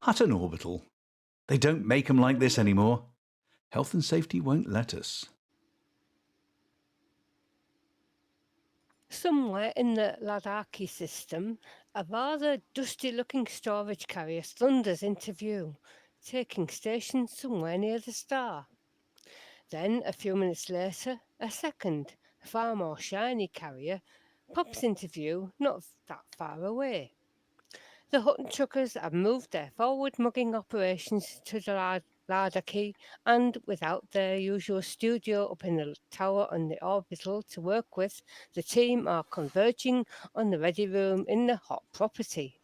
Hutton Orbital. They don't make 'em like this anymore. Health and safety won't let us. Somewhere in the Ladakhi system, a rather dusty-looking storage carrier thunders into view, taking station somewhere near the star. Then, a few minutes later, a second, far more shiny carrier pops into view not that far away. The Hutton truckers have moved their forward mugging operations to the Ladakhi, and without their usual studio up in the tower on the orbital to work with, the team are converging on the ready room in the hot property.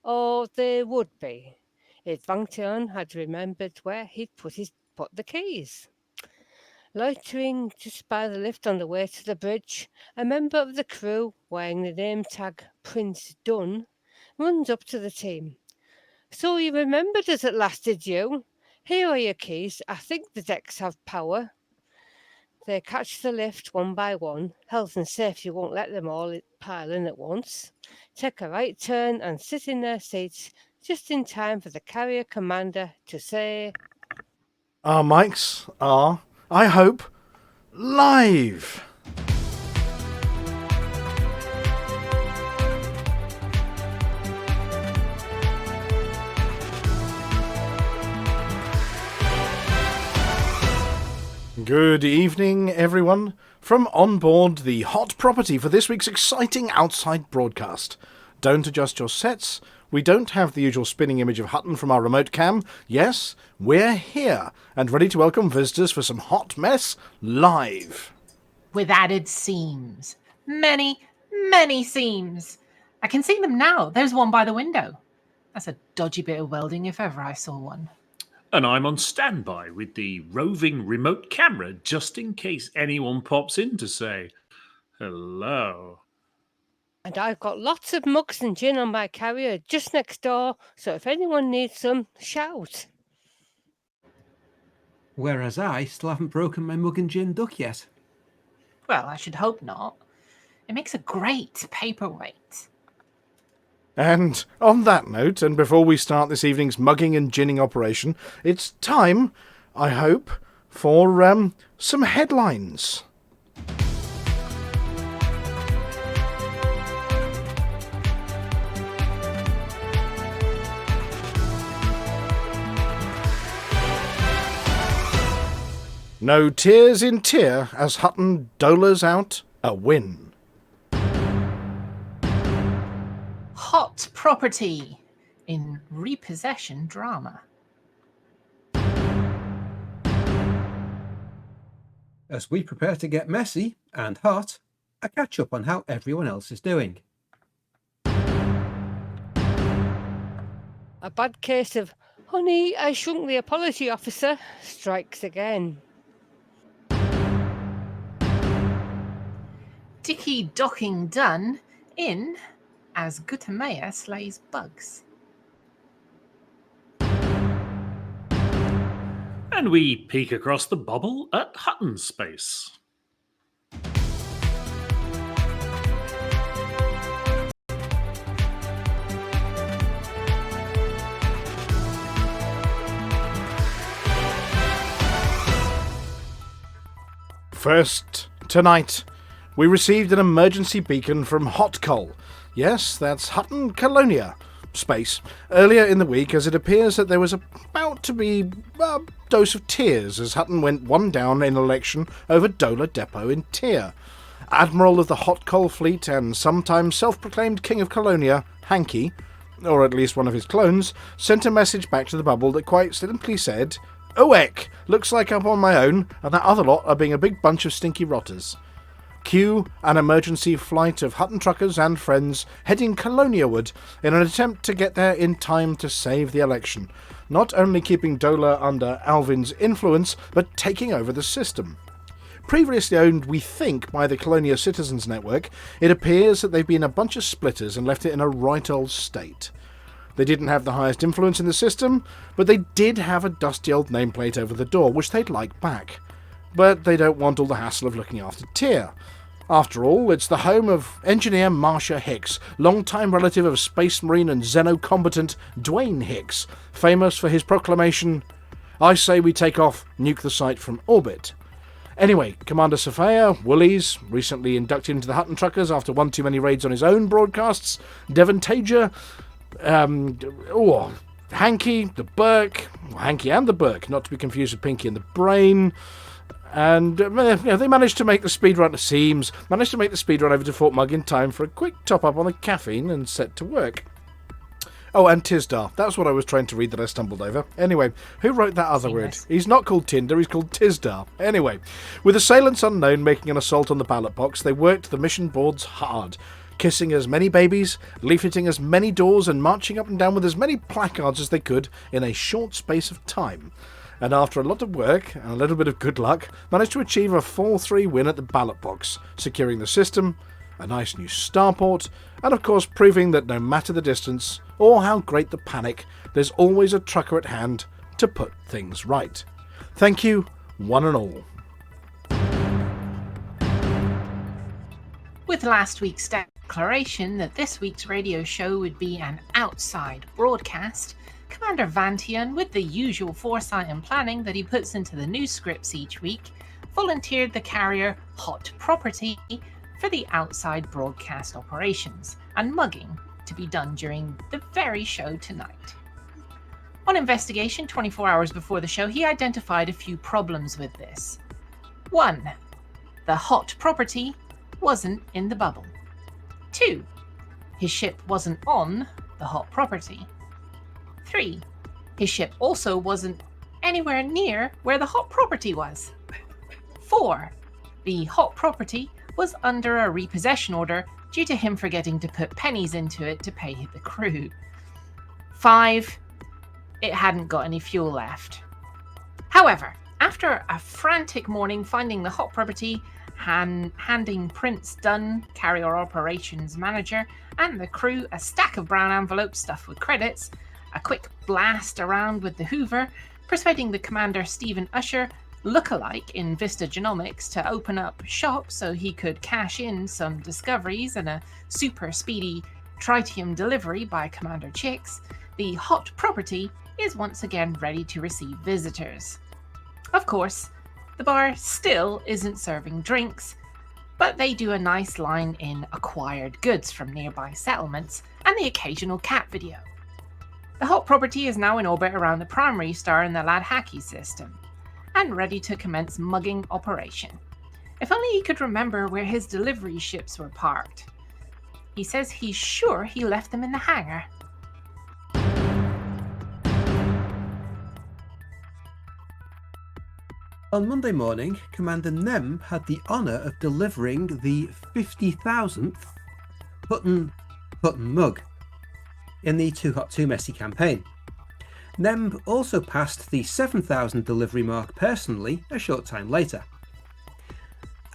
Or they would be, if Vangtion had remembered where he'd put the keys. Loitering just by the lift on the way to the bridge, a member of the crew, wearing the name tag Prince Dunn, runs up to the team. "So you remembered us at last, did you? Here are your keys. I think the decks have power." They catch the lift one by one. Health and safety won't let them all pile in at once. Take a right turn and sit in their seats just in time for the carrier commander to say, "Our mics are, I hope, live." Good evening, everyone, from on board the hot property for this week's exciting outside broadcast. Don't adjust your sets. We don't have the usual spinning image of Hutton from our remote cam. Yes, we're here and ready to welcome visitors for some hot mess live. With added seams. Many, many seams. I can see them now. There's one by the window. That's a dodgy bit of welding if ever I saw one. And I'm on standby with the roving remote camera just in case anyone pops in to say hello. "And I've got lots of mugs and gin on my carrier just next door, so if anyone needs some, shout." Whereas I still haven't broken my mug and gin duck yet. Well, I should hope not. It makes a great paperweight. And on that note, and before we start this evening's mugging and ginning operation, it's time, I hope, for some headlines. No tears in Tier as Hutton dolers out a win. Hot property in repossession drama. As we prepare to get messy and hot, a catch up on how everyone else is doing. A bad case of "honey, I shrunk the apology officer" strikes again. Dicky docking done in as Gutamea slays bugs. And we peek across the bubble at Hutton Space. First, tonight, we received an emergency beacon from Hotcol. Yes, that's Hutton Colonia Space. Earlier in the week, as it appears that there was about to be a dose of tears as Hutton went one down in election over Dola Depot in Tier. Admiral of the Hotcol fleet and sometimes self-proclaimed King of Colonia, Hanky, or at least one of his clones, sent a message back to the bubble that quite simply said, "Oh heck, looks like I'm on my own, and that other lot are being a big bunch of stinky rotters." Cue an emergency flight of Hutton truckers and friends heading Coloniaward in an attempt to get there in time to save the election, not only keeping Dola under Alvin's influence, but taking over the system. Previously owned, we think, by the Colonia Citizens Network, it appears that they've been a bunch of splitters and left it in a right old state. They didn't have the highest influence in the system, but they did have a dusty old nameplate over the door, which they'd like back. But they don't want all the hassle of looking after Tier. After all, it's the home of engineer Marcia Hicks, long-time relative of Space Marine and Xeno-combatant Dwayne Hicks, famous for his proclamation, "I say we take off, nuke the site from orbit." Anyway, Commander Sophia, Woolies, recently inducted into the Hutton Truckers after one too many raids on his own broadcasts, Devon Tager, Hanky, the Burke, Hanky and the Burke, not to be confused with Pinky and the Brain. And they managed to make the speedrun, over to Fort Mug in time for a quick top-up on the caffeine and set to work. Oh, and Tisdar. That's what I was trying to read that I stumbled over. Anyway, who wrote that other word? He's not called Tinder, he's called Tisdar. Anyway, with assailants unknown making an assault on the ballot box, they worked the mission boards hard, kissing as many babies, leafleting as many doors, and marching up and down with as many placards as they could in a short space of time. And after a lot of work and a little bit of good luck, managed to achieve a 4-3 win at the ballot box, securing the system, a nice new starport, and of course proving that no matter the distance or how great the panic, there's always a trucker at hand to put things right. Thank you, one and all. With last week's declaration that this week's radio show would be an outside broadcast, Commander Vantian, with the usual foresight and planning that he puts into the news scripts each week, volunteered the carrier Hot Property for the outside broadcast operations and mugging to be done during the very show tonight. On investigation 24 hours before the show, he identified a few problems with this. 1. The Hot Property wasn't in the bubble. 2. His ship wasn't on the Hot Property. 3. His ship also wasn't anywhere near where the Hot Property was. 4. The Hot Property was under a repossession order due to him forgetting to put pennies into it to pay the crew. 5. It hadn't got any fuel left. However, after a frantic morning finding the Hot Property, handing Prince Dunn, carrier operations manager, and the crew a stack of brown envelopes stuffed with credits, a quick blast around with the Hoover, persuading the commander Stephen Usher, lookalike in Vista Genomics, to open up shop so he could cash in some discoveries and a super speedy tritium delivery by Commander Chicks, the Hot Property is once again ready to receive visitors. Of course, the bar still isn't serving drinks, but they do a nice line in acquired goods from nearby settlements and the occasional cat video. The Hot Property is now in orbit around the primary star in the Ladhaki system, and ready to commence mugging operation. If only he could remember where his delivery ships were parked. He says he's sure he left them in the hangar. On Monday morning, Commander Nem had the honour of delivering the 50,000th Hutton Mug in the Too Hot Too Messy campaign. Nem also passed the 7,000 delivery mark personally a short time later.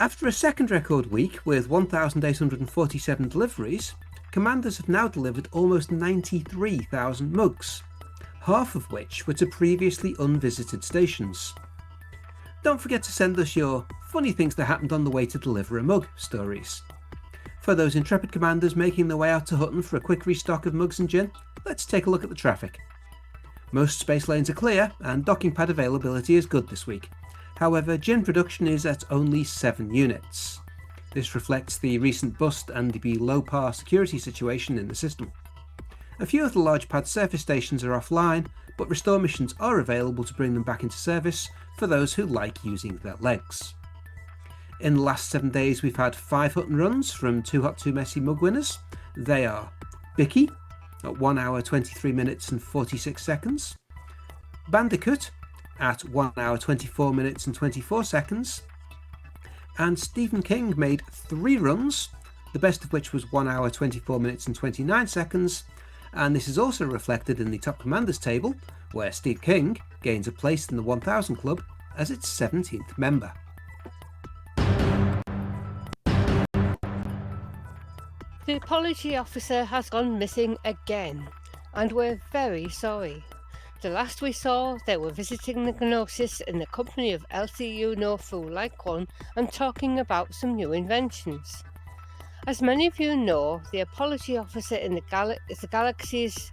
After a second record week with 1,847 deliveries, commanders have now delivered almost 93,000 mugs, half of which were to previously unvisited stations. Don't forget to send us your funny things that happened on the way to deliver a mug stories. For those intrepid commanders making their way out to Hutton for a quick restock of mugs and gin, let's take a look at the traffic. Most space lanes are clear and docking pad availability is good this week. However, gin production is at only 7 units. This reflects the recent bust and the low par security situation in the system. A few of the large pad surface stations are offline, but restore missions are available to bring them back into service for those who like using their legs. In the last 7 days we've had 5 Hutton runs from Too Hot Too Messy mug winners. They are Bicky at 1 hour 23 minutes and 46 seconds, Bandicoot at 1 hour 24 minutes and 24 seconds, and Stephen King made 3 runs, the best of which was 1 hour 24 minutes and 29 seconds, and this is also reflected in the top commanders table, where Steve King gains a place in the 1000 Club as its 17th member. The apology officer has gone missing again, and we're very sorry. The last we saw, they were visiting the Gnosis in the company of LCU No Fool Like One and talking about some new inventions. As many of you know, the apology officer in is the galaxy's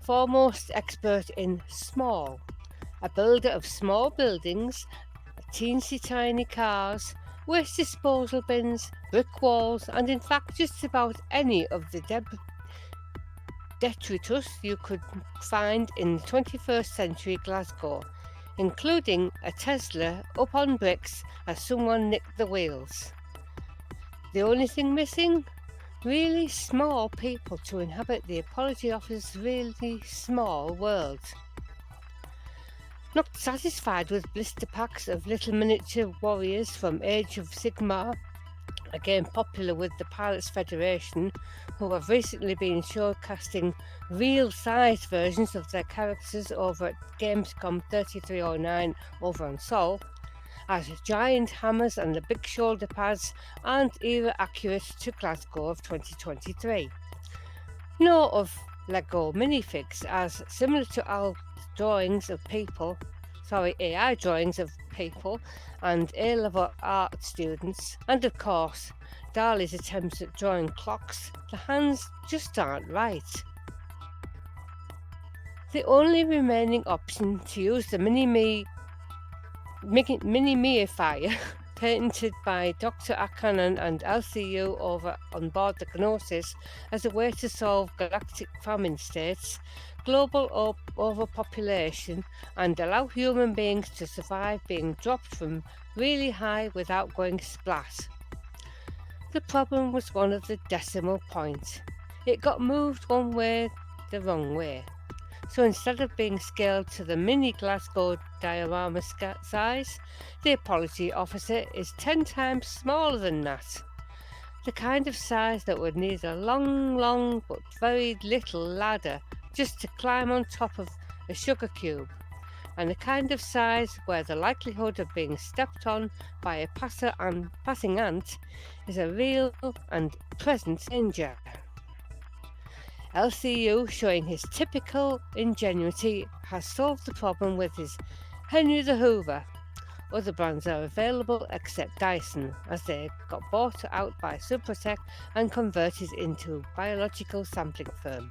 foremost expert in small, a builder of small buildings, teensy tiny cars, waste disposal bins, brick walls, and in fact just about any of the detritus you could find in 21st century Glasgow, including a Tesla up on bricks as someone nicked the wheels. The only thing missing? Really small people to inhabit the apology officer's really small world. Not satisfied with blister packs of little miniature warriors from Age of Sigmar, a game popular with the Pilots Federation, who have recently been showcasing real-sized versions of their characters over at Gamescom 3309 over on Sol, as giant hammers and the big shoulder pads aren't era accurate to Glasgow of 2023. Nor of Lego minifigs, as similar to AI drawings of people and A-level art students, and of course Dali's attempts at drawing clocks, the hands just aren't right. The only remaining option to use the Mini-Meifier, patented by Dr. Akanan and LCU over on board the Gnosis as a way to solve galactic famine states, global overpopulation, and allow human beings to survive being dropped from really high without going splat. The problem was one of the decimal point. It got moved one way the wrong way. So instead of being scaled to the mini Glasgow diorama size, the apology officer is 10 times smaller than that. The kind of size that would need a long but very little ladder just to climb on top of a sugar cube, and the kind of size where the likelihood of being stepped on by a passing ant is a real and present danger. LCU, showing his typical ingenuity, has solved the problem with his Henry the Hoover. Other brands are available except Dyson, as they got bought out by Suprotech and converted into a biological sampling firm.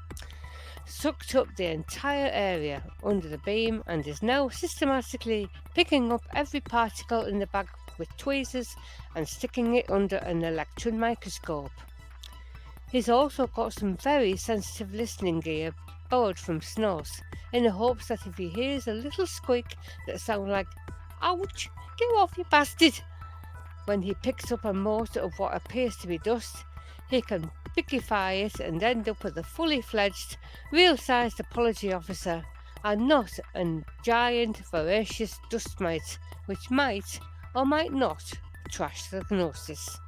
Sucked up the entire area under the beam and is now systematically picking up every particle in the bag with tweezers and sticking it under an electron microscope. He's also got some very sensitive listening gear borrowed from Snows, in the hopes that if he hears a little squeak that sounds like "ouch, get off you bastard," when he picks up a morsel of what appears to be dust, he can picify it and end up with a fully fledged, real-sized apology officer, and not a giant, voracious dust mite, which might or might not trash the Gnosis.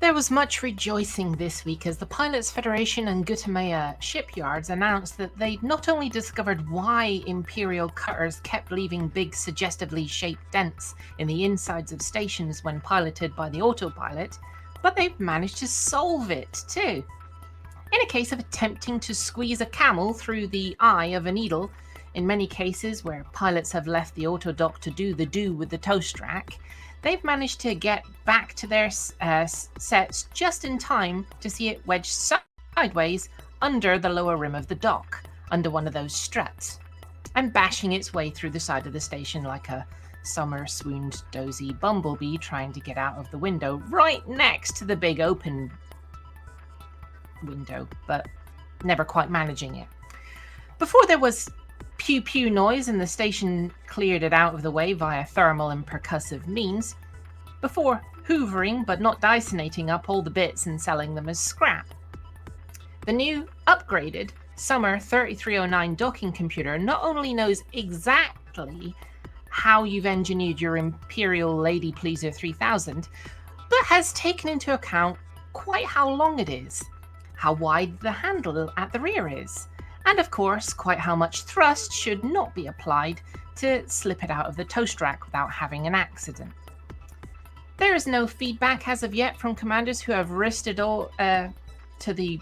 There was much rejoicing this week as the Pilots Federation and Gutamea shipyards announced that they'd not only discovered why Imperial cutters kept leaving big suggestively shaped dents in the insides of stations when piloted by the autopilot, but they've managed to solve it too. In a case of attempting to squeeze a camel through the eye of a needle, in many cases where pilots have left the autodock to do with the toast rack, they've managed to get back to their sets just in time to see it wedged sideways under the lower rim of the dock, under one of those struts, and bashing its way through the side of the station like a summer-swooned dozy bumblebee trying to get out of the window right next to the big open window, but never quite managing it. Before there was pew-pew noise and the station cleared it out of the way via thermal and percussive means, before hoovering but not Dysonating up all the bits and selling them as scrap. The new, upgraded Summer 3309 docking computer not only knows exactly how you've engineered your Imperial Lady Pleaser 3000, but has taken into account quite how long it is, how wide the handle at the rear is, and of course quite how much thrust should not be applied to slip it out of the toast rack without having an accident. There is no feedback as of yet from commanders who have risked it all to the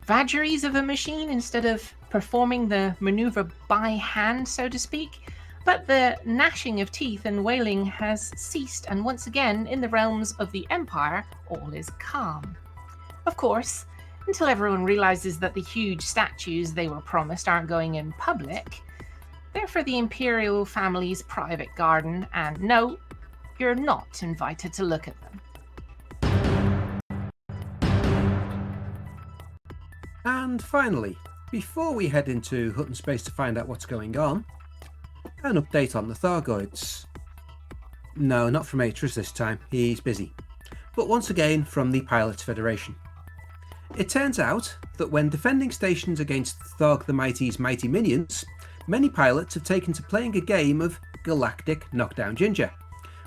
vagaries of a machine instead of performing the maneuver by hand, so to speak. But the gnashing of teeth and wailing has ceased, and once again, in the realms of the Empire, all is calm. Of course, until everyone realizes that the huge statues they were promised aren't going in public. They're for the Imperial family's private garden, and no, you're not invited to look at them. And finally, before we head into Hutton Space to find out what's going on, an update on the Thargoids. No, not from Atris this time, he's busy. But once again from the Pilots Federation. It turns out that when defending stations against Tharg the Mighty's mighty minions, many pilots have taken to playing a game of Galactic Knockdown Ginger,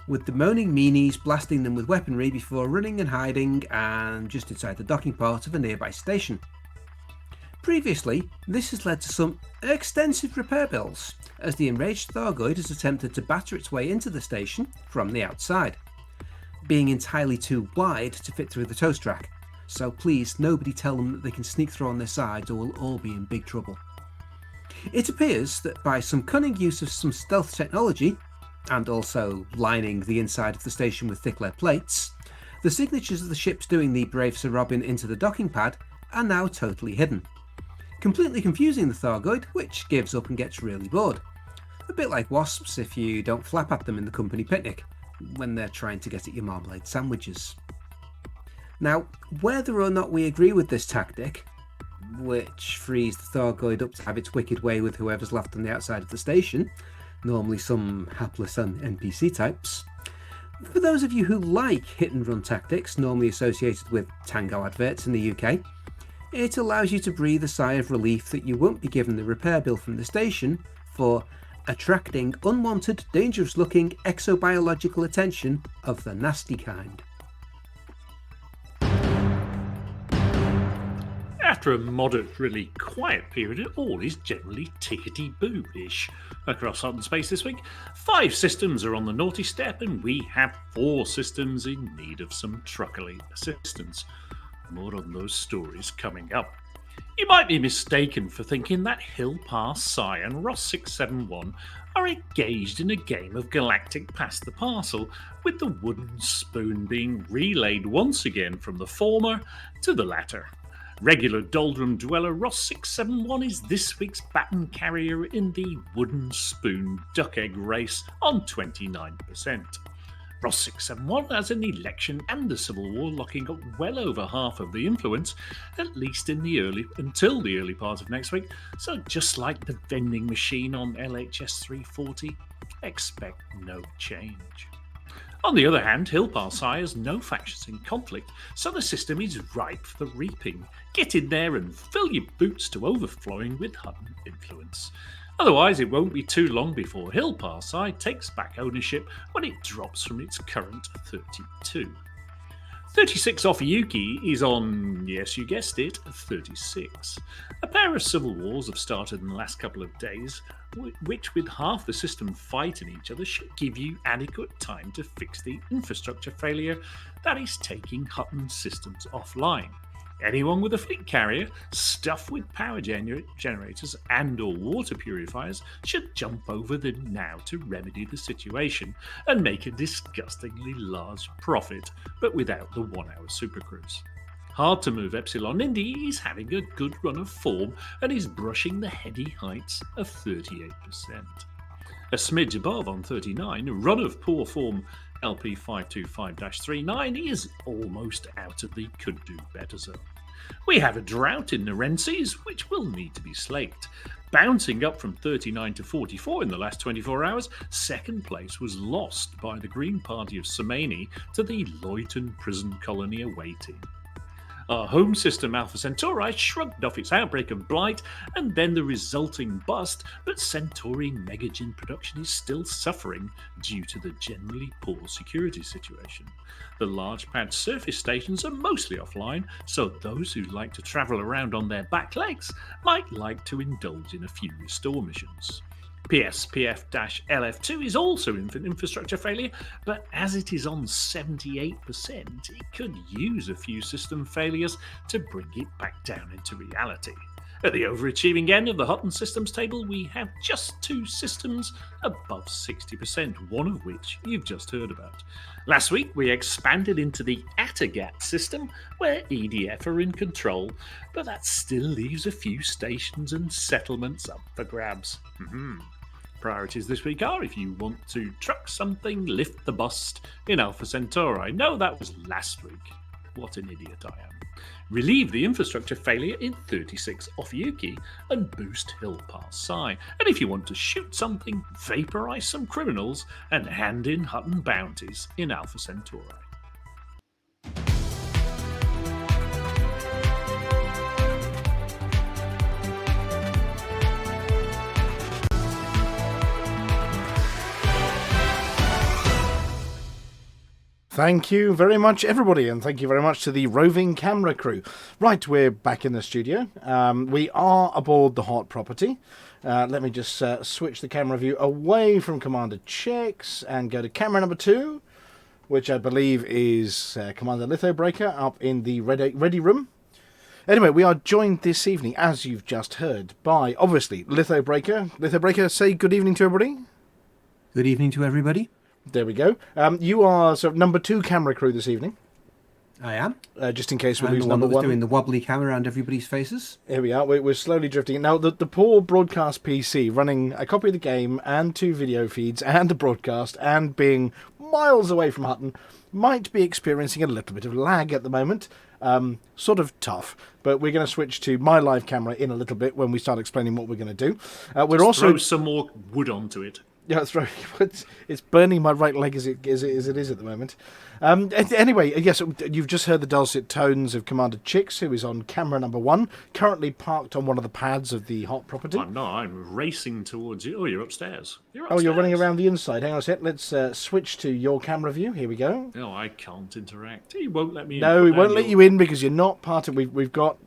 with the moaning meanies blasting them with weaponry before running and hiding and just inside the docking part of a nearby station. Previously, this has led to some extensive repair bills, as the enraged Thargoid has attempted to batter its way into the station from the outside, being entirely too wide to fit through the toast rack. So please, nobody tell them that they can sneak through on their sides or we'll all be in big trouble. It appears that by some cunning use of some stealth technology, and also lining the inside of the station with thick lead plates, the signatures of the ships doing the brave Sir Robin into the docking pad are now totally hidden, completely confusing the Thargoid, which gives up and gets really bored. A bit like wasps if you don't flap at them in the company picnic, when they're trying to get at your marmalade sandwiches. Now, whether or not we agree with this tactic, which frees the Thargoid up to have its wicked way with whoever's left on the outside of the station, normally some hapless NPC types, for those of you who like hit and run tactics normally associated with Tango adverts in the UK, it allows you to breathe a sigh of relief that you won't be given the repair bill from the station for attracting unwanted, dangerous looking exobiological attention of the nasty kind. After a moderately quiet period, all is generally tickety-boo-ish across Hutton Space this week. 5 systems are on the naughty step, and we have 4 systems in need of some truckly assistance. More on those stories coming up. You might be mistaken for thinking that Hill Pass Psi and Ross 671 are engaged in a game of galactic pass the parcel, with the wooden spoon being relayed once again from the former to the latter. Regular Doldrum dweller Ross 671 is this week's baton carrier in the wooden spoon duck egg race on 29%. Ross 671 has an election and a civil war locking up well over half of the influence, at least until the early part of next week, so just like the vending machine on LHS 340, expect no change. On the other hand, Hill Pass Psi has no factions in conflict, so the system is ripe for the reaping. Get in there and fill your boots to overflowing with Hutton influence. Otherwise, it won't be too long before Hill Pass Psi takes back ownership when it drops from its current 32. 36 off Yuki is on, yes, you guessed it, 36. A pair of civil wars have started in the last couple of days, which with half the system fighting each other should give you adequate time to fix the infrastructure failure that is taking Hutton systems offline. Anyone with a fleet carrier stuffed with power generators and or water purifiers should jump over them now to remedy the situation and make a disgustingly large profit, but without the 1-hour supercruise. Hard to move Epsilon Indy is having a good run of form and is brushing the heady heights of 38%. A smidge above on 39, a run of poor form LP525-39 is almost out of the could do better zone. We have a drought in Narences, which will need to be slaked. Bouncing up from 39 to 44 in the last 24 hours, second place was lost by the Green Party of Somaini to the Luyton prison colony away team. Our home system Alpha Centauri shrugged off its outbreak of blight and then the resulting bust, but Centauri Megagin production is still suffering due to the generally poor security situation. The large pad surface stations are mostly offline, so those who like to travel around on their back legs might like to indulge in a few restore missions. PSPF-LF2 is also an infrastructure failure, but as it is on 78%, it could use a few system failures to bring it back down into reality. At the overachieving end of the Hutton systems table, we have just 2 systems above 60%, one of which you've just heard about. Last week, we expanded into the Attergat system, where EDF are in control, but that still leaves a few stations and settlements up for grabs. Priorities this week are, if you want to truck something, lift the bust in Alpha Centauri. No, that was last week. What an idiot I am. Relieve the infrastructure failure in 36 off Yuki and boost Hill Pass Psi. And if you want to shoot something, vaporize some criminals and hand in Hutton bounties in Alpha Centauri. Thank you very much, everybody, and thank you very much to the roving camera crew. Right, we're back in the studio. We are aboard the Hot property. Let me just switch the camera view away from Commander Chicks and go to camera number 2, which I believe is Commander Lithobreaker up in the ready room. Anyway, we are joined this evening, as you've just heard, by, obviously, Lithobreaker. Lithobreaker, say good evening to everybody. Good evening to everybody. There we go. You are sort of number 2 camera crew this evening. I am. Just in case we I'm lose the one number that was 1. doing the wobbly camera around everybody's faces. Here we are. We're slowly drifting. Now, the poor broadcast PC running a copy of the game and 2 video feeds and a broadcast and being miles away from Hutton might be experiencing a little bit of lag at the moment. Sort of tough, but we're going to switch to my live camera in a little bit when we start explaining what we're going to do. We're also throw some more wood onto it. Yeah, that's right. It's burning my right leg as it is at the moment. Anyway, yes, you've just heard the dulcet tones of Commander Chicks, who is on camera number 1, currently parked on one of the pads of the Hot property. I'm not. I'm racing towards you. Oh, you're upstairs. Oh, you're running around the inside. Hang on a sec. Let's switch to your camera view. Here we go. No, I can't interact. He won't let me in. No, he won't let you in because you're not part of... We've got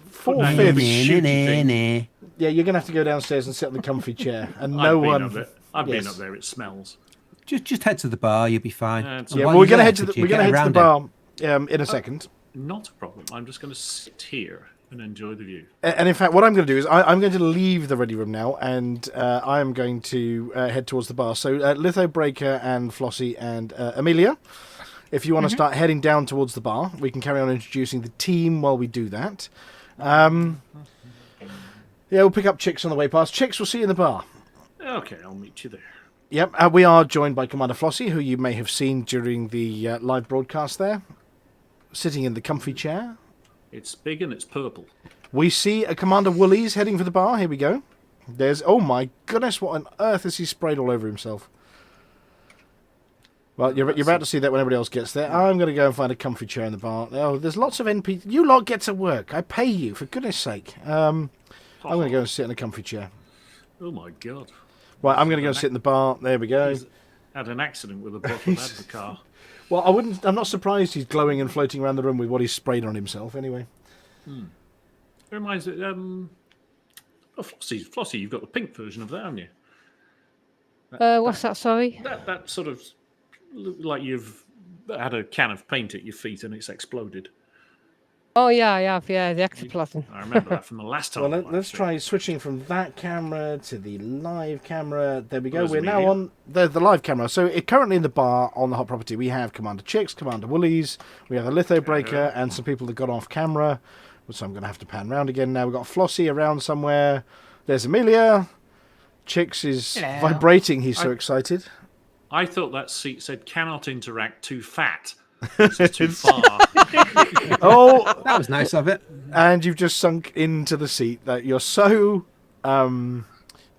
4/5. Yeah, you're going to have to go downstairs and sit on the comfy chair. And no one... I've been up there. It smells. Just head to the bar. You'll be fine. Yeah, well, we're going to head to the bar in a second. Not a problem. I'm just going to sit here and enjoy the view. And in fact, what I'm going to do is I'm going to leave the ready room now, and I am going to head towards the bar. So Lithobreaker and Flossy and Amelia, if you want to start heading down towards the bar, we can carry on introducing the team while we do that. Yeah, we'll pick up Chicks on the way past. Chicks, we'll see you in the bar. Okay, I'll meet you there. Yep, we are joined by Commander Flossy, who you may have seen during the live broadcast there, sitting in the comfy chair. It's big and it's purple. We see a Commander Woolies heading for the bar. Here we go. There's... Oh my goodness, what on earth has he sprayed all over himself? Well, you're about to see that when everybody else gets there. I'm going to go and find a comfy chair in the bar. Oh, there's lots of NP... You lot get to work. I pay you, for goodness sake. I'm going to go and sit in a comfy chair. Oh my God. Right, I'm going to go and sit in the bar. There we go. He's had an accident with a bottle of Advocar. Well, I'm not surprised he's glowing and floating around the room with what he's sprayed on himself, anyway. It reminds me... Flossy, you've got the pink version of that, haven't you? What's that, sorry? That sort of... like you've had a can of paint at your feet and it's exploded. Oh, yeah, I have, yeah, the ectoplasm. I remember that from the last time. Well, let's try switching from that camera to the live camera. There we go. Where's We're Amelia? now on the live camera. So currently in the bar on the Hot property, we have Commander Chicks, Commander Woolies, we have a Lithobreaker, and some people that got off camera. So I'm going to have to pan around again now. We've got Flossy around somewhere. There's Amelia. Chicks is vibrating. He's so excited. I thought that seat said, cannot interact, too fat. This is too far. Oh, That was nice of it. and you've just sunk into the seat. That you're so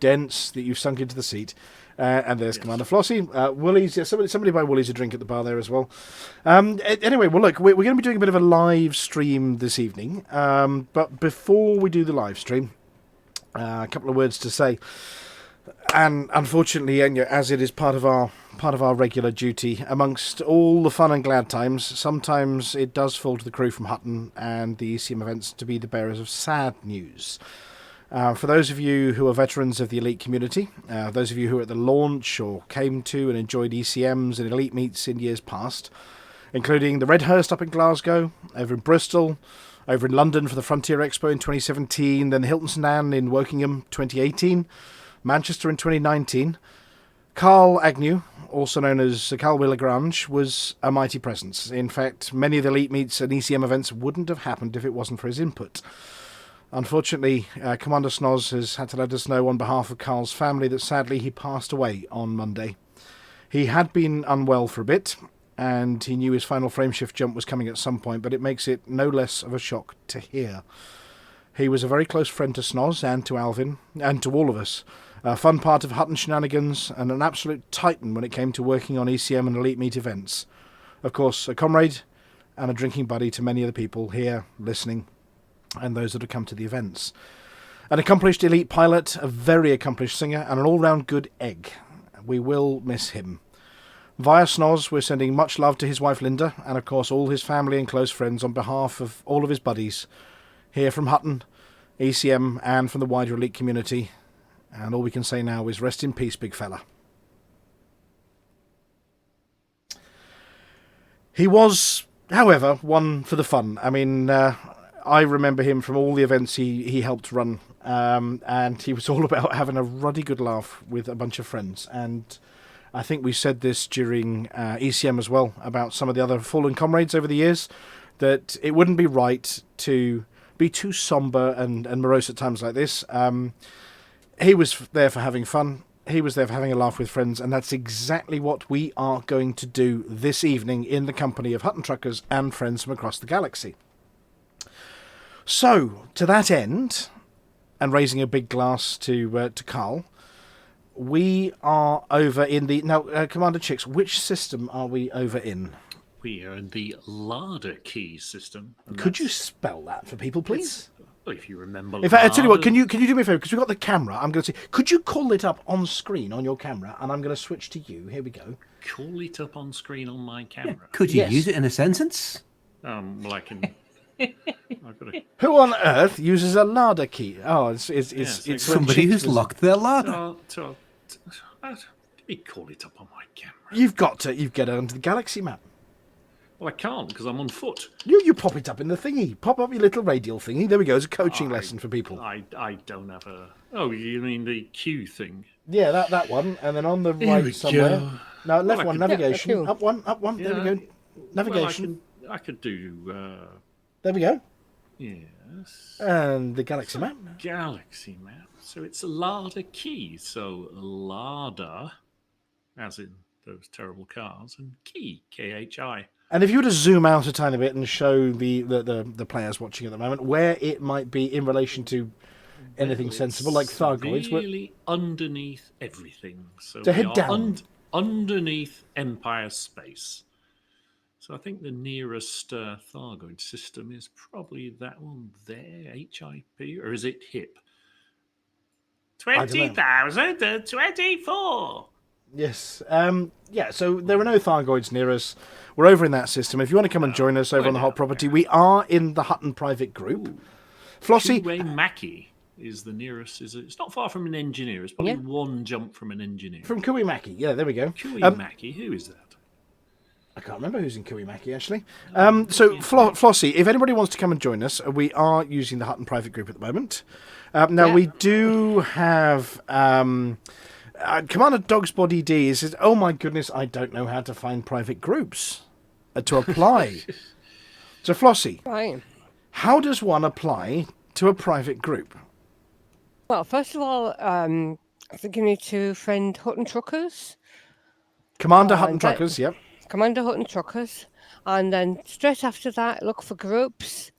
dense that you've sunk into the seat. And there's Commander Flossy. Woolies, yeah, somebody buy Woolies a drink at the bar there as well. Anyway, well, look, we're going to be doing a bit of a live stream this evening. But before we do the live stream, a couple of words to say. And unfortunately, as it is part of our regular duty, amongst all the fun and glad times, sometimes it does fall to the crew from Hutton and the ECM events to be the bearers of sad news. For those of you who are veterans of the elite community, those of you who were at the launch or came to and enjoyed ECMs and elite meets in years past, including the Redhurst up in Glasgow, over in Bristol, over in London for the Frontier Expo in 2017, then the Hilton St Anne in Wokingham 2018, Manchester in 2019, Carl Agnew, also known as Carl Wheeler-Grange, was a mighty presence. In fact, many of the elite meets and ECM events wouldn't have happened if it wasn't for his input. Unfortunately, Commander Snoz has had to let us know on behalf of Carl's family that sadly he passed away on Monday. He had been unwell for a bit, and he knew his final frameshift jump was coming at some point, but it makes it no less of a shock to hear. He was a very close friend to Snoz and to Alvin, and to all of us. A fun part of Hutton shenanigans, and an absolute titan when it came to working on ECM and elite meet events. Of course, a comrade and a drinking buddy to many of the people here listening, and those that have come to the events. An accomplished elite pilot, a very accomplished singer, and an all-round good egg. We will miss him. Via Snoz, we're sending much love to his wife Linda, and of course all his family and close friends on behalf of all of his buddies, here from Hutton, ECM, and from the wider elite community. And all we can say now is rest in peace, big fella. He was, however, one for the fun. I mean, I remember him from all the events he helped run, and he was all about having a ruddy good laugh with a bunch of friends. And I think we said this during ECM as well, about some of the other fallen comrades over the years, that it wouldn't be right to be too sombre and morose at times like this. He was there for having fun. He was there for having a laugh with friends, and that's exactly what we are going to do this evening in the company of Hutton truckers and friends from across the galaxy. So, to that end, and raising a big glass to Carl, we are over in the... Now, Commander Chicks, which system are we over in? We are in the larder key system. Could you spell that for people, please? Well, if you remember... In fact, I tell you what, can you do me a favour? Because we've got the camera. I'm going to say, could you call it up on screen on your camera? And I'm going to switch to you. Here we go. Call it up on screen on my camera. Yeah, could you use it in a sentence? Well, I can... I've got Who on earth uses a larder key? Oh, it's somebody who's locked their larder. Let me call it up on my camera. You've got to get onto the galaxy map. Well, I can't because I'm on foot. You pop it up in the thingy. Pop up your little radial thingy. There we go. It's a coaching lesson for people. I don't have a... Oh, you mean the Q thing? Yeah, that one. And then on the right somewhere. Go. No, left one, navigation. Yeah, up one. There we go. Navigation. Well, I could do... There we go. Yes. And the galaxy map. Galaxy map. So it's a larder key. So larder, as in those terrible cars, and key, K-H-I. And if you were to zoom out a tiny bit and show the players watching at the moment where it might be in relation to anything sensible, like Thargoids. Really underneath everything. So head down. Underneath Empire space. So I think the nearest Thargoid system is probably that one there, HIP, or is it HIP? 20,024. Yes. So there are no Thargoids near us. We're over in that system. If you want to come and join us over on the Hot Property, we are in the Hutton private group. Flossy. Mackie is the nearest. It's not far from an engineer. It's probably one jump from an engineer. From Kuimaki. Yeah, there we go. Kuimaki. Who is that? I can't remember who's in Kuimaki, actually. Flossy, if anybody wants to come and join us, we are using the Hutton private group at the moment. We do have... Commander Dog's Body D says, oh my goodness, I don't know how to find private groups to apply. So, Flossy, Right. how does one apply to a private group? Well, first of all, I think you need to friend Hutton Truckers. Commander Hutton Truckers, yep. Commander Hutton Truckers. And then straight after that, look for groups.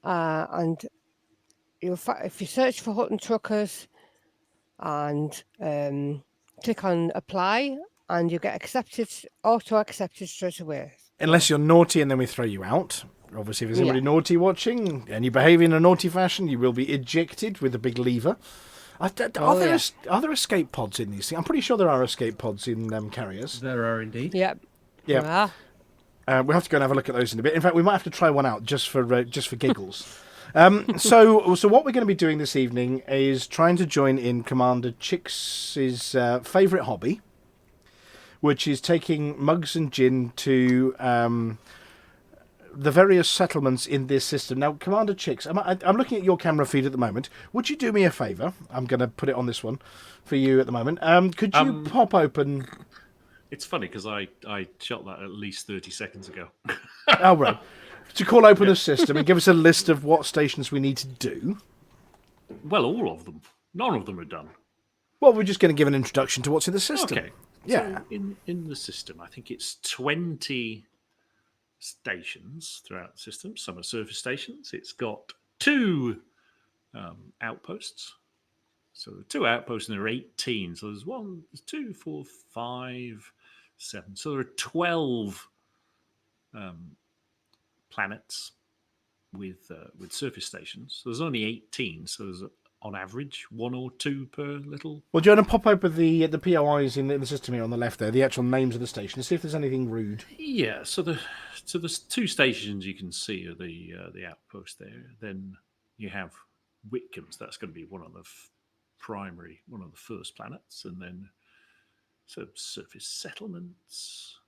And if you search for Hutton Truckers and click on apply, and you get auto-accepted straight away. Unless you're naughty and then we throw you out. Obviously, if there's anybody naughty watching and you behave in a naughty fashion, you will be ejected with a big lever. Are there escape pods in these things? I'm pretty sure there are escape pods in carriers. There are indeed. Yep. Yeah. We'll have to go and have a look at those in a bit. In fact, we might have to try one out just for giggles. So what we're going to be doing this evening is trying to join in Commander Chick's favourite hobby, which is taking mugs and gin to the various settlements in this system. Now, Commander Chicks, I'm looking at your camera feed at the moment. Would you do me a favour? I'm going to put it on this one for you at the moment. Could you pop open... It's funny because I shot that at least 30 seconds ago. Oh, right. To call open the system and give us a list of what stations we need to do. Well, all of them. None of them are done. Well, we're just going to give an introduction to what's in the system. Okay. Yeah. So in the system, I think it's 20 stations throughout the system. Some are surface stations. It's got 2 outposts. So there are 2 outposts and there are 18. So there's 2, 4, 5, 7. So there are 12 planets with surface stations. So there's only 18. So there's on average 1 or 2 per little. Well, do you want to pop open the POIs in the system here on the left there, the actual names of the stations, see if there's anything rude. Yeah. So there's 2 stations you can see are the outpost there. Then you have Whitcomb's. That's going to be one of the one of the first planets, and then surface settlements.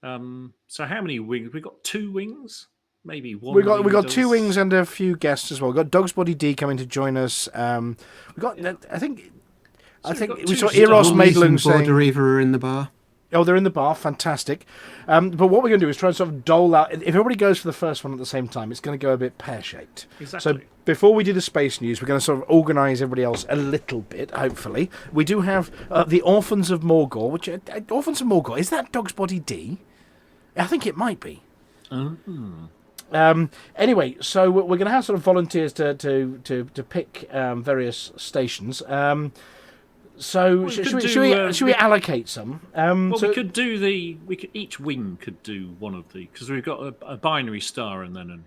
So how many wings? We've got 2 wings, maybe 1. We got 2 wings and a few guests as well. We've got Dog's Body D coming to join us. We got I think we saw Eros Maidlung saying Border Reaver are in the bar. Oh, they're in the bar. Fantastic. But what we're going to do is try and sort of dole out... If everybody goes for the first one at the same time, it's going to go a bit pear-shaped. Exactly. So before we do the space news, we're going to sort of organise everybody else a little bit, hopefully. We do have the Orphans of Morgor, which... Orphans of Morgor, is that Dog's Body D? I think it might be. Anyway, so we're going to have sort of volunteers to pick various stations. So should we allocate some? We could do each wing could do one of the, because we've got a binary star and then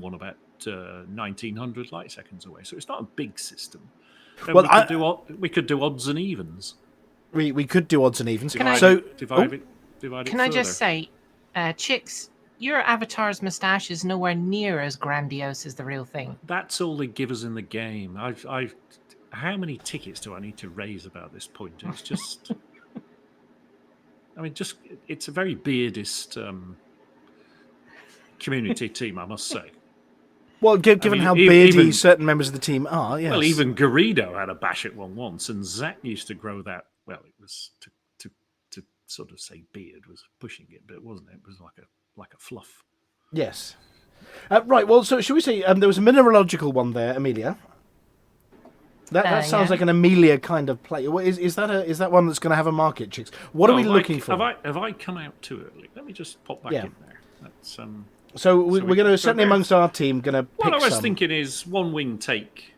one about 1900 light seconds away. So it's not a big system. Well, we could do odds and evens. We could do odds and evens. Divide it Can I just say, Chicks, your avatar's moustache is nowhere near as grandiose as the real thing. That's all they give us in the game. How many tickets do I need to raise about this point? It's just... it's a very beardist community team, I must say. Well, given how beardy certain members of the team are, yes. Well, even Garrido had a bash at one once, and Zach used to grow that... Well, it was to sort of say beard was pushing it, but it wasn't. It was like a fluff. Yes. Right, well, so should we say there was a mineralogical one there, Amelia? That sounds like an Amelia kind of play. Is that one that's going to have a market, Chicks? What are we looking for? Have I come out too early? Let me just pop back in there. That's, so we're going to, certainly amongst our team, going to pick What I was thinking is one wing take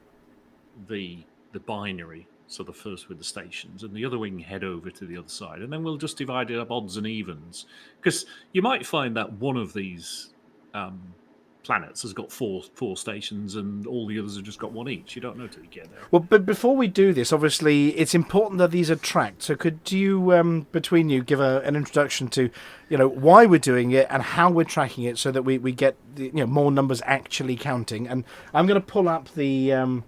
the binary, so the first with the stations, and the other wing head over to the other side, and then we'll just divide it up odds and evens. Because you might find that one of these planets has got four stations and all the others have just got 1 each. You don't know till you get there. Well, but before we do this, obviously, it's important that these are tracked. So could you, between you, give an introduction to, why we're doing it and how we're tracking it so that we get more numbers actually counting. And I'm going to pull up the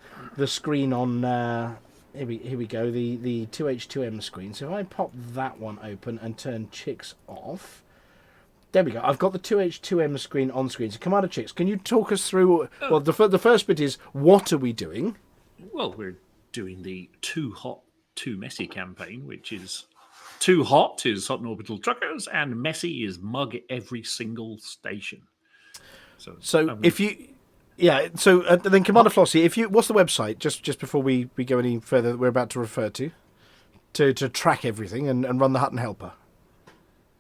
screen on... Here we go, the 2H2M screen. So if I pop that one open and turn Chicks off... There we go. I've got the 2H2M screen on screen. So, Commander Chicks, can you talk us through... Well, the first bit is, what are we doing? Well, we're doing the Too Hot, Too Messy campaign, which is... Too hot is Hutton Orbital Truckers, and messy is mug every single station. So if you... Yeah, so then Commander Flossy, what's the website, just before we go any further, that we're about to refer to track everything and run the Hutton Helper?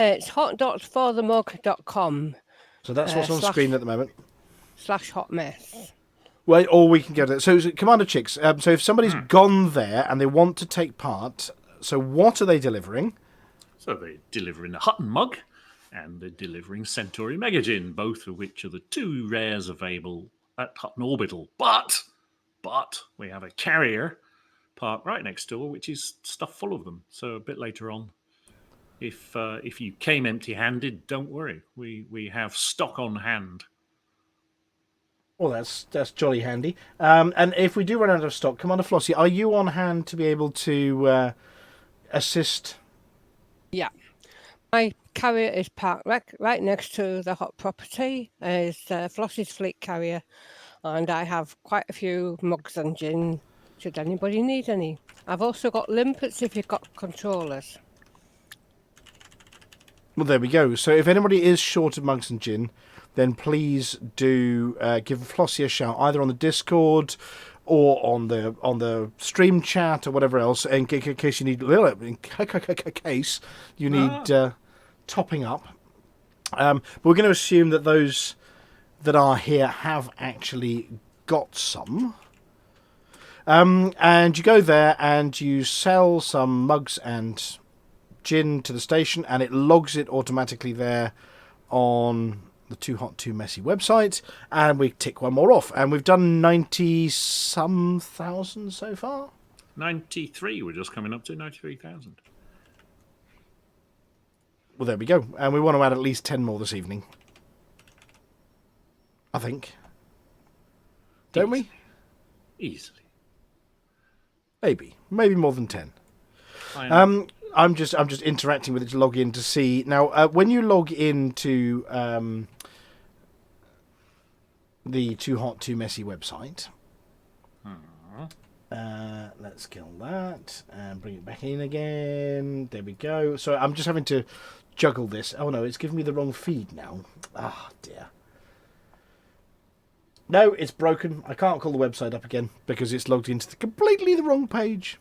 It's hot.forthemug.com. So that's what's on screen at the moment. /HOTMESS. Well, or we can go to... So Commander Chicks, so if somebody's gone there and they want to take part, so what are they delivering? So they're delivering a Hutton mug, and they're delivering Centauri Megagin, both of which are the 2 rares available at Hutton Orbital. But we have a carrier parked right next door, which is stuff full of them. So a bit later on, if you came empty-handed, don't worry. We have stock on hand. Well, that's jolly handy. And if we do run out of stock, Commander Flossy, are you on hand to be able to assist? Yeah. My carrier is parked right next to the hot property. It's Flossy's fleet carrier, and I have quite a few mugs and gin, should anybody need any. I've also got limpets if you've got controllers. Well, there we go. So if anybody is short of mugs and gin, then please do give Flossy a shout, either on the Discord or on the stream chat or whatever else, in case you need topping up. But we're going to assume that those that are here have actually got some. And you go there and you sell some mugs and gin to the station, and it logs it automatically there on the Too Hot Too Messy website, and we tick one more off, and we've done 90-some thousand so far. 93. We're just coming up to 93,000. Well, there we go, and we want to add at least 10 more this evening, I think. Don't we? Easily. Maybe more than 10. I'm just interacting with it to log in to see now. When you log into the Too Hot Too Messy website, let's kill that and bring it back in again. There we go. So I'm just having to juggle this. Oh no, it's giving me the wrong feed now. Ah, dear. No, it's broken. I can't call the website up again because it's logged into completely the wrong page.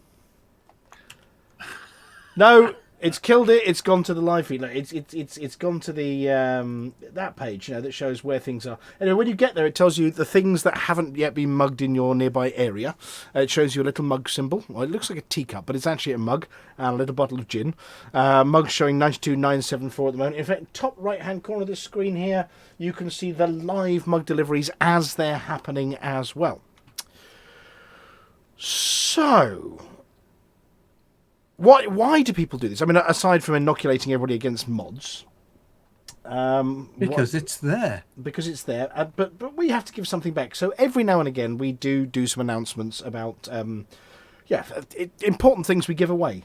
No, it's killed it. It's gone to the live feed. It's gone to the that page, that shows where things are. Anyway, when you get there, it tells you the things that haven't yet been mugged in your nearby area. It shows you a little mug symbol. Well, it looks like a teacup, but it's actually a mug and a little bottle of gin. Mug showing 92,974 at the moment. In fact, top right-hand corner of the screen here, you can see the live mug deliveries as they're happening as well. So, why do people do this? I mean, aside from inoculating everybody against mods, because it's there. Because it's there. But we have to give something back. So every now and again, we do some announcements about important things we give away.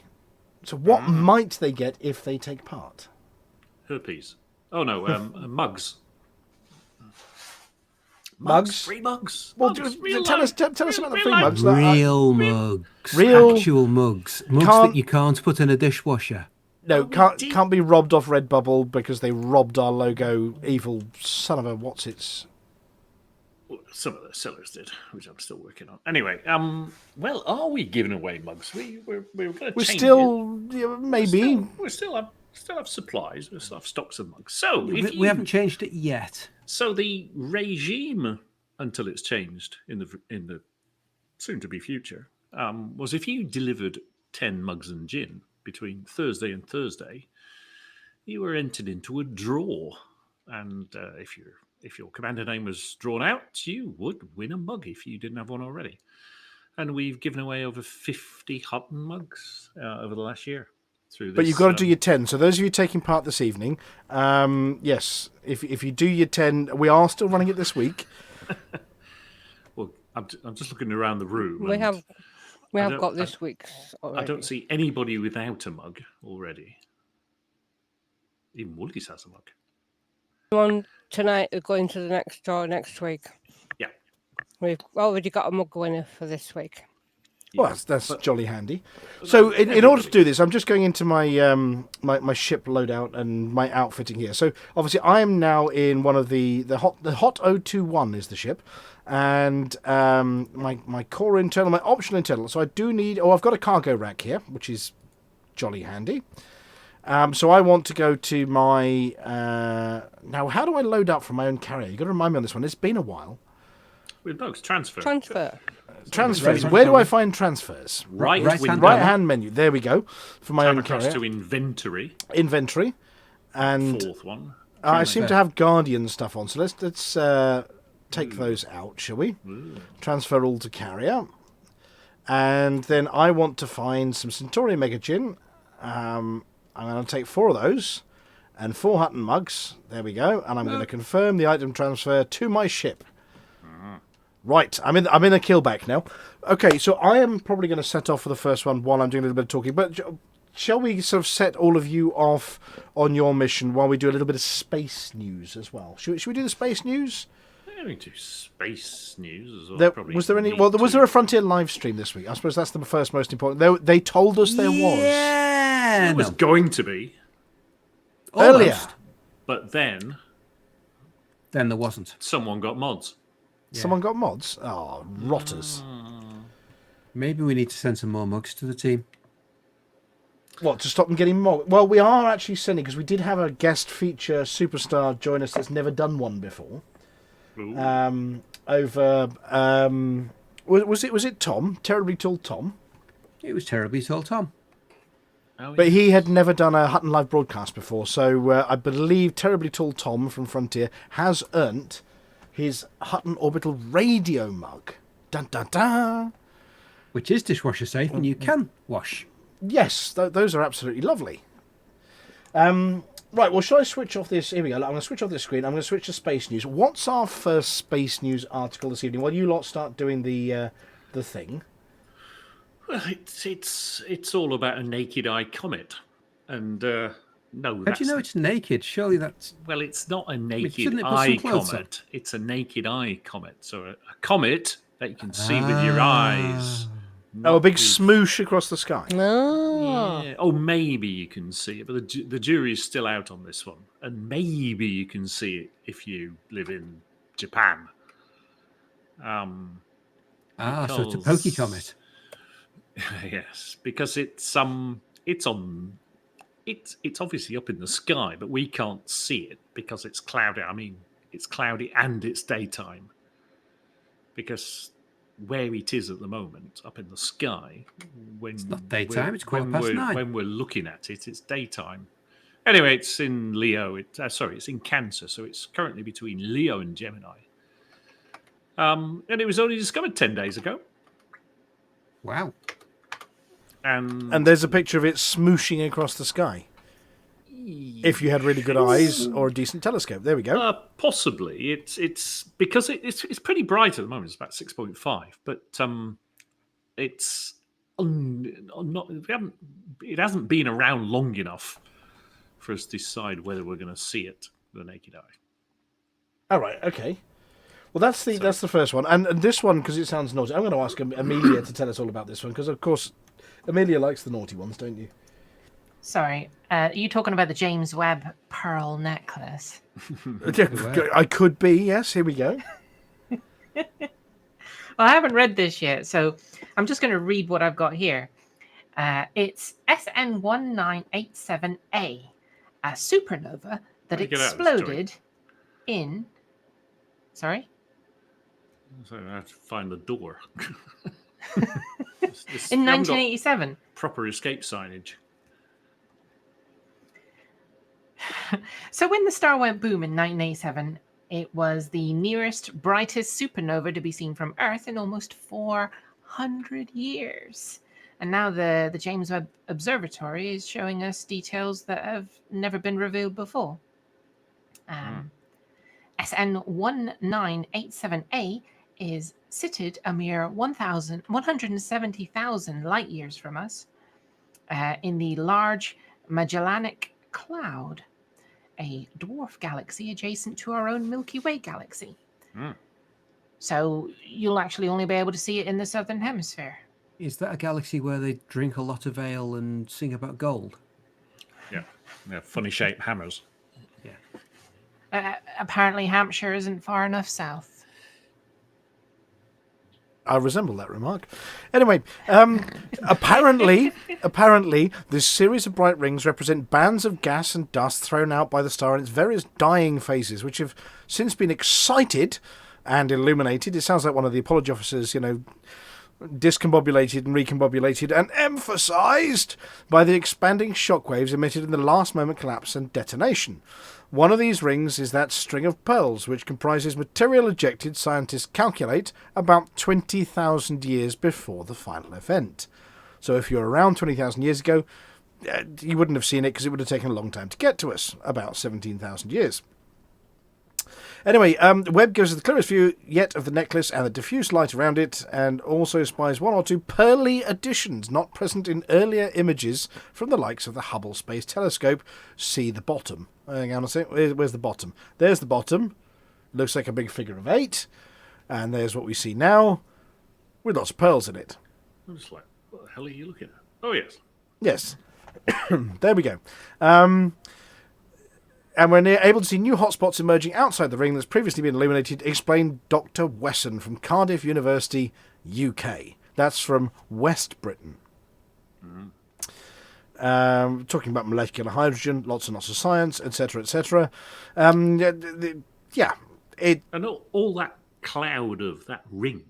So what might they get if they take part? Herpes. Oh no, mugs. Mugs? Free mugs. Well, tell us about the free mugs. Real mugs. Real Actual mugs. Mugs that you can't put in a dishwasher. No, can't be robbed off Redbubble because they robbed our logo. Evil son of a what's-its. Well, some of the sellers did, which I'm still working on. Anyway, well, are we giving away mugs? We're going to change We're still, maybe. We still have supplies. We still have stocks of mugs. So We haven't changed it yet. So the regime, until it's changed in the soon-to-be future, was if you delivered 10 mugs and gin between Thursday and Thursday, you were entered into a draw, and if your commander name was drawn out, you would win a mug if you didn't have one already. And we've given away over 50 Hutton mugs over the last year. But you've got to do your 10. So those of you taking part this evening, yes, if you do your 10, we are still running it this week. Well, I'm just looking around the room. We have got this week's already. I don't see anybody without a mug already. Even Woolies has a mug. One tonight are going to the next draw next week. Yeah. We've already got a mug winner for this week. Well, that's jolly handy. So, in order to do this, I'm just going into my my ship loadout and my outfitting here. So, obviously, I am now in one of the Hot 021 is the ship, and my core internal, my optional internal. So, I do need. Oh, I've got a cargo rack here, which is jolly handy. So, I want to go to my. Now, how do I load up from my own carrier? You've got to remind me on this one. It's been a while. With bugs, transfers. Transfers. Where do I find transfers? Right-hand menu. There we go. For my own carrier. To inventory. And fourth one. I seem to have Guardian stuff on. So let's take those out, shall we? Transfer all to carrier. And then I want to find some Centauri Mega Gin. I'm going to take 4 of those and 4 Hutton mugs. There we go. And I'm going to confirm the item transfer to my ship. Right, I'm in a killback now. Okay, so I am probably going to set off for the first one while I'm doing a little bit of talking. But shall we sort of set all of you off on your mission while we do a little bit of space news as well? Should we do the space news? Yeah, we can do space news as well. Was there a Frontier live stream this week? I suppose that's the first most important. They told us there was. Yeah, It was going to be, Earlier. but then Then there wasn't. someone got mods. Someone got mods? Oh, rotters. Maybe we need to send some more mugs to the team. What, to stop them getting mods? Well, we are actually sending, because we did have a guest feature superstar join us that's never done one before. Was it Tom? Terribly Tall Tom? It was terribly tall, Tom. But he had never done a Hutton live broadcast before, so I believe Terribly Tall Tom from Frontier has earned his Hutton Orbital Radio mug. Dun dun dun! Which is dishwasher safe, and you can wash. Yes, those are absolutely lovely. Right, well, shall I switch off this? Here we go. I'm going to switch off this screen. I'm going to switch to space news. What's our first space news article this evening? While you lot start doing the thing. Well, it's all about a naked eye comet, and no, How do you know it's naked? Surely that's... well, it's not a naked shouldn't it put eye some clothes on? comet. It's a naked eye comet. So a comet that you can see with your eyes. Oh, a big not with- smoosh across the sky. Oh. Yeah. Oh, maybe you can see it, but the jury's still out on this one. And maybe you can see it if you live in Japan. so it's a because- pokey comet. Yes, because it's obviously up in the sky, but we can't see it because it's cloudy. I mean, it's cloudy and it's daytime. Because where it is at the moment, up in the sky, when It's not daytime, it's 9:15. When we're looking at it, it's daytime. Anyway, it's in Leo. It's in Cancer, so it's currently between Leo and Gemini. And it was only discovered 10 days ago. Wow. And there's a picture of it smooshing across the sky. If you had really good eyes or a decent telescope. There we go. Possibly. It's because it's pretty bright at the moment. It's about 6.5, but it's not. It hasn't been around long enough for us to decide whether we're going to see it with the naked eye. All right, okay. Well, that's the first one. And this one, because it sounds naughty, I'm going to ask Amelia to tell us all about this one, because, of course, Amelia likes the naughty ones, don't you? Sorry, are you talking about the James Webb pearl necklace? I could be, yes. Here we go. Well, I haven't read this yet, so I'm just going to read what I've got here. It's SN1987A, a supernova that Get out of the story. exploded in... Sorry? So I have to find the door. In 1987. Proper escape signage. So when the star went boom in 1987, it was the nearest, brightest supernova to be seen from Earth in almost 400 years. And now the James Webb Observatory is showing us details that have never been revealed before. SN1987A is sited a mere 170,000 light years from us in the Large Magellanic Cloud, a dwarf galaxy adjacent to our own Milky Way galaxy. So you'll actually only be able to see it in the southern hemisphere. Is that a galaxy where they drink a lot of ale and sing about gold? Yeah, funny shaped hammers. Apparently Hampshire isn't far enough south. I resemble that remark. Anyway, apparently, this series of bright rings represent bands of gas and dust thrown out by the star in its various dying phases, which have since been excited and illuminated. It sounds like one of the apology officers, discombobulated and recombobulated and emphasized by the expanding shockwaves emitted in the last moment collapse and detonation. One of these rings is that string of pearls, which comprises material ejected, scientists calculate, about 20,000 years before the final event. So if you're around 20,000 years ago, you wouldn't have seen it because it would have taken a long time to get to us, about 17,000 years. Anyway, Webb gives us the clearest view yet of the necklace and the diffuse light around it, and also spies one or two pearly additions not present in earlier images from the likes of the Hubble Space Telescope. See the bottom. Hang on a sec. Where's the bottom? There's the bottom. Looks like a big figure of 8. And there's what we see now, with lots of pearls in it. I'm just like, what the hell are you looking at? Oh, yes. Yes. There we go. And we're able to see new hotspots emerging outside the ring that's previously been illuminated, explained Dr. Wesson from Cardiff University, UK. That's from West Britain. Talking about molecular hydrogen, lots and lots of science, etc., etc. Yeah. And all that cloud of that ring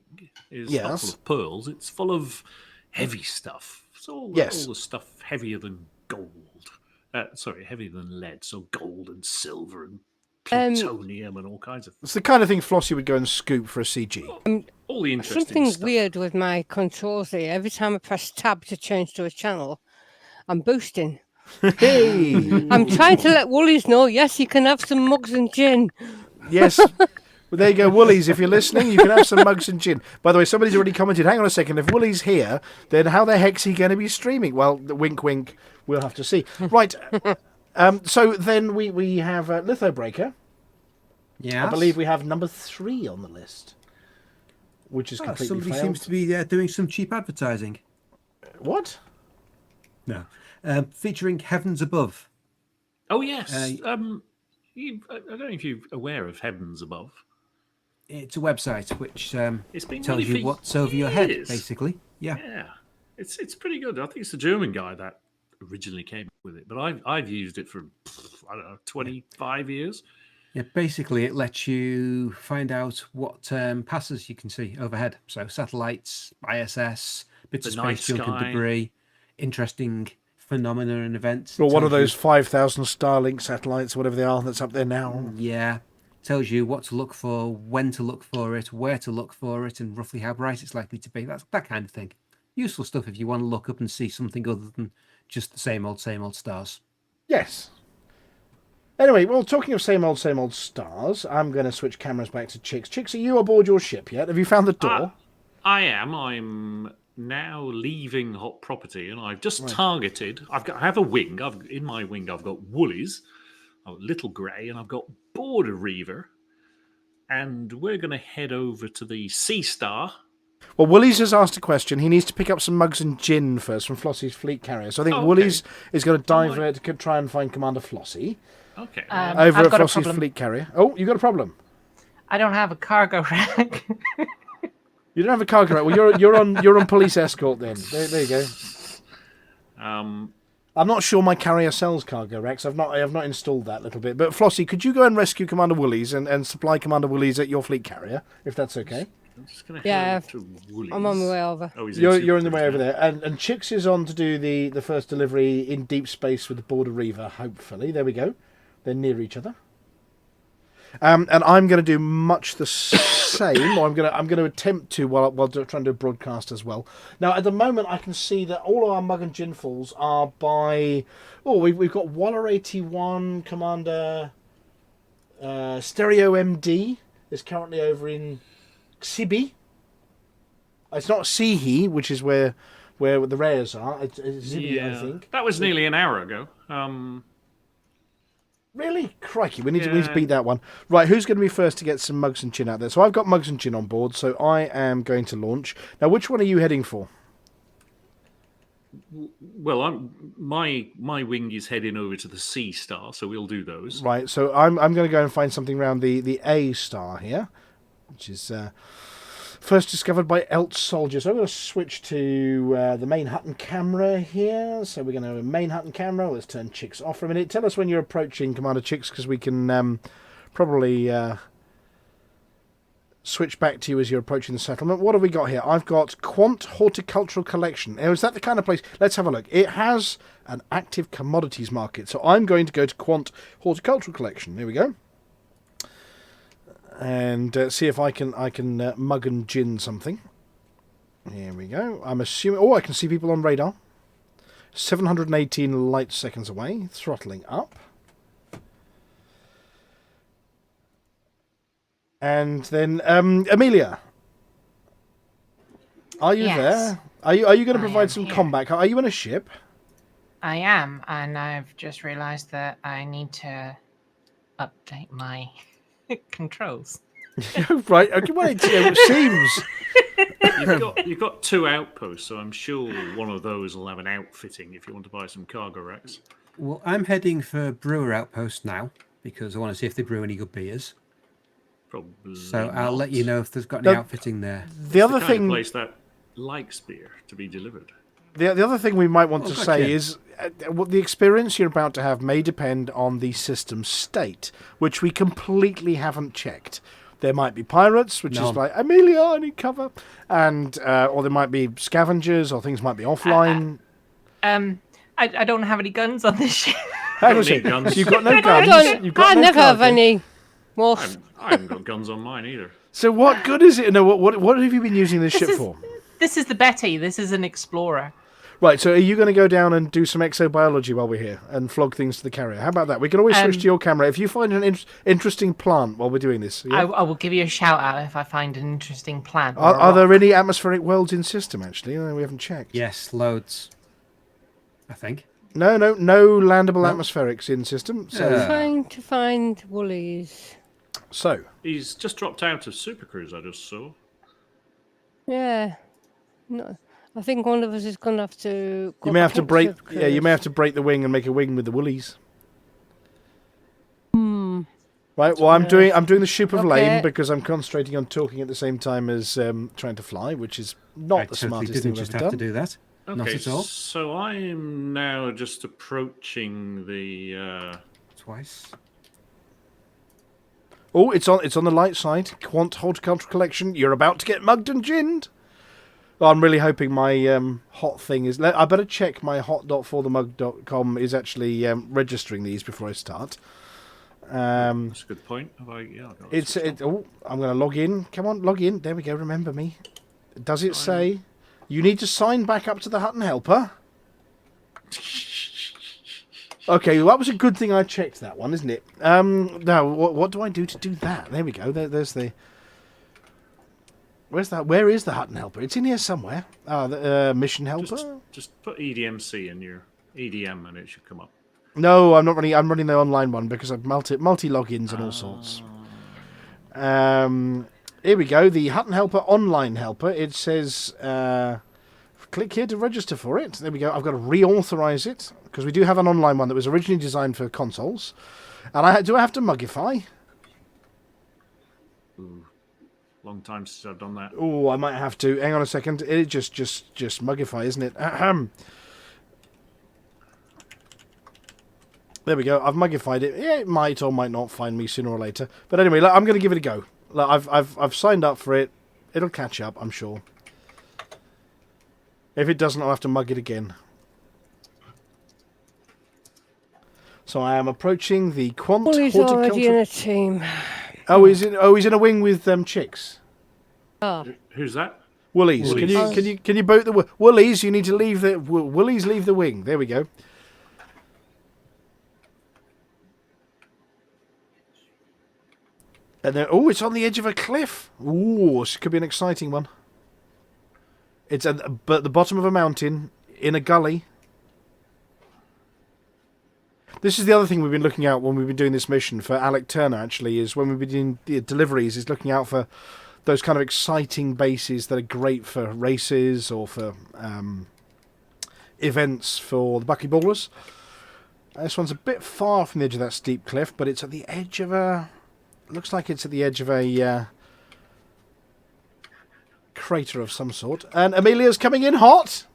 is not full of pearls. It's full of heavy stuff. It's all the stuff heavier than gold. Heavier than lead. So gold and silver and plutonium and all kinds of... It's the kind of thing Flossy would go and scoop for a CG. All the interesting Something stuff. weird with my controls here. Every time I press tab to change to a channel, I'm boosting. Hey! I'm trying to let Woolies know, yes, you can have some mugs and gin. Yes. Well, there you go, Woolies. If you're listening, you can have some mugs and gin. By the way, somebody's already commented, hang on a second, if Woolies here, then how the heck's he going to be streaming? Well, wink, wink, we'll have to see. Right. So then we have Litho Breaker. Yeah. I believe we have number 3 on the list, which is completely somebody failed. seems to be doing some cheap advertising. What? No. Featuring Heavens Above. Oh, yes. I don't know if you're aware of Heavens Above. It's a website which It's been tells really you for what's over your head, years. basically. Yeah. Yeah. It's pretty good. I think it's the German guy that originally came with it, but I've used it for, 25 years. Yeah, basically it lets you find out what passes you can see overhead. So satellites, ISS, bits of The night space junk and sky. debris, interesting phenomena and events. Well, one of Tells you- those 5,000 Starlink satellites, whatever they are, that's up there now. Yeah. Tells you what to look for, when to look for it, where to look for it, and roughly how bright it's likely to be. That's that kind of thing. Useful stuff if you want to look up and see something other than just the same old stars. Yes. Anyway, well, talking of same old stars, I'm going to switch cameras back to Chicks. Chicks, are you aboard your ship yet? Have you found the door? I am. I'm now leaving Hot Property, and I've just targeted. I have a wing. In my wing, I've got Woolies, I've got Little Grey, and I've got Border Reaver. And we're going to head over to the Sea Star. Well, Woolies has asked a question. He needs to pick up some mugs and gin first from Flossy's fleet carrier. So I think Woolies is going to divert to try and find Commander Flossie. Okay. Over I've at got a Flossie's problem. fleet carrier. Oh, you got a problem? I don't have a cargo rack. You don't have a cargo rack. Well, you're on police escort then. There you go. I'm not sure my carrier sells cargo racks. I have not installed that little bit. But Flossie, could you go and rescue Commander Woolies and supply Commander Woolies at your fleet carrier, if that's okay? I'm just going to head over to Woolies. I'm on my way over. Oh, You're in the way over there. And Chicks is on to do the first delivery in deep space with the Border Reaver, hopefully. There we go. They're near each other. And I'm going to do much the same, or I'm going to attempt to while trying to do a broadcast as well. Now, at the moment, I can see that all of our mug and gin falls are by... Oh, we've got Waller 81, Commander Stereo MD is currently over in Xibi. It's not Sihi, which is where the rares are. It's Xibi, I think. That was nearly an hour ago. Really? Crikey, we need to beat that one. Right, who's going to be first to get some mugs and gin out there? So I've got mugs and gin on board, so I am going to launch. Now, which one are you heading for? Well, my wing is heading over to the Sea Star, so we'll do those. Right, so I'm going to go and find something around the A star here, which is first discovered by Elt Soldier. So I'm going to switch to the main Hutton camera here. So we're going to main Hutton camera. Let's turn Chicks off for a minute. Tell us when you're approaching, Commander Chicks, because we can probably switch back to you as you're approaching the settlement. What have we got here? I've got Quant Horticultural Collection. Now, is that the kind of place? Let's have a look. It has an active commodities market. So I'm going to go to Quant Horticultural Collection. There we go. And see if I can mug and gin something. Here we go. I'm assuming... Oh, I can see people on radar. 718 light seconds away. Throttling up. And then, Amelia, are you Yes. there? Are you going to I provide am some here. combat? Are you on a ship? I am, and I've just realised that I need to update my controls. Right. Okay. Well, it seems. You've got 2 outposts, so I'm sure one of those will have an outfitting if you want to buy some cargo racks. Well, I'm heading for Brewer Outpost now because I want to see if they brew any good beers. Probably. So I'll not. let you know if there's got any No. outfitting there. The It's other the kind thing. of place that likes beer to be delivered. The other thing we might want to gotcha. say is what the experience you're about to have may depend on the system state, which we completely haven't checked. There might be pirates, which No. is like, Amelia, I need cover. And, or there might be scavengers, or things might be offline. I don't have any guns on this ship. Hang on a don't need second. guns. So you've got no I guns. You've got I no never have cargo. any. Most. I haven't got guns on mine either. So what good is it? No, what have you been using this ship for? This is the Betty. This is an explorer. Right, so are you going to go down and do some exobiology while we're here and flog things to the carrier? How about that? We can always switch to your camera if you find an interesting plant while we're doing this. Yeah? I will give you a shout out if I find an interesting plant. or a Are there rock. any atmospheric worlds in system, actually? We haven't checked. Yes, loads. I think. No landable atmospherics in system. So, Yeah. Trying to find woolies. so He's just dropped out of Super Cruise, I just saw. Yeah. No, I think one of us is going to have to. Go you may have back to into break. Super Yeah, you may Cruise. have to break the wing and make a wing with the woolies. Right. Well, I'm doing the ship of lame Okay. because I'm concentrating on talking at the same time as trying to fly, which is not I the totally smartest didn't thing just I've have ever to done. do that. Not Okay, at all. so I am now just approaching the... Twice. Oh, it's on the light side. Quant Horticultural Collection. You're about to get mugged and ginned. Well, I'm really hoping my hot thing is... I better check my hot.forthemug.com is actually registering these before I start. That's a good point. Have I, yeah, I've got it It's switched I'm going to log in. Come on, log in. There we go. Remember me. Does it say you need to sign back up to the Hutton Helper? Okay, well, that was a good thing I checked that one, isn't it? Now, what do I do to do that? There we go. There's the... Where's that? Where is the Hutton Helper? It's in here somewhere. The mission helper? Just put EDMC in your EDM and it should come up. No, I'm not running. I'm running the online one because I've multi logins and all sorts. Here we go. The Hutton Helper online helper. It says, click here to register for it. There we go. I've got to reauthorize it because we do have an online one that was originally designed for consoles. And do I have to mugify? Ooh, long time since I've done that. Oh, I might have to. Hang on a second. It just mugify, isn't it? Ahem. There we go. I've mugified it. Yeah, it might or might not find me sooner or later. But anyway, look, I'm going to give it a go. Look, I've signed up for it. It'll catch up, I'm sure. If it doesn't, I'll have to mug it again. So I am approaching the Quant Woolies already in Horticultural... a team. Oh, he's in a wing with chicks. Oh, Who's that? Woolies. Woolies. Can you boat the Woolies? You need to leave the Woolies. Leave the wing. There we go. And then, it's on the edge of a cliff. Ooh, this could be an exciting one. It's at the bottom of a mountain in a gully. This is the other thing we've been looking out when we've been doing this mission for Alec Turner. Actually, is when we've been doing the deliveries, is looking out for those kind of exciting bases that are great for races or for events for the buckyballers. This one's a bit far from the edge of that steep cliff, but it's at the edge of a... Looks like it's at the edge of a crater of some sort. And Amelia's coming in hot.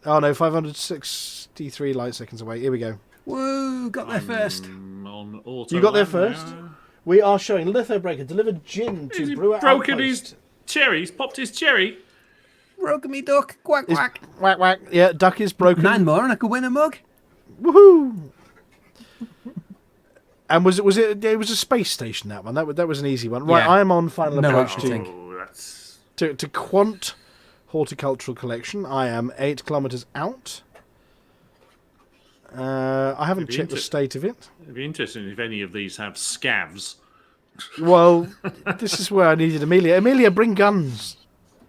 Oh no, 563 light seconds away. Here we go. Woo, got there first. On auto You got there land first? now. We are showing Lithobreaker delivered gin He's to Brewer broken Outpost. his cherry. He's popped his cherry. Broken me duck. Quack, Is- quack. Whack whack. Yeah, duck is broken. 9 more and I could win a mug. Woohoo! And was it? It was a space station. That one. That was an easy one. Right, Yeah. I'm on final No approach outfitting. Oh, that's... to Quant Horticultural Collection. I am 8 kilometres out. I haven't Maybe checked the into- state of it. It'd be interesting if any of these have scavs. Well, this is where I needed Amelia. Amelia, bring guns.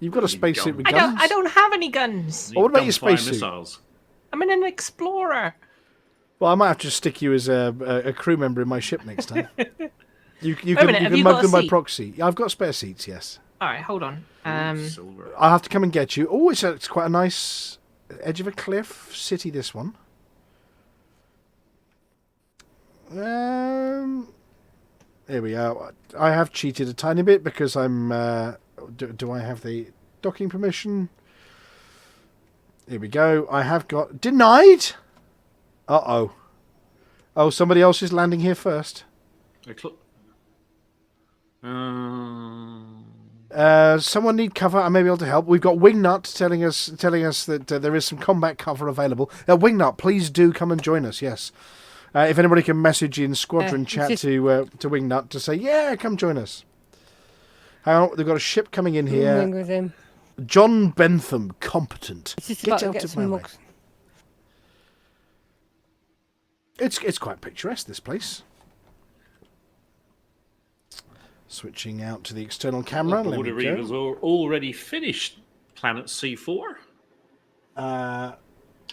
You've got a spacesuit with guns. I don't have any guns. What about your Gunfire spacesuit? missiles. I'm an explorer. Well, I might have to stick you as a crew member in my ship next time. You Wait a can, minute, you have can you mug got a them by seat? proxy. Yeah, I've got spare seats, yes. All right, hold on. Silver. I'll have to come and get you. Oh, it's quite a nice edge of a cliff city, this one. Here we are. I have cheated a tiny bit because I'm... do I have the docking permission? Here we go. I have got... Denied? Uh-oh. Oh, somebody else is landing here first. Someone need cover. I may be able to help. We've got Wingnut telling us that there is some combat cover available. Wingnut, please do come and join us. Yes. If anybody can message in squadron chat to Wingnut to say, yeah, come join us. Hang on, they've got a ship coming in here. With him. John Bentham, competent. Get out of my way. It's quite picturesque, this place. Switching out to the external camera. The Border Reavers are already finished Planet C4.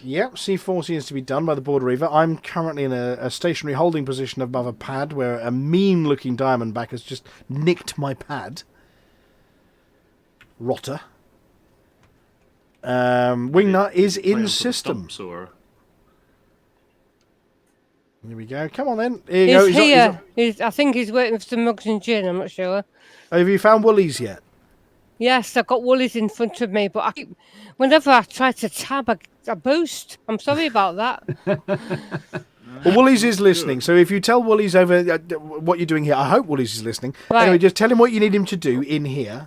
Yeah, C4 seems to be done by the Border Reaver. I'm currently in a stationary holding position above a pad where a mean-looking diamondback has just nicked my pad. Rotter. Wingnut is in system. Here we go. Come on then. Here you He's go. here. I think he's waiting for some mugs and gin. I'm not sure. Have you found Woolies yet? Yes, I've got Woolies in front of me, but whenever I try to tab, I boost. I'm sorry about that. Well, Woolies is listening, so if you tell Woolies over what you're doing here, I hope Woolies is listening. Right. Anyway, just tell him what you need him to do in here.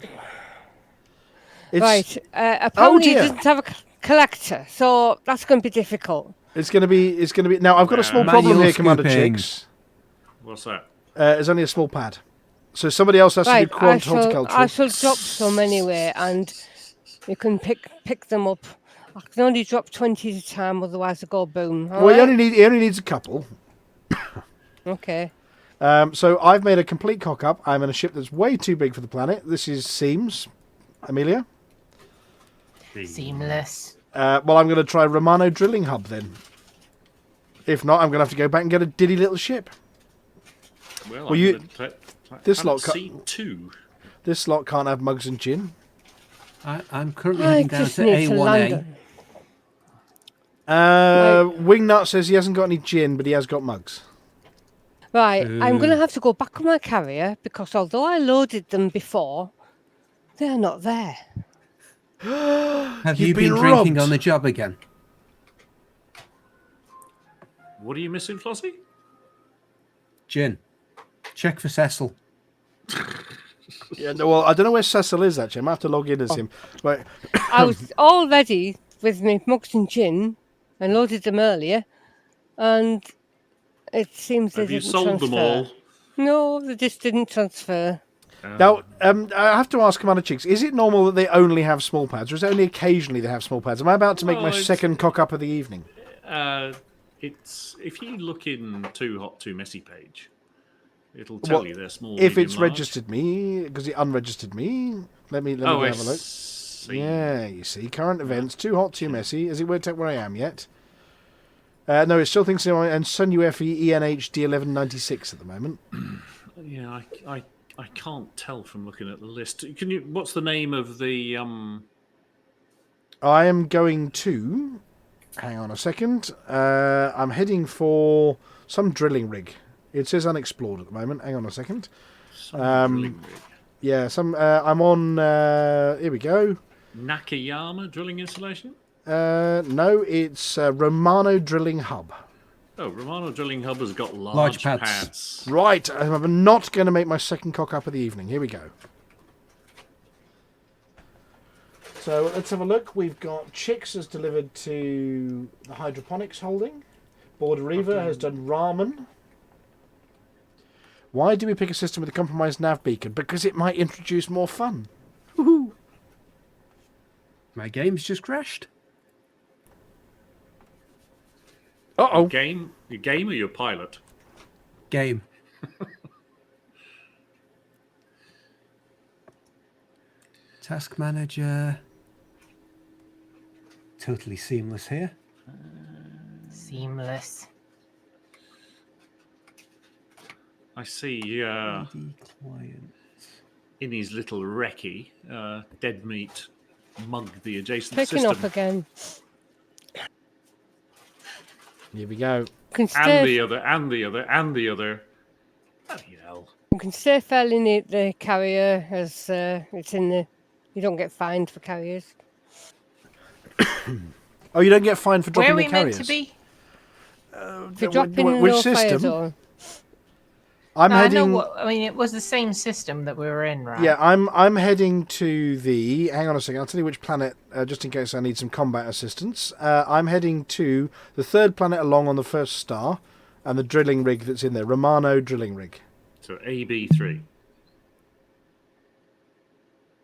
Right. Apparently, he dear. doesn't have a collector, so that's going to be difficult. It's going to be. Now, I've got a small problem Manual here, Commander scooping. Chicks. What's that? There's only a small pad. So somebody else has to do quant horticulture. I shall drop some anyway, and you can pick them up. I can only drop 20 at a time, otherwise I go boom. All Well, right? he only needs a couple. Okay. So I've made a complete cock-up. I'm in a ship that's way too big for the planet. This is Seams. Amelia? Seamless. Well, I'm going to try Romano Drilling Hub then. If not, I'm going to have to go back and get a diddy little ship. Well, this lot C2. This lot can't have mugs and gin. I'm currently heading down to A1A. Wingnut says he hasn't got any gin, but he has got mugs. Right, I'm going to have to go back on my carrier because although I loaded them before, they're not there. Have You've you been been drinking robbed. on the job again? What are you missing, Flossy? Gin. Check for Cecil. Yeah, no, well, I don't know where Cecil is, actually. I might have to log in as him. Right. I was all ready with my mugs and gin and loaded them earlier, and it seems they Have you didn't sold transfer. them all? No, they just didn't transfer. Now, I have to ask Commander Chicks, is it normal that they only have small pads, or is it only occasionally they have small pads? Am I about to make my second cock-up of the evening? It's if you look in Too Hot Too Messy page, it'll tell you they're small. If medium, it's large. registered me, because it unregistered me. Let me go have a look. See. Yeah, you see, current events, Too Hot Too Messy. Has it worked out where I am yet? No, it still thinks so. And Sun UFE ENH D1196 at the moment. Yeah, I can't tell from looking at the list. Can you? What's the name of the? I am going to. Hang on a second. I'm heading for some drilling rig. It says unexplored at the moment. Hang on a second. Drilling rig. Yeah, I'm on. Here we go. Nakayama drilling installation. No, it's Romano Drilling Hub. Oh, Romano Drilling Hub has got Large large pads. pads. Right, I'm not going to make my second cock up of the evening. Here we go. So let's have a look. We've got Chicks has delivered to the hydroponics holding. Border Reaver has done ramen. Why do we pick a system with a compromised nav beacon? Because it might introduce more fun. Woohoo! My game's just crashed. Uh-oh. Your game or your pilot? Game. Task manager. Totally seamless here. Seamless. I see AD client. in his little recce, Dead Meat Mug the adjacent Picking system. up again. Here we go. Can And stay, the other, and the other, and the other. Bloody hell. you can stay fairly near the carrier as it's in the. You don't get fined for carriers. Oh, you don't get fined for Where dropping are we the carriers? meant to be? If you're dropping in which no fire system? zone. I'm I know heading. what. I mean, it was the same system that we were in, right? Yeah, I'm heading to the. Hang on a second. I'll tell you which planet, just in case I need some combat assistance. I'm heading to the third planet along on the first star, and the drilling rig that's in there, Romano drilling rig. So AB3.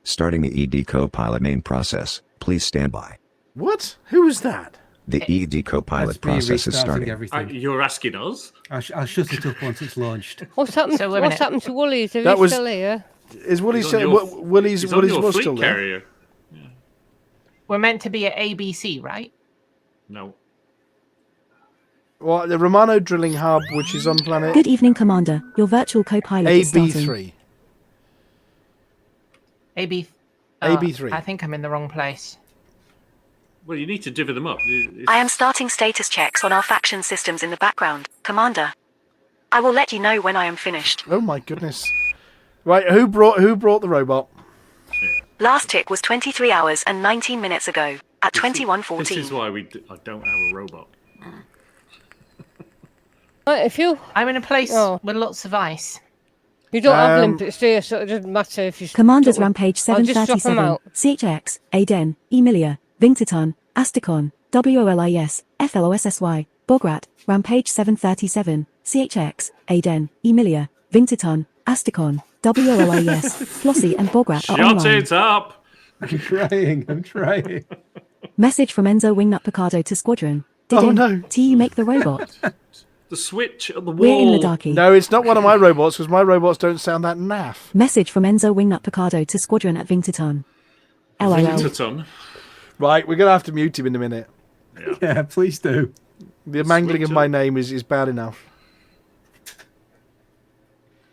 Starting the ED Copilot main process. Please stand by. What? Who was that? The ED Copilot That's me process is restarting starting. everything. You're asking us? I'll shut it up once it's launched. What's happened? So wait a What's minute. happened to Woolies? Are That you was- still here? Is Woolly He's on still? your- Woolly's He's on your was fleet still there. carrier. We're meant to be at ABC, right? No. Well, the Romano drilling hub, which is on planet Good evening, Commander. Your virtual co-pilot is starting. AB3. AB. AB3. I think I'm in the wrong place. Well, you need to divvy them up. I am starting status checks on our faction systems in the background, Commander. I will let you know when I am finished. Oh my goodness! Right, who brought the robot? Last tick was 23 hours and 19 minutes ago, at This 21:14. is why I don't have a robot. Right, if you I'm in a place Oh. with lots of ice. don't have limpets, do you? So it doesn't matter if you. Commander's don't- Rampage I'll just drop 'em 737, out. CHX, Aden, Emilia, Vingtaton, Asticon, WOLIS, FLOSSY, Bograt, Rampage 737, CHX, Aden, Emilia, Vingtaton, Asticon, WOLIS, Flossy and Bograt are Shut online. it up! I'm trying. Message from Enzo Wingnut Picardo to Squadron. Did Oh, no. you make the robot? The switch at the wall. We're in the darky. No, it's not one of my robots because my robots don't sound that naff. Message from Enzo Wingnut Picardo to Squadron at Vingtaton. LOL. Vingtaton. Right, we're gonna have to mute him in a minute. Yeah, please do. The mangling of Switch my up. name is bad enough.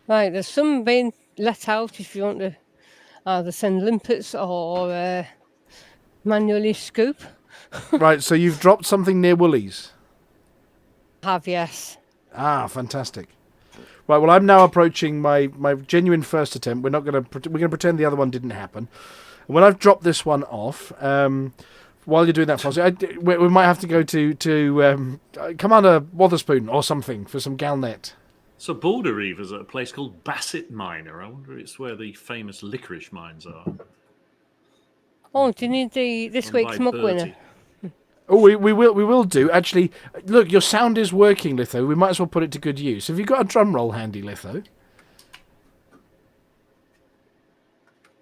Right, there's some being let out if you want to either send limpets or manually scoop. Right, so you've dropped something near Woolies. Have yes. Ah, fantastic. Right, well, I'm now approaching my genuine first attempt. We're gonna pretend the other one didn't happen. And when I've dropped this one off, while you're doing that, Flossy, we might have to go to Commander Wotherspoon or something for some Galnet. So Border Reavers at a place called Bassett Miner. I wonder if it's where the famous licorice mines are. Oh, do you need this Run week's by mug Bertie. winner? Oh, we will do. Actually, look, your sound is working, Litho. We might as well put it to good use. Have you got a drum roll handy, Litho?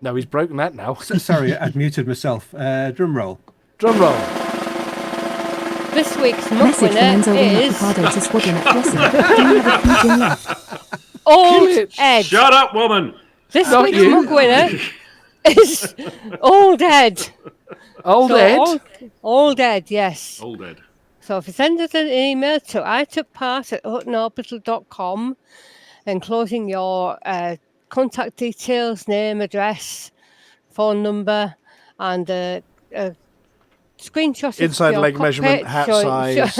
No, he's broken that now. Sorry, I'd muted myself. Drum roll. Drum roll. This week's mug Message from winner Enzo Wingnut is Picardo to Squadron at Flossy. Do you have a few gin left? Old it. Ed. Shut up, woman! This Not week's you. mug winner is Old Ed. Old So Ed. Old Ed, yes. Old Ed. So if you send us an email to itookpart@huttonorbital.com, enclosing your contact details, name, address, phone number, and a screenshot of Inside your leg measurement, cockpit hat showing- size.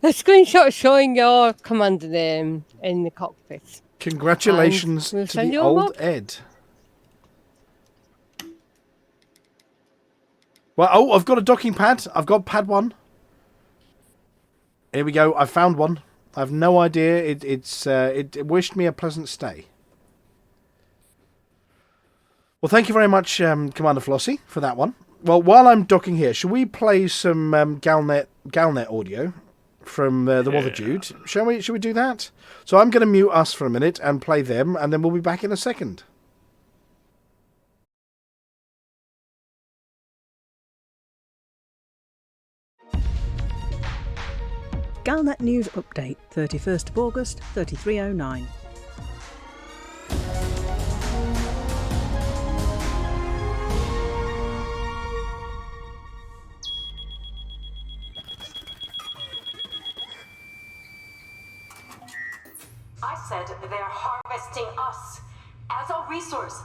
a screenshot showing your commander name in the cockpit. Congratulations And we'll to send the you a old mug. Ed. Well, I've got a docking pad. I've got pad 1. Here we go. I found one. I have no idea. It wished me a pleasant stay. Well, thank you very much, Commander Flossy, for that one. Well, while I'm docking here, shall we play some Galnet audio from the Wotherjude? Shall we do that? So I'm going to mute us for a minute and play them, and then we'll be back in a second. Galnet News Update, 31st of August, 3309. I said they're harvesting us as a resource.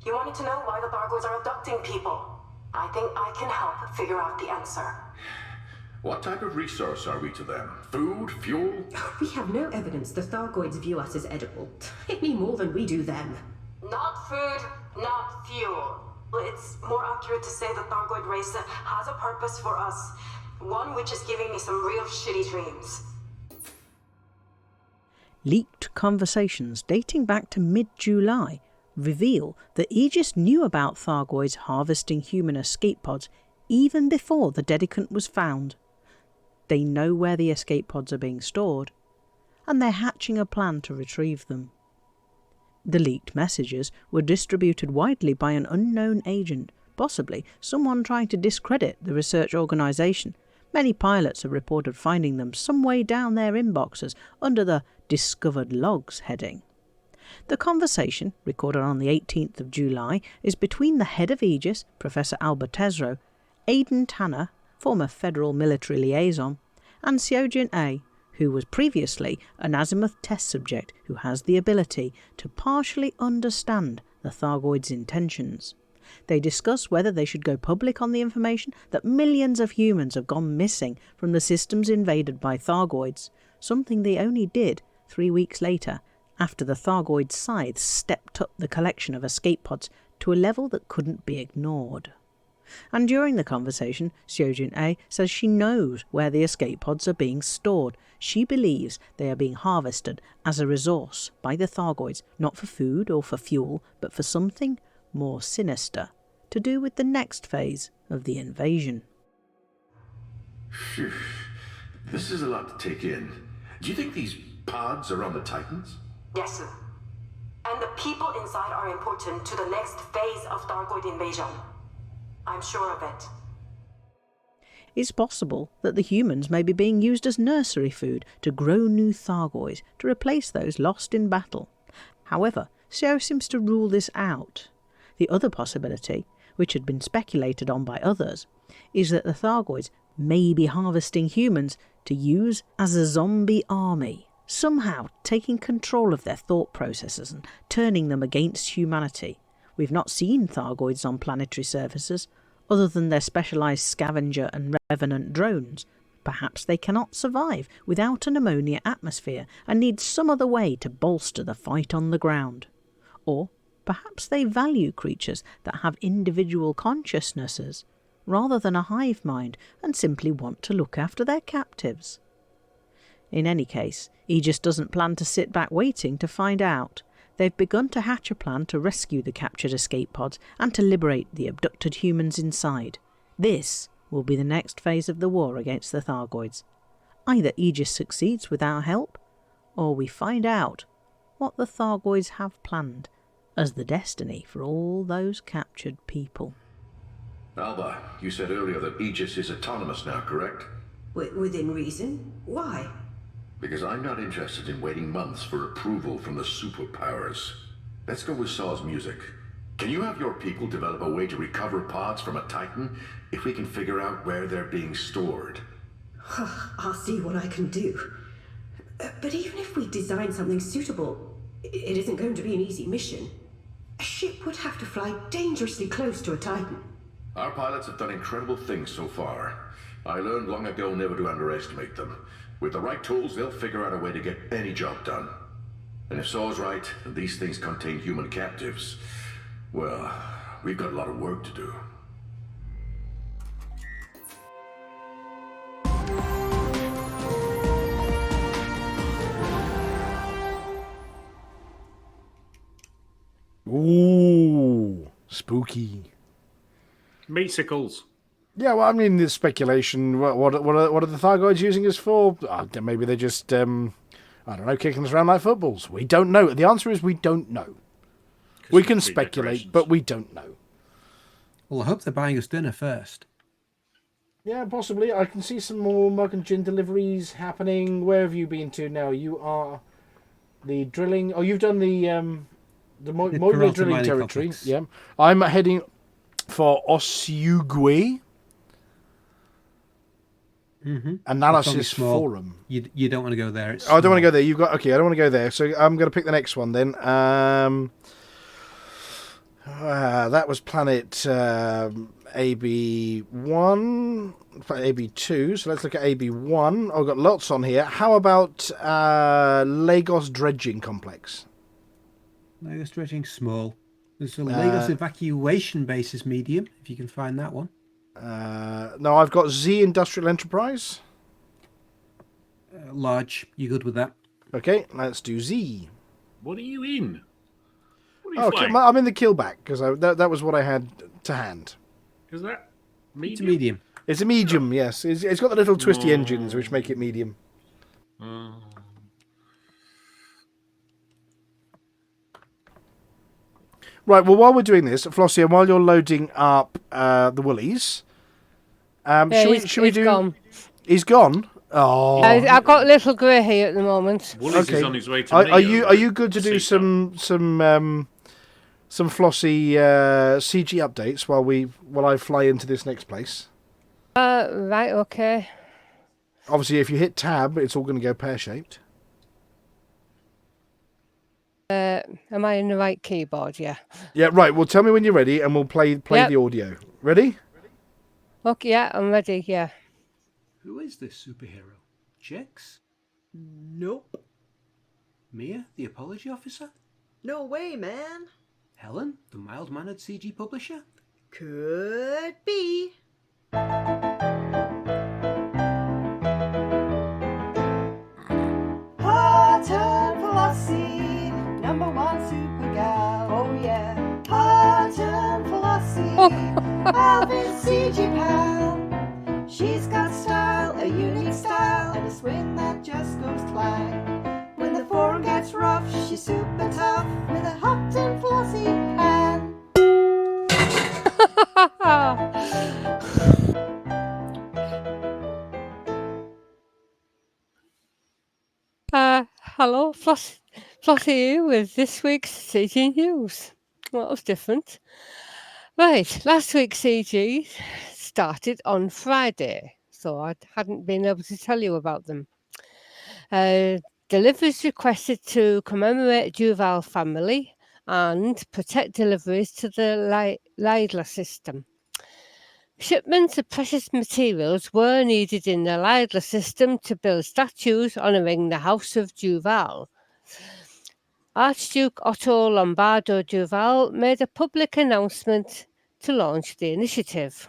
You wanted to know why the Thargoids are abducting people. I think I can help figure out the answer. What type of resource are we to them? Food? Fuel? We have no evidence the Thargoids view us as edible. Any more than we do them. Not food, not fuel. It's more accurate to say the Thargoid race has a purpose for us. One which is giving me some real shitty dreams. Leaked conversations dating back to mid-July reveal that Aegis knew about Thargoids harvesting human escape pods even before the Dedicant was found. They know where the escape pods are being stored, and they're hatching a plan to retrieve them. The leaked messages were distributed widely by an unknown agent, possibly someone trying to discredit the research organisation. Many pilots have reported finding them some way down their inboxes under the Discovered Logs heading. The conversation, recorded on the 18th of July, is between the head of Aegis, Professor Albert Tesreau, Aidan Tanner, former federal military liaison, and Seojin A, who was previously an azimuth test subject who has the ability to partially understand the Thargoids' intentions. They discuss whether they should go public on the information that millions of humans have gone missing from the systems invaded by Thargoids, something they only did 3 weeks later, after the Thargoid scythes stepped up the collection of escape pods to a level that couldn't be ignored. And during the conversation, Seojin A says she knows where the escape pods are being stored. She believes they are being harvested as a resource by the Thargoids, not for food or for fuel, but for something more sinister, to do with the next phase of the invasion. Phew. This is a lot to take in. Do you think these pods are on the Titans? Yes, sir. And the people inside are important to the next phase of Thargoid invasion. I'm sure of it. It's possible that the humans may be being used as nursery food to grow new Thargoids to replace those lost in battle. However, Seo seems to rule this out. The other possibility, which had been speculated on by others, is that the Thargoids may be harvesting humans to use as a zombie army, somehow taking control of their thought processes and turning them against humanity. We've not seen Thargoids on planetary surfaces, other than their specialised scavenger and revenant drones. Perhaps they cannot survive without an ammonia atmosphere and need some other way to bolster the fight on the ground. Or perhaps they value creatures that have individual consciousnesses, rather than a hive mind, and simply want to look after their captives. In any case, Aegis doesn't plan to sit back waiting to find out. They've begun to hatch a plan to rescue the captured escape pods and to liberate the abducted humans inside. This will be the next phase of the war against the Thargoids. Either Aegis succeeds with our help, or we find out what the Thargoids have planned as the destiny for all those captured people. Alba, you said earlier that Aegis is autonomous now, correct? Within reason? Why? Because I'm not interested in waiting months for approval from the superpowers. Let's go with Saw's music. Can you have your people develop a way to recover pods from a Titan if we can figure out where they're being stored? I'll see what I can do. But even if we design something suitable, it isn't going to be an easy mission. A ship would have to fly dangerously close to a Titan. Our pilots have done incredible things so far. I learned long ago never to underestimate them. With the right tools, they'll figure out a way to get any job done. And if Saw's right, and these things contain human captives, well, we've got a lot of work to do. Ooh, spooky. Meatsicles. Yeah, well, I mean, there's speculation. What are the Thargoids using us for? Maybe they're just, I don't know, kicking us around like footballs. We don't know. The answer is we don't know. We can speculate, but we don't know. Well, I hope they're buying us dinner first. Yeah, possibly. I can see some more mug and gin deliveries happening. Where have you been to now? You are the drilling. Oh, you've done the Moira drilling territory. Complex. Yeah, I'm heading for Osuigwe. Analysis Forum. You don't want to go there. It's I don't want to small. go there. You've got okay. I don't want to go there. So I'm going to pick the next one then. That was planet AB1, AB2. So let's look at AB1. I've got lots on here. How about Lagos Dredging Complex? Lagos Dredging small. There's a Lagos Evacuation Base is medium, if you can find that one. No, I've got Z Industrial Enterprise. Large. You good with that? Okay, let's do Z. What are you in? What are you flying? I'm in the killback because that was what I had to hand. Is that medium? It's a medium. It's a medium, yes. It's got the little twisty engines which make it medium. Right, well, while we're doing this, Flossy, and while you're loading up the Woolies, should we do... Gone. He's gone? Oh. I've got little grey here at the moment. Woolies is on his way to Are you good to do some Flossy CG updates while I fly into this next place? Right, okay. Obviously, if you hit tab, it's all going to go pear-shaped. Am I in the right keyboard? Yeah. Yeah, right. Well, tell me when you're ready, and we'll play the audio. Ready? Okay, yeah, I'm ready. Yeah. Who is this superhero? Jex? Nope. Mia, the apology officer? No way, man. Helen, the mild-mannered CG publisher? Could be. Hutton Flossy, #1 super gal. Oh yeah. Hutton Flossy, Alvin's CG pal. She's got style, a unique style, and a swing that just goes clang. When the forum gets rough, she's super tough with a Hutton Flossy hand. Hello, Flossy here with this week's CG news. Well, that was different. Right, last week's CG started on Friday, so I hadn't been able to tell you about them. Deliveries requested to commemorate Duval family and protect deliveries to the Lidler system. Shipments of precious materials were needed in the Lidler system to build statues honouring the House of Duval. Archduke Otto Lombardo Duval made a public announcement to launch the initiative.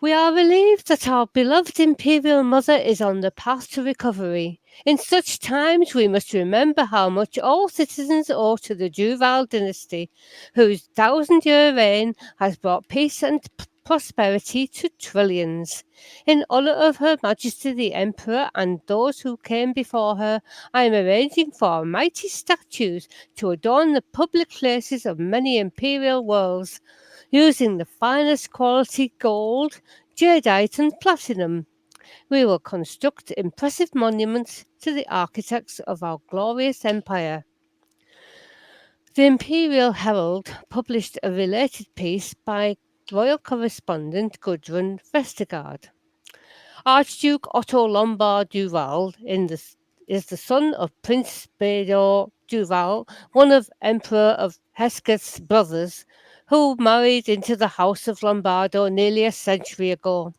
We are relieved that our beloved Imperial Mother is on the path to recovery. In such times, we must remember how much all citizens owe to the Duval dynasty, whose 1,000-year reign has brought peace and prosperity to trillions. In honour of Her Majesty the Emperor and those who came before her, I am arranging for mighty statues to adorn the public places of many imperial worlds, using the finest quality gold, jadeite and platinum. We will construct impressive monuments to the architects of our glorious empire. The Imperial Herald published a related piece by royal correspondent Gudrun Vestergaard. Archduke Otto Lombard Duval is the son of Prince Bedor Duval, one of Emperor of Hesketh's brothers, who married into the House of Lombardo nearly a century ago.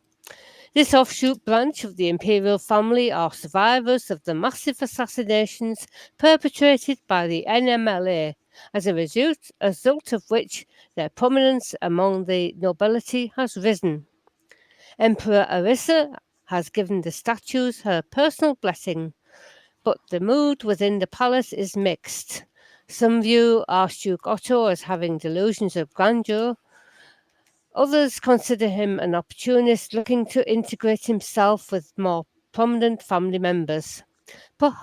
This offshoot branch of the imperial family are survivors of the massive assassinations perpetrated by the NMLA, as a result of which their prominence among the nobility has risen. Emperor Arissa has given the statues her personal blessing, but the mood within the palace is mixed. Some view Archduke Otto as having delusions of grandeur. Others consider him an opportunist looking to integrate himself with more prominent family members. But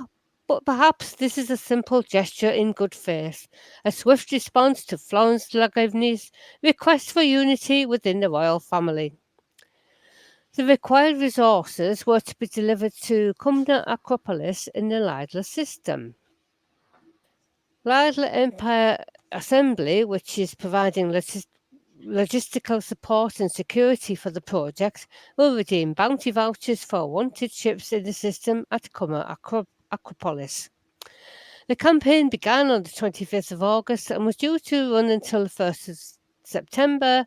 perhaps this is a simple gesture in good faith, a swift response to Florence Lagavni's request for unity within the royal family. The required resources were to be delivered to Cumnor Acropolis in the Lidler system. Lidler Empire Assembly, which is providing logistical support and security for the project will redeem bounty vouchers for wanted ships in the system at Aquapolis. The campaign began on the 25th of August and was due to run until the 1st of September,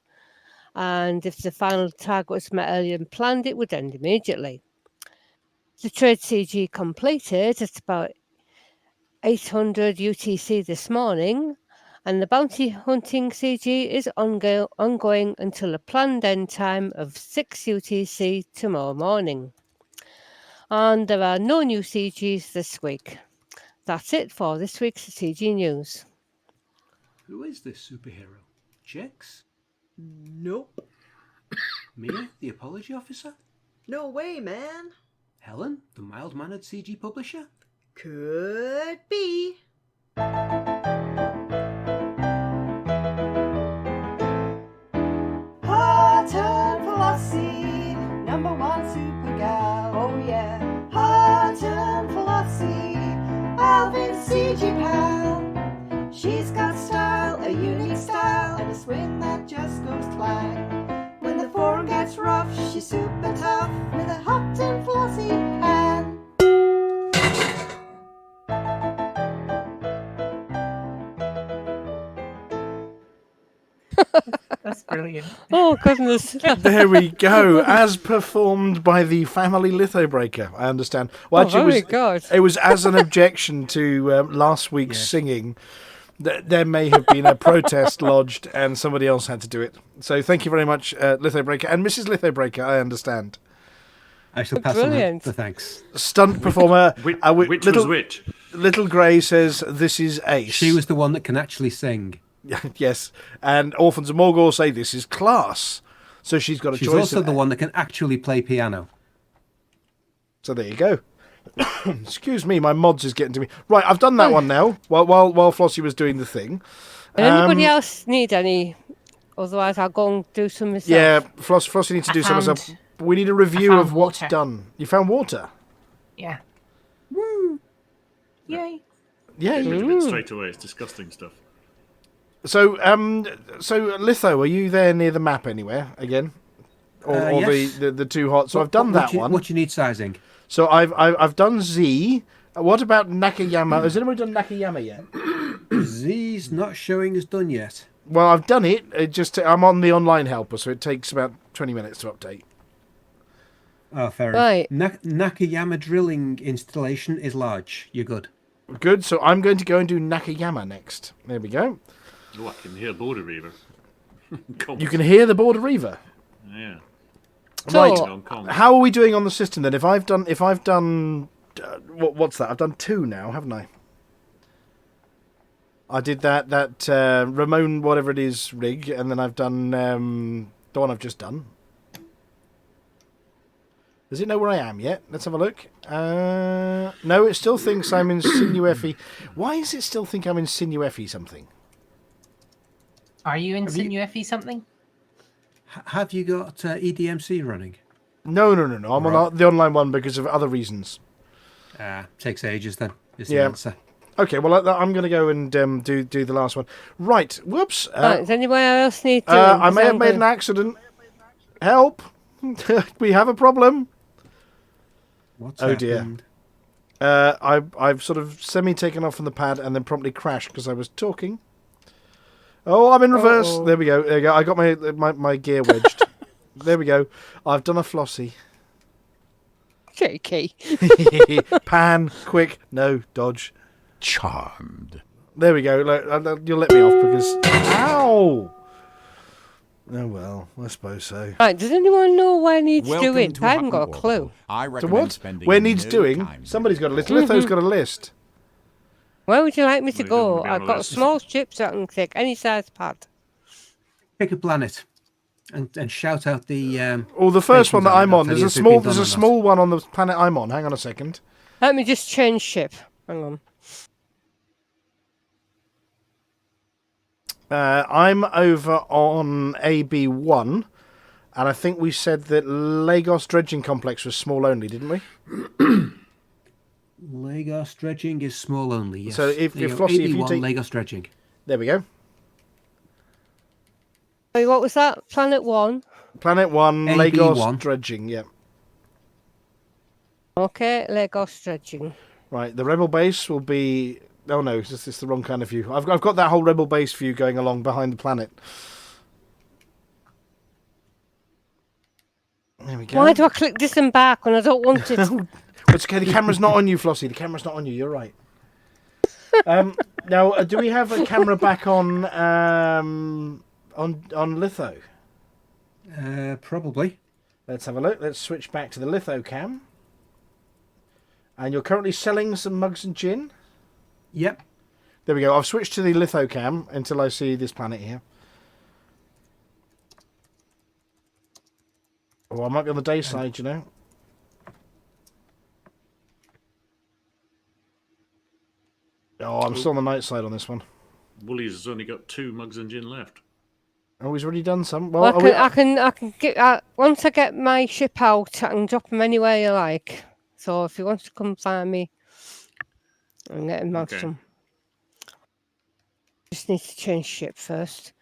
and if the final target was met earlier than planned, it would end immediately. The trade CG completed at about 800 UTC this morning, and the bounty hunting CG is ongoing until a planned end time of 6 UTC tomorrow morning. And there are no new CGs this week. That's it for this week's CG News. Who is this superhero? Chicks? Nope. Mia, the apology officer? No way, man. Helen, the mild-mannered CG publisher? Could be. Hutton Flossy, #1 super gal, oh yeah. Hutton Flossy, Alvin's CG pal. She's got style, a unique style, and a swing that just goes clang. When the forum gets rough, she's super tough with a Hutton Flossy hand. That's brilliant. Oh, goodness. There we go, as performed by the family Lithobreaker, I understand. Well, actually, it was as an objection to last week's singing. There may have been a protest lodged and somebody else had to do it. So thank you very much, Lithobreaker. And Mrs. Lithobreaker, I understand. I shall pass on the thanks. Stunt performer. Which was which? Little Grey says, this is Ace. She was the one that can actually sing. Yes. And Orphans of Morgul say, this is Class. So she's got a choice. She's also the one that can actually play piano. So there you go. Excuse me, my mods is getting to me. Right, I've done that one now, while Flossie was doing the thing. Anybody else need any? Otherwise, I'll go and do some myself. Yeah, Flossie needs to do some myself. We need a review of what's done. You found water? Yeah. Woo! Yay. Yeah. Straight away, it's disgusting stuff. So Litho, are you there near the map anywhere again, or yes. the two hot? So I've done that one. What you need sizing? So I've done Z. What about Nakayama? Has anybody done Nakayama yet? Z's not showing as done yet. Well, I've done it. I'm on the online helper, so it takes about 20 minutes to update. Oh, fair right. enough. Nakayama drilling installation is large. You're good. Good. So I'm going to go and do Nakayama next. There we go. Oh, I can hear Border Reaver. You can hear the Border Reaver. Yeah. Right. How are we doing on the system then? If I've done, what's that? I've done 2 now, haven't I? I did that Ramon whatever it is rig, and then I've done the one I've just done. Does it know where I am yet? Let's have a look. No, it still thinks I'm in Sinuefi. Why does it still think I'm in Sinuefi something? Are you in Sinuefi something? Have you got EDMC running? No. I'm on the online one because of other reasons. Takes ages then. Is the Yeah. answer. Okay, well, I'm going to go and do the last one. Right, whoops. Does anyone else need to? I may have made an accident. Help! We have a problem. What's happened? Dear. I've sort of semi-taken off from the pad and then promptly crashed because I was talking. Oh, I'm in reverse. Uh-oh. There we go. I got my gear wedged. There we go. I've done a Flossy. Cheeky. Pan, quick, no, dodge. Charmed. There we go. You'll let me off because... Ow! Oh, well, I suppose so. Right, does anyone know where needs doing? I haven't got a clue. So what? Where needs doing? Somebody's got a list. Litho's got a list. Where would you like me to go? I've got a small ship so I can take any size pad. Pick a planet and shout out the... the first one that I'm on. There's a small one on the planet I'm on. Hang on a second. Let me just change ship. Hang on. I'm over on AB1, and I think we said that Lagos Dredging Complex was small only, didn't we? Lagos Dredging is small only, yes. So if Flossie, if you take Lagos Dredging. There we go. Sorry, what was that? Planet 1? Planet 1, AB1. Lagos dredging, yeah. Okay, Lagos dredging. Right, the rebel base will be... Oh no, it's the wrong kind of view. I've got that whole rebel base view going along behind the planet. There we go. Why do I click disembark when I don't want it? It's okay, the camera's not on you, Flossy. The camera's not on you, you're right. Now, do we have a camera back on litho? Probably. Let's have a look. Let's switch back to the litho cam. And you're currently selling some mugs and gin? Yep. There we go. I've switched to the litho cam until I see this planet here. Oh, I might be on the day side, you know. Oh, I'm still on the night side on this one. Woolies has only got 2 mugs and gin left. Oh, he's already done some. Well, I can get once I get my ship out, I can drop them anywhere you like. So if you want to come find me, and get him out some. Just need to change ship first.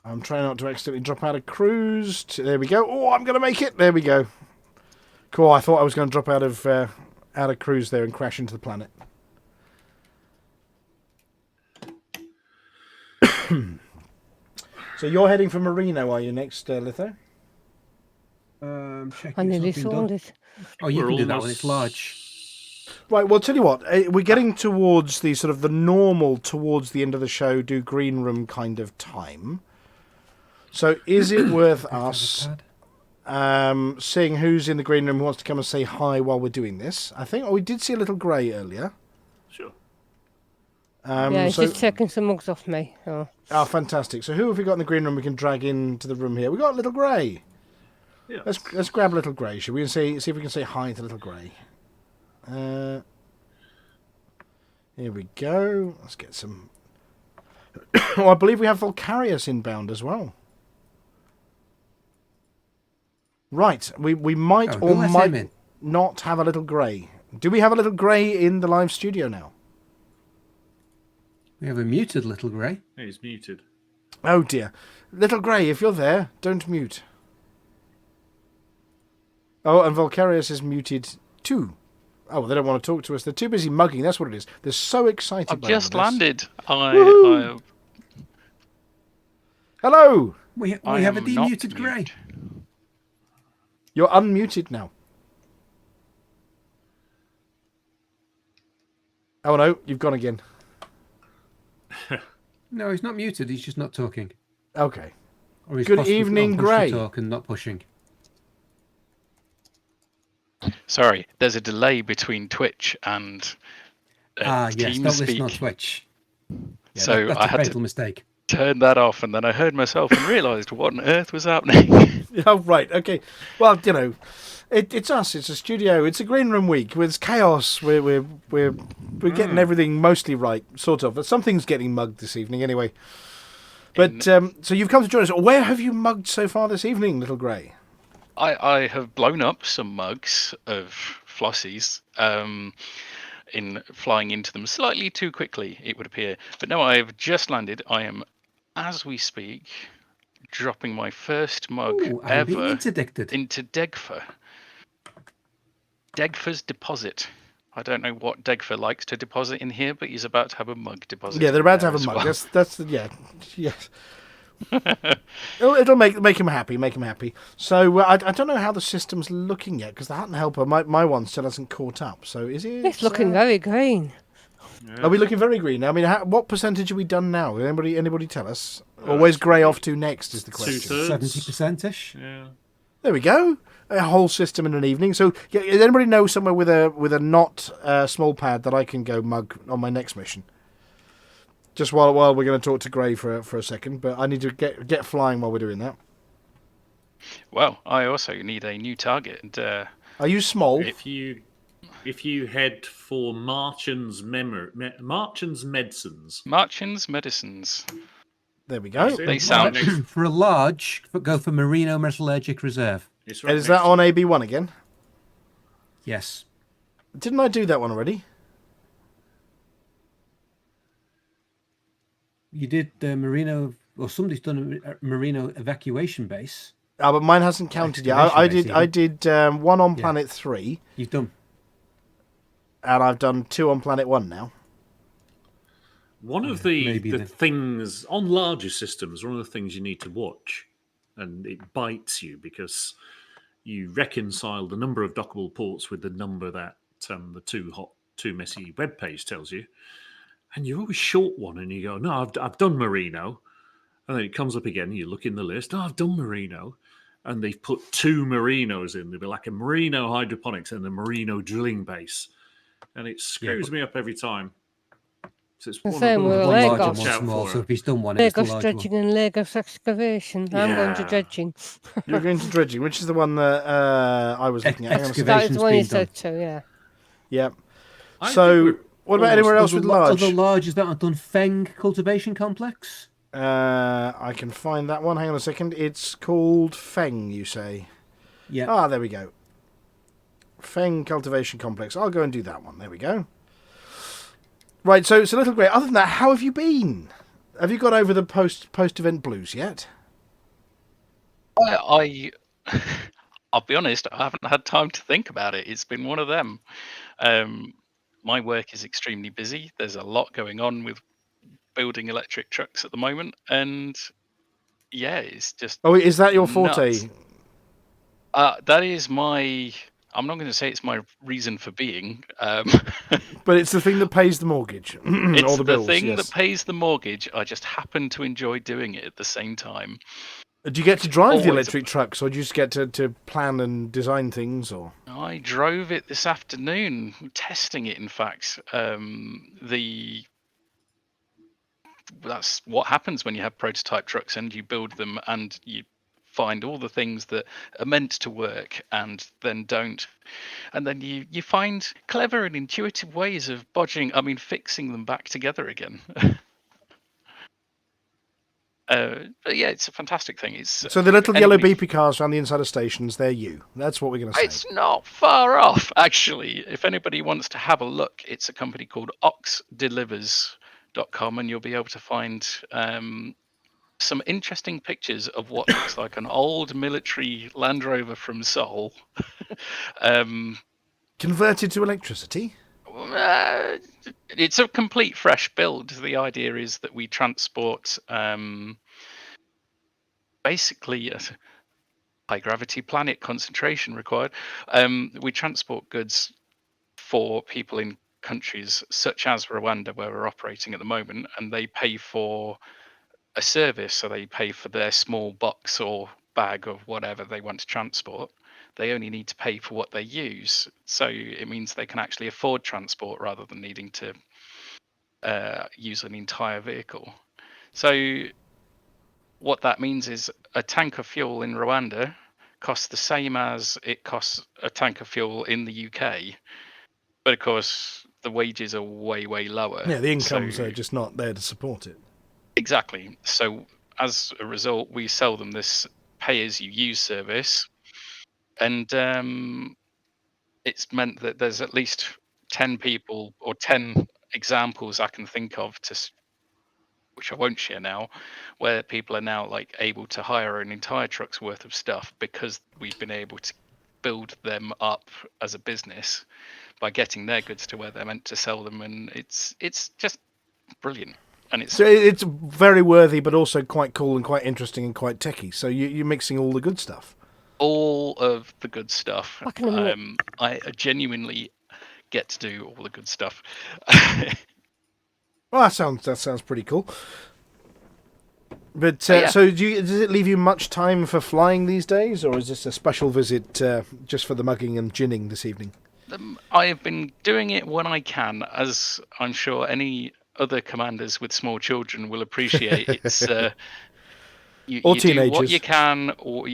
I'm trying not to accidentally drop out of cruise. There we go. Oh, I'm going to make it. There we go. Cool. I thought I was going to drop out of cruise there and crash into the planet. So you're heading for Marino, are you, next, Litho? I nearly sold it. Oh, you can do that one. It's large. Right, well, tell you what. We're getting towards the sort of the normal, towards the end of the show, do green room kind of time. So is it worth us seeing who's in the green room who wants to come and say hi while we're doing this? I think we did see a little grey earlier. Sure. Yeah, he's just taking some mugs off me. Oh. Oh, fantastic. So who have we got in the green room we can drag into the room here? We've got Little Grey. Yeah. Let's grab Little Grey, shall we? And see if we can say hi to Little Grey. Here we go. Let's get some... Oh, I believe we have Volcarius inbound as well. Right. We might or might not have a Little Grey. Do we have a Little Grey in the live studio now? We have a muted Little Grey. Yeah, he's muted. Oh dear. Little Grey, if you're there, don't mute. Oh, and Volcarius is muted too. Oh, well, they don't want to talk to us. They're too busy mugging. That's what it is. They're so excited. I've just landed. Hello. We have a demuted Grey. You're unmuted now. Oh no, you've gone again. No, he's not muted. He's just not talking. Okay. Or he's Good evening, Grey. Talk and not pushing. Sorry, there's a delay between Twitch and yes, don't listen on TeamSpeak. Twitch. Yeah, So that's I a had fatal to mistake. turn that off, and then I heard myself and realised what on earth was happening. Oh right, okay. Well, you know, it's us. It's a studio. It's a green room week. It's chaos. We're getting everything mostly right, sort of. But something's getting mugged this evening, anyway. But so you've come to join us. Where have you mugged so far this evening, Little Grey? I have blown up some mugs of Flossies in flying into them slightly too quickly, it would appear. But no, I have just landed. I am, as we speak, dropping my first mug ever into Degfer. Degfer's deposit. I don't know what Degfer likes to deposit in here, but he's about to have a mug deposit. Yeah, they're about to have a mug. Well. That's yes. It'll make him happy. Make him happy. So I don't know how the system's looking yet because the Hutton Helper, my one still hasn't caught up. So is it? It's looking very green. Are we looking very green? I mean, what percentage have we done now? Anybody tell us? Always grey off to next is the question. 70%ish. Yeah. There we go. A whole system in an evening. So, does anybody know somewhere with a not small pad that I can go mug on my next mission? Just while we're going to talk to Grey for a second, but I need to get flying while we're doing that. Well, I also need a new target. And, are you small? If you head for Marchand's Medicines. Marchand's Medicines. There we go. They sound... For a large, go for Merino Metallurgic Reserve. Right, is that on AB1 again? Yes. Didn't I do that one already? You did the Marino, or somebody's done a Marino evacuation base. But mine hasn't counted yet. I did one on Planet 3. You've done. And I've done 2 on Planet 1 now. One of the things on larger systems, one of the things you need to watch, and it bites you because you reconcile the number of dockable ports with the number that the too messy web page tells you, and you're always short one, and you go, no, I've done Marino, and then it comes up again, you look in the list, I've done Marino, and they've put 2 Marinos in. They'll be like a Marino hydroponics and a Marino drilling base, and it screws me up every time. So it's The one same with of the Lagos. watch out for. So if he's done one, it's the Lagos large dredging and Lagos excavation. I'm going to dredging. You're going to dredging, which is the one that I was looking at. That is the one you said too, yeah. Yep. So, what about anywhere else with large? Other larges that I've done Feng Cultivation Complex? I can find that one. Hang on a second. It's called Feng, you say? Yeah. Ah, there we go. Feng Cultivation Complex. I'll go and do that one. There we go. Right, so it's a little great. Other than that, how have you been? Have you got over the post-event blues yet? I'll be honest, I haven't had time to think about it. It's been one of them. My work is extremely busy. There's a lot going on with building electric trucks at the moment, and yeah, it's just. Oh, is that your forte? Nuts. That is my. I'm not going to say it's my reason for being. But it's the thing that pays the mortgage. It's or the bills, thing yes. that pays the mortgage. I just happen to enjoy doing it at the same time. Do you get to drive the Always electric trucks, or do you just get to plan and design things? Or I drove it this afternoon, testing it. In fact, that's what happens when you have prototype trucks and you build them and you find all the things that are meant to work and then don't, and then you find clever and intuitive ways of fixing them back together again. But yeah, it's a fantastic thing. It's so the little yellow beepy cars around the inside of stations, they're you. That's what we're going to say. It's not far off, actually. If anybody wants to have a look, it's a company called oxdelivers.com, and you'll be able to find some interesting pictures of what looks like an old military Land Rover from Seoul. Converted to electricity? It's a complete fresh build. The idea is that we transport basically a high gravity planet, concentration required. We transport goods for people in countries such as Rwanda, where we're operating at the moment, and they pay for a service. So they pay for their small box or bag of whatever they want to transport. They only need to pay for what they use. So it means they can actually afford transport rather than needing to use an entire vehicle. So what that means is a tank of fuel in Rwanda costs the same as it costs a tank of fuel in the UK. But of course, the wages are way, way lower. Yeah, the incomes are just not there to support it. Exactly. So as a result, we sell them this pay-as-you-use service. And it's meant that there's at least 10 people or 10 examples I can think of, which I won't share now, where people are now like able to hire an entire truck's worth of stuff because we've been able to build them up as a business by getting their goods to where they're meant to sell them. And it's just brilliant. And So it's very worthy, but also quite cool and quite interesting and quite techy. So you're mixing all the good stuff. All of the good stuff. I genuinely get to do all the good stuff. Well, that sounds pretty cool. But Yeah. so does it leave you much time for flying these days, or is this a special visit just for the mugging and ginning this evening? I have been doing it when I can, as I'm sure any other commanders with small children will appreciate. It's you teenagers. do what you can, or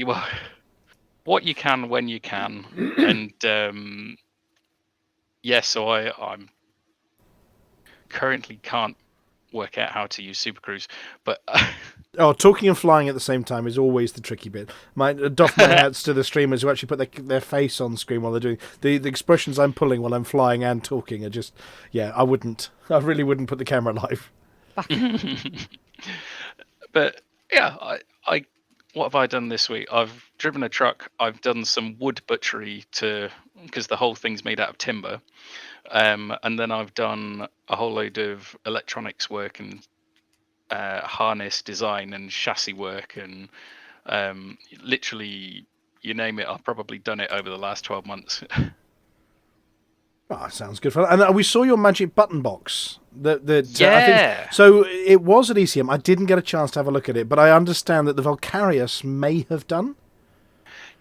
what you can when you can, and so I'm currently can't work out how to use Super Cruise, but talking and flying at the same time is always the tricky bit. Doff my hats to the streamers who actually put their face on screen while they're doing the expressions I'm pulling while I'm flying and talking are just I really wouldn't put the camera live. But yeah, I what have I done this week? I've driven a truck. I've done some wood butchery because the whole thing's made out of timber. And then I've done a whole load of electronics work and harness design and chassis work and literally you name it. I've probably done it over the last 12 months. Oh, sounds good. And we saw your magic button box. Yeah. I think, so it was at ECM. I didn't get a chance to have a look at it, but I understand that the Valkyrius may have done.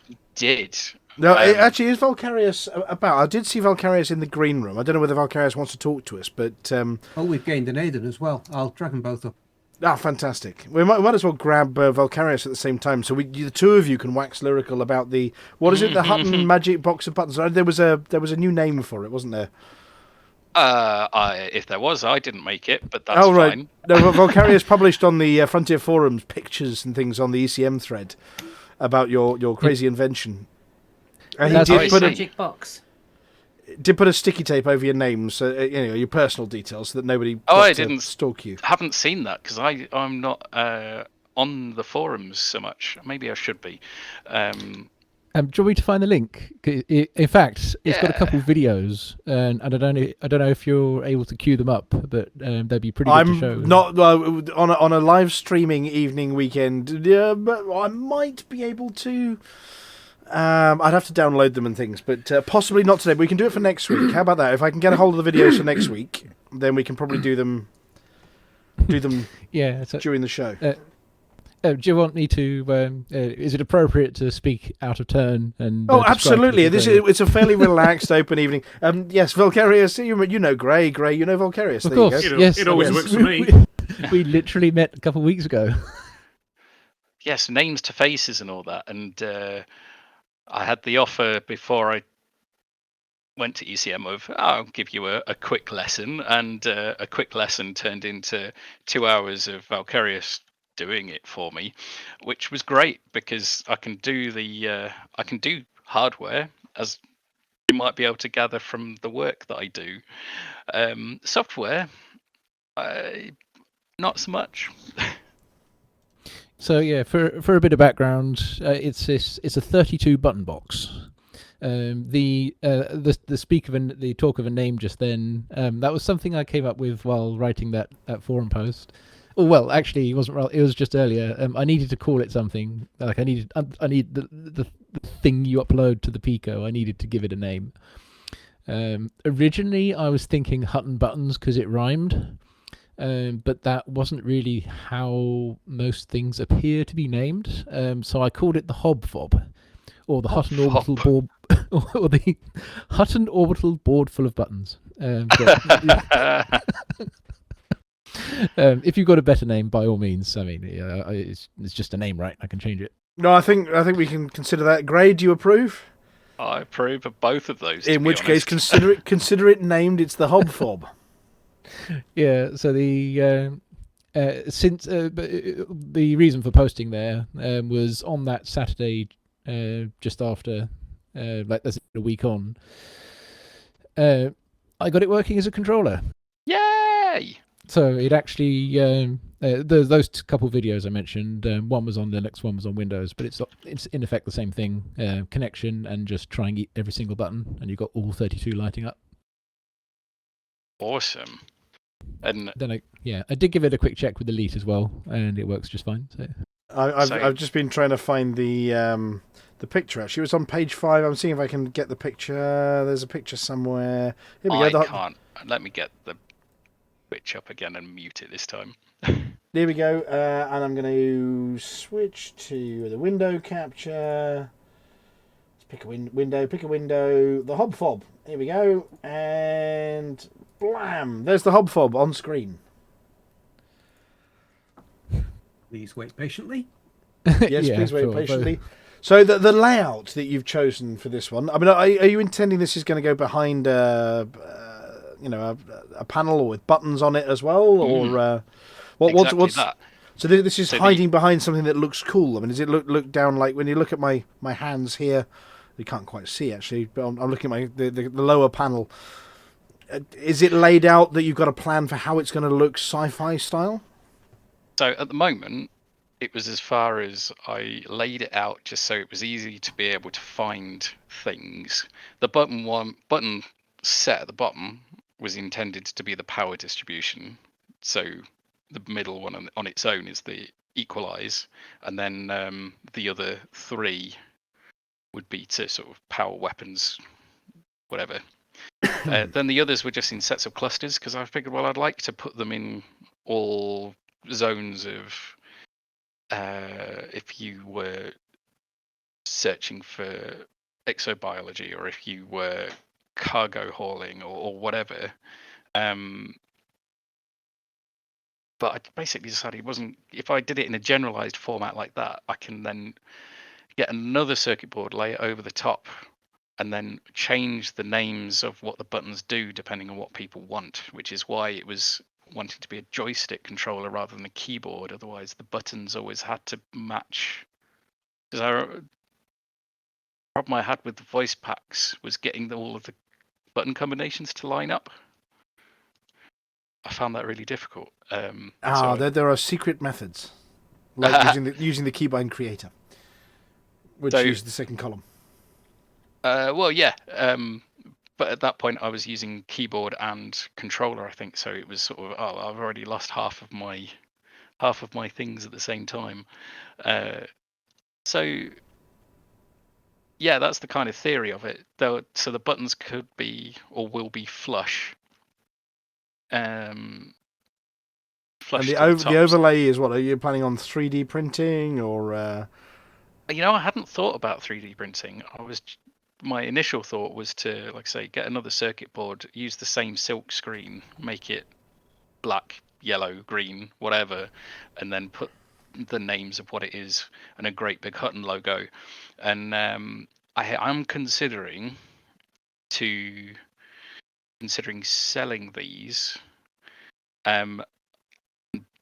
He did. No, actually, is Valkyrius about? I did see Valkyrius in the green room. I don't know whether Valkyrius wants to talk to us, but... we've gained an Aiden as well. I'll drag them both up. Ah, fantastic. We might as well grab Valkyrius at the same time, so the two of you can wax lyrical about the... What is it? The Hutton magic box of buttons. There was a new name for it, wasn't there? If there was, I didn't make it, but that's right. fine. No, Valkyrius published on the Frontier Forums pictures and things on the ECM thread about your crazy invention. And he did put magic box. Did put a sticky tape over your names, so your personal details, so that nobody I didn't stalk you. Haven't seen that because I'm not on the forums so much. Maybe I should be. Do you want me to find the link? In fact, it's got a couple of videos, and I don't know if you're able to queue them up, but they'd be pretty good to show. I'm not on a live streaming evening weekend. Yeah, but I might be able to. I'd have to download them and things, but possibly not today. But we can do it for next week. How about that? If I can get a hold of the videos for next week, then we can probably do them. Yeah, during the show. Do you want me to? Is it appropriate to speak out of turn? And absolutely. It's a fairly relaxed, open evening. Yes, Valkyrius. You know Gray. You know Valkyrius. Of course, yes. It always works for me. We literally met a couple of weeks ago. Yes, names to faces and all that, and I had the offer before I went to ECM of I'll give you a quick lesson, and a quick lesson turned into 2 hours of Valkyrius doing it for me, which was great because I can do hardware, as you might be able to gather from the work that I do. Software, not so much. So yeah, for a bit of background, it's a 32 button box. The talk of a name just then, that was something I came up with while writing that forum post. Oh well, actually, it wasn't. It was just earlier. I needed to call it something. Like I need the thing you upload to the Pico. I needed to give it a name. Originally, I was thinking Hutton Buttons because it rhymed. But that wasn't really how most things appear to be named. So I called it the Hobfob, or the Hutton Orbital board, or the Hutton Orbital board full of buttons. If you've got a better name, by all means. I mean, it's just a name, right? I can change it. No, I think we can consider that. Gray, do you approve? I approve of both of those. In which case, consider it named. It's the Hobfob. Yeah, so the reason for posting there was on that Saturday, just after, that's a week on. I got it working as a controller. Yay! So it actually those couple videos I mentioned. One was on Linux, one was on Windows, but it's in effect the same thing. Connection and just try and eat every single button, and you've got all 32 lighting up. Awesome. And then I did give it a quick check with Elite as well, and it works just fine. So I've just been trying to find the picture. Actually, it was on page 5. I'm seeing if I can get the picture. There's a picture somewhere. Here we go. I can't. Let me get the switch up again and mute it this time. There we go. And I'm going to switch to the window capture. Let's pick a window. Pick a window. The Hobfob. Here we go. And blam! There's the Hobfob on screen. Please wait patiently. Yes, please wait patiently. So the layout that you've chosen for this one, I mean, are you intending this is going to go behind a panel or with buttons on it as well, or what's that? So this is hiding behind something that looks cool. I mean, does it look down like when you look at my hands here? You can't quite see actually, but I'm looking at the lower panel. Is it laid out that you've got a plan for how it's going to look sci-fi style? So at the moment, it was as far as I laid it out just so it was easy to be able to find things. The button set at the bottom was intended to be the power distribution. So the middle one on its own is the equalize, and then the other 3 would be to sort of power weapons, whatever. Then the others were just in sets of clusters because I figured, well, I'd like to put them in all zones of if you were searching for exobiology or if you were cargo hauling or whatever. But I basically decided it wasn't, if I did it in a generalized format like that, I can then get another circuit board, lay it over the top, and then change the names of what the buttons do depending on what people want, which is why it was wanting to be a joystick controller rather than a keyboard. Otherwise, the buttons always had to match. Because the problem I had with the voice packs was getting all of the button combinations to line up. I found that really difficult. There are secret methods, like using the keybind creator, which uses the second column. Well, yeah. But at that point, I was using keyboard and controller, I think. So it was sort of, I've already lost half of my things at the same time. So yeah, that's the kind of theory of it. So the buttons could be or will be flush. And the overlay is what? Are you planning on 3D printing or? I hadn't thought about 3D printing. My initial thought was to, like I say, get another circuit board, use the same silk screen, make it black, yellow, green, whatever, and then put the names of what it is and a great big Hutton logo. And I'm considering selling these,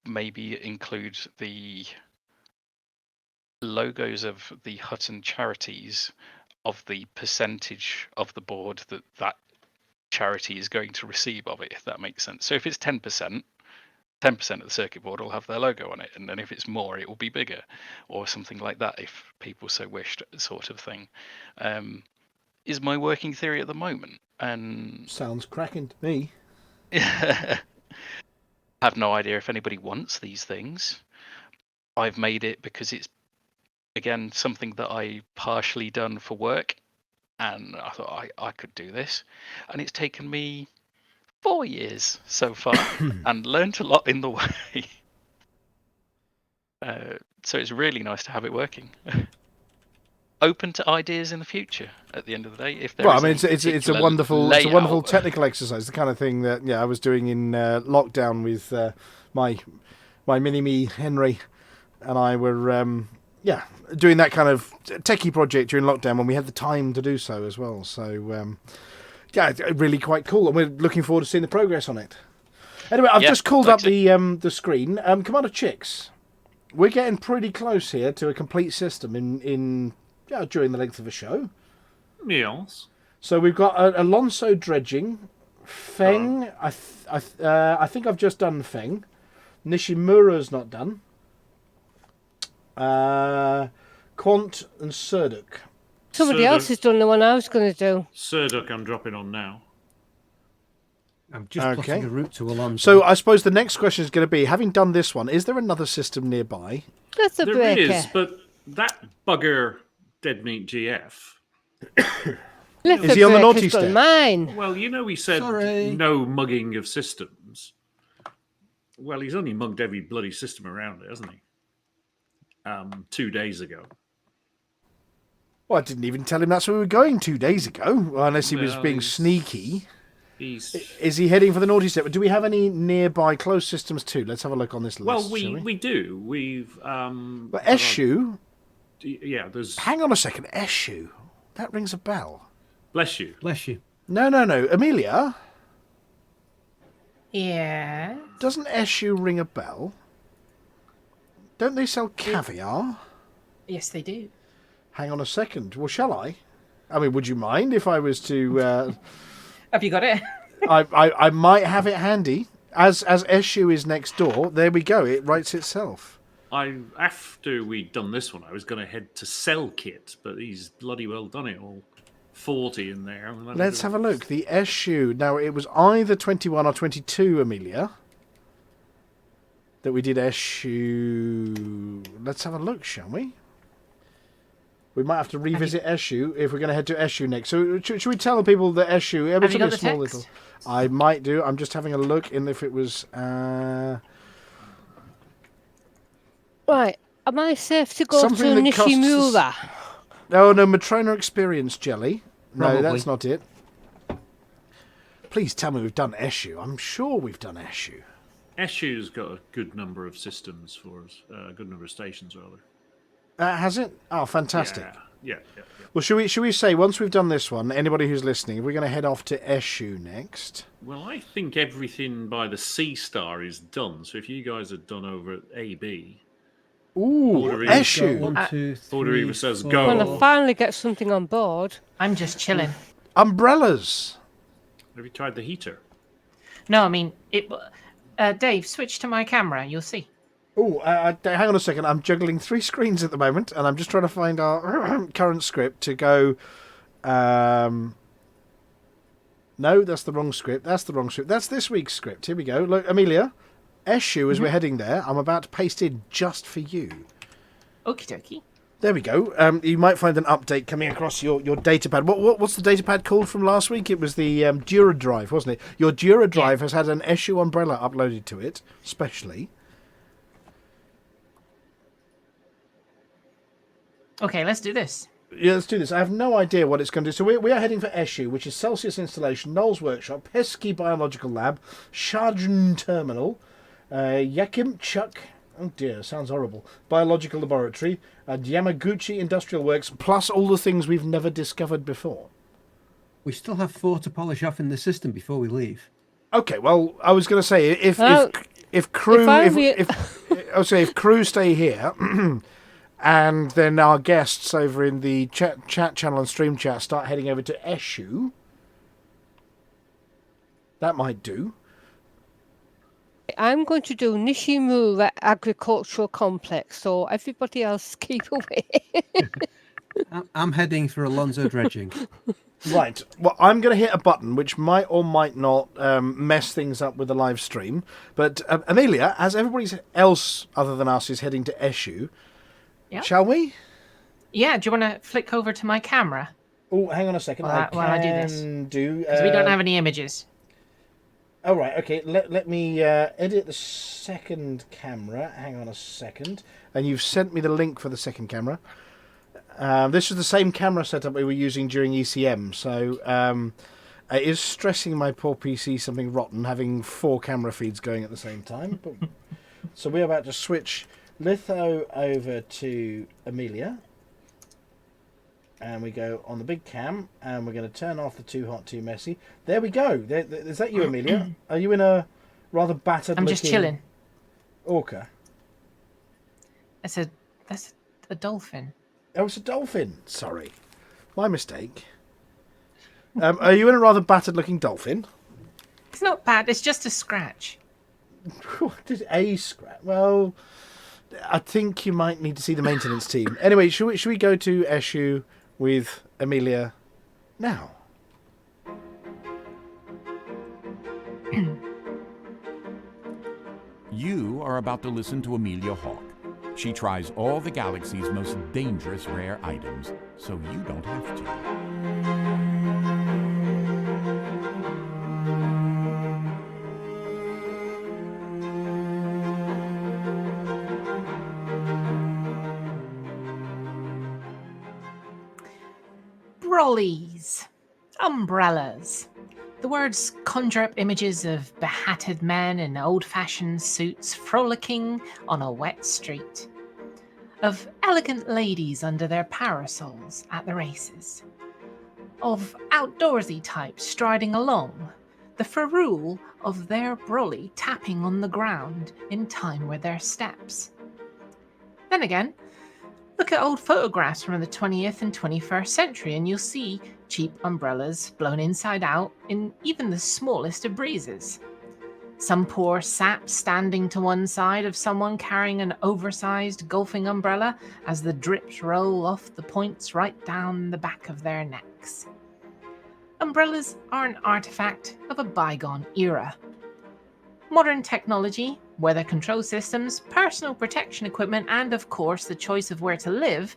maybe include the logos of the Hutton charities of the percentage of the board that charity is going to receive of it, if that makes sense. So if it's 10%, 10% of the circuit board will have their logo on it, and then if it's more, it will be bigger, or something like that, if people so wished, sort of thing. Is my working theory at the moment. And sounds cracking to me. Have no idea if anybody wants these things. I've made it because it's, again, something that I partially done for work, and I thought I could do this, and it's taken me 4 years so far and learned a lot in the way. So it's really nice to have it working. Open to ideas in the future. At the end of the day, if there it's a wonderful technical exercise, the kind of thing that I was doing in lockdown with my mini-me Henry, and I were doing that kind of techie project during lockdown when we had the time to do so as well. So really quite cool, and we're looking forward to seeing the progress on it. Anyway, I've just called up the screen. Commander Chicks, we're getting pretty close here to a complete system in during the length of a show. Yes. So we've got Alonso dredging, Feng. I think I've just done Feng. Nishimura's not done. Quant and Serduk. Somebody else has done the one I was going to do. Serduk, I'm dropping on now. I'm just plotting a route to Alonso. So I suppose the next question is going to be, having done this one, is there another system nearby? That's a breaker. There is, but that bugger Dead Meat GF. Is he on the naughty step? Mine. Well, we said no mugging of systems. Well, he's only mugged every bloody system around it, hasn't he? 2 days ago. Well, I didn't even tell him that's where we were going 2 days ago, unless he was being sneaky. Is he heading for the naughty step? Do we have any nearby close systems too? Let's have a look on this list. Well, we do. We've but Eshu. Yeah, there's. Hang on a second, Eshu. That rings a bell. Bless you. Bless you. No, Amelia. Yeah. Doesn't Eshu ring a bell? Don't they sell caviar? Yes, they do. Hang on a second. Well, shall I? I mean, would you mind if I was to? Have you got it? I might have it handy. as Eshu is next door, there we go. It writes itself. After we'd done this one, I was going to head to Sell Kit, but he's bloody well done it all. 40 in there. Let's have a look. The Eshu. Now, it was either 21 or 22, Amelia, that we did Eshu. Let's have a look, shall we? We might have to revisit Eshu if we're going to head to Eshu next. So should we tell the people that Eshu... Have you got the text? Little. I might do. I'm just having a look in if it was... Right. Am I safe to go Something to that costs Nishimura? Oh, no, Matrona Experience Jelly. Probably. No, that's not it. Please tell me we've done Eshu. I'm sure we've done Eshu. Eshu's got a good number of systems for us. A good number of stations, rather. Has it? Oh, fantastic. Yeah. Well, should we say, once we've done this one, anybody who's listening, we're going to head off to Eshu next? Well, I think everything by the Sea Star is done. So if you guys are done over at AB... Ooh, Eshu. 1, 2, 3, Order Eva says 4. go. When I finally get something on board. I'm just chilling. Umbrellas. Have you tried the heater? No, I mean, Dave, switch to my camera. You'll see. Oh, hang on a second. I'm juggling 3 screens at the moment, and I'm just trying to find our current script to go... No, that's the wrong script. That's this week's script. Here we go. Look, Amelia, Eshu, as we're heading there, I'm about to paste in just for you. Okie dokie. There we go. You might find an update coming across your datapad. What's the datapad called from last week? It was the Dura Drive, wasn't it? Your Dura Drive has had an Eshu umbrella uploaded to it, specially. Okay, let's do this. Yeah, let's do this. I have no idea what it's going to do. So we are heading for Eshu, which is Celsius Installation, Knowles Workshop, Pesky Biological Lab, Sharjun Terminal, Yakimchuk, oh dear, sounds horrible, Biological Laboratory, and Yamaguchi Industrial Works, plus all the things we've never discovered before. We still have 4 to polish off in the system before we leave. Okay, well, I was going to say, if crew stay here... And then our guests over in the chat channel and stream chat start heading over to Eshu. That might do. I'm going to do Nishimura Agricultural Complex, so everybody else keep away. I'm heading for Alonso dredging. Right. Well, I'm going to hit a button which might or might not mess things up with the live stream. But Amelia, as everybody else other than us is heading to Eshu... Yep. Shall we? Yeah, do you want to flick over to my camera? Oh, hang on a second. While I do this. Because we don't have any images. Oh, right, okay. Let me edit the second camera. Hang on a second. And you've sent me the link for the second camera. This is the same camera setup we were using during ECM, so it is stressing my poor PC something rotten, having 4 camera feeds going at the same time. So we're about to switch... Litho over to Amelia, and we go on the big cam, and we're going to turn off the Too Hot Too Messy. There we go. Is that you, Amelia? Are you in a rather battered? I'm just chilling. Orca. That's a dolphin. Oh, it's a dolphin. Sorry, my mistake. Are you in a rather battered looking dolphin? It's not bad. It's just a scratch. Just a scratch. Well. I think you might need to see the maintenance team. Anyway, should we go to Eshu with Amelia now? You are about to listen to Amelia Hawke. She tries all the galaxy's most dangerous rare items, so you don't have to. Brollies. Umbrellas. The words conjure up images of behatted men in old-fashioned suits frolicking on a wet street. Of elegant ladies under their parasols at the races. Of outdoorsy types striding along, the ferrule of their brolly tapping on the ground in time with their steps. Then again, look at old photographs from the 20th and 21st century and you'll see cheap umbrellas blown inside out in even the smallest of breezes. Some poor sap standing to one side of someone carrying an oversized golfing umbrella as the drips roll off the points right down the back of their necks. Umbrellas are an artifact of a bygone era. Modern technology, weather control systems, personal protection equipment, and of course the choice of where to live,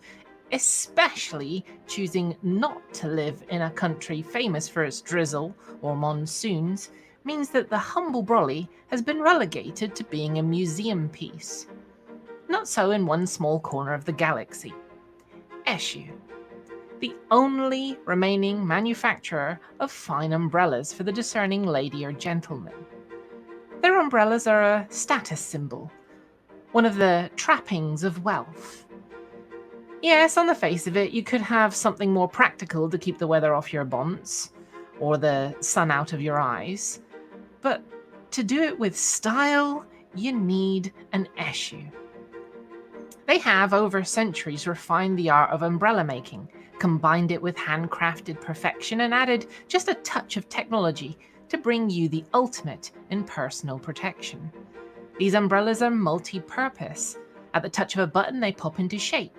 especially choosing not to live in a country famous for its drizzle or monsoons, means that the humble brolly has been relegated to being a museum piece. Not so in one small corner of the galaxy. Eshu, the only remaining manufacturer of fine umbrellas for the discerning lady or gentleman. Their umbrellas are a status symbol, one of the trappings of wealth. Yes, on the face of it, you could have something more practical to keep the weather off your bonds, or the sun out of your eyes. But to do it with style, you need an Eshu. They have, over centuries, refined the art of umbrella making, combined it with handcrafted perfection, and added just a touch of technology to bring you the ultimate in personal protection. These umbrellas are multi-purpose. At the touch of a button, they pop into shape.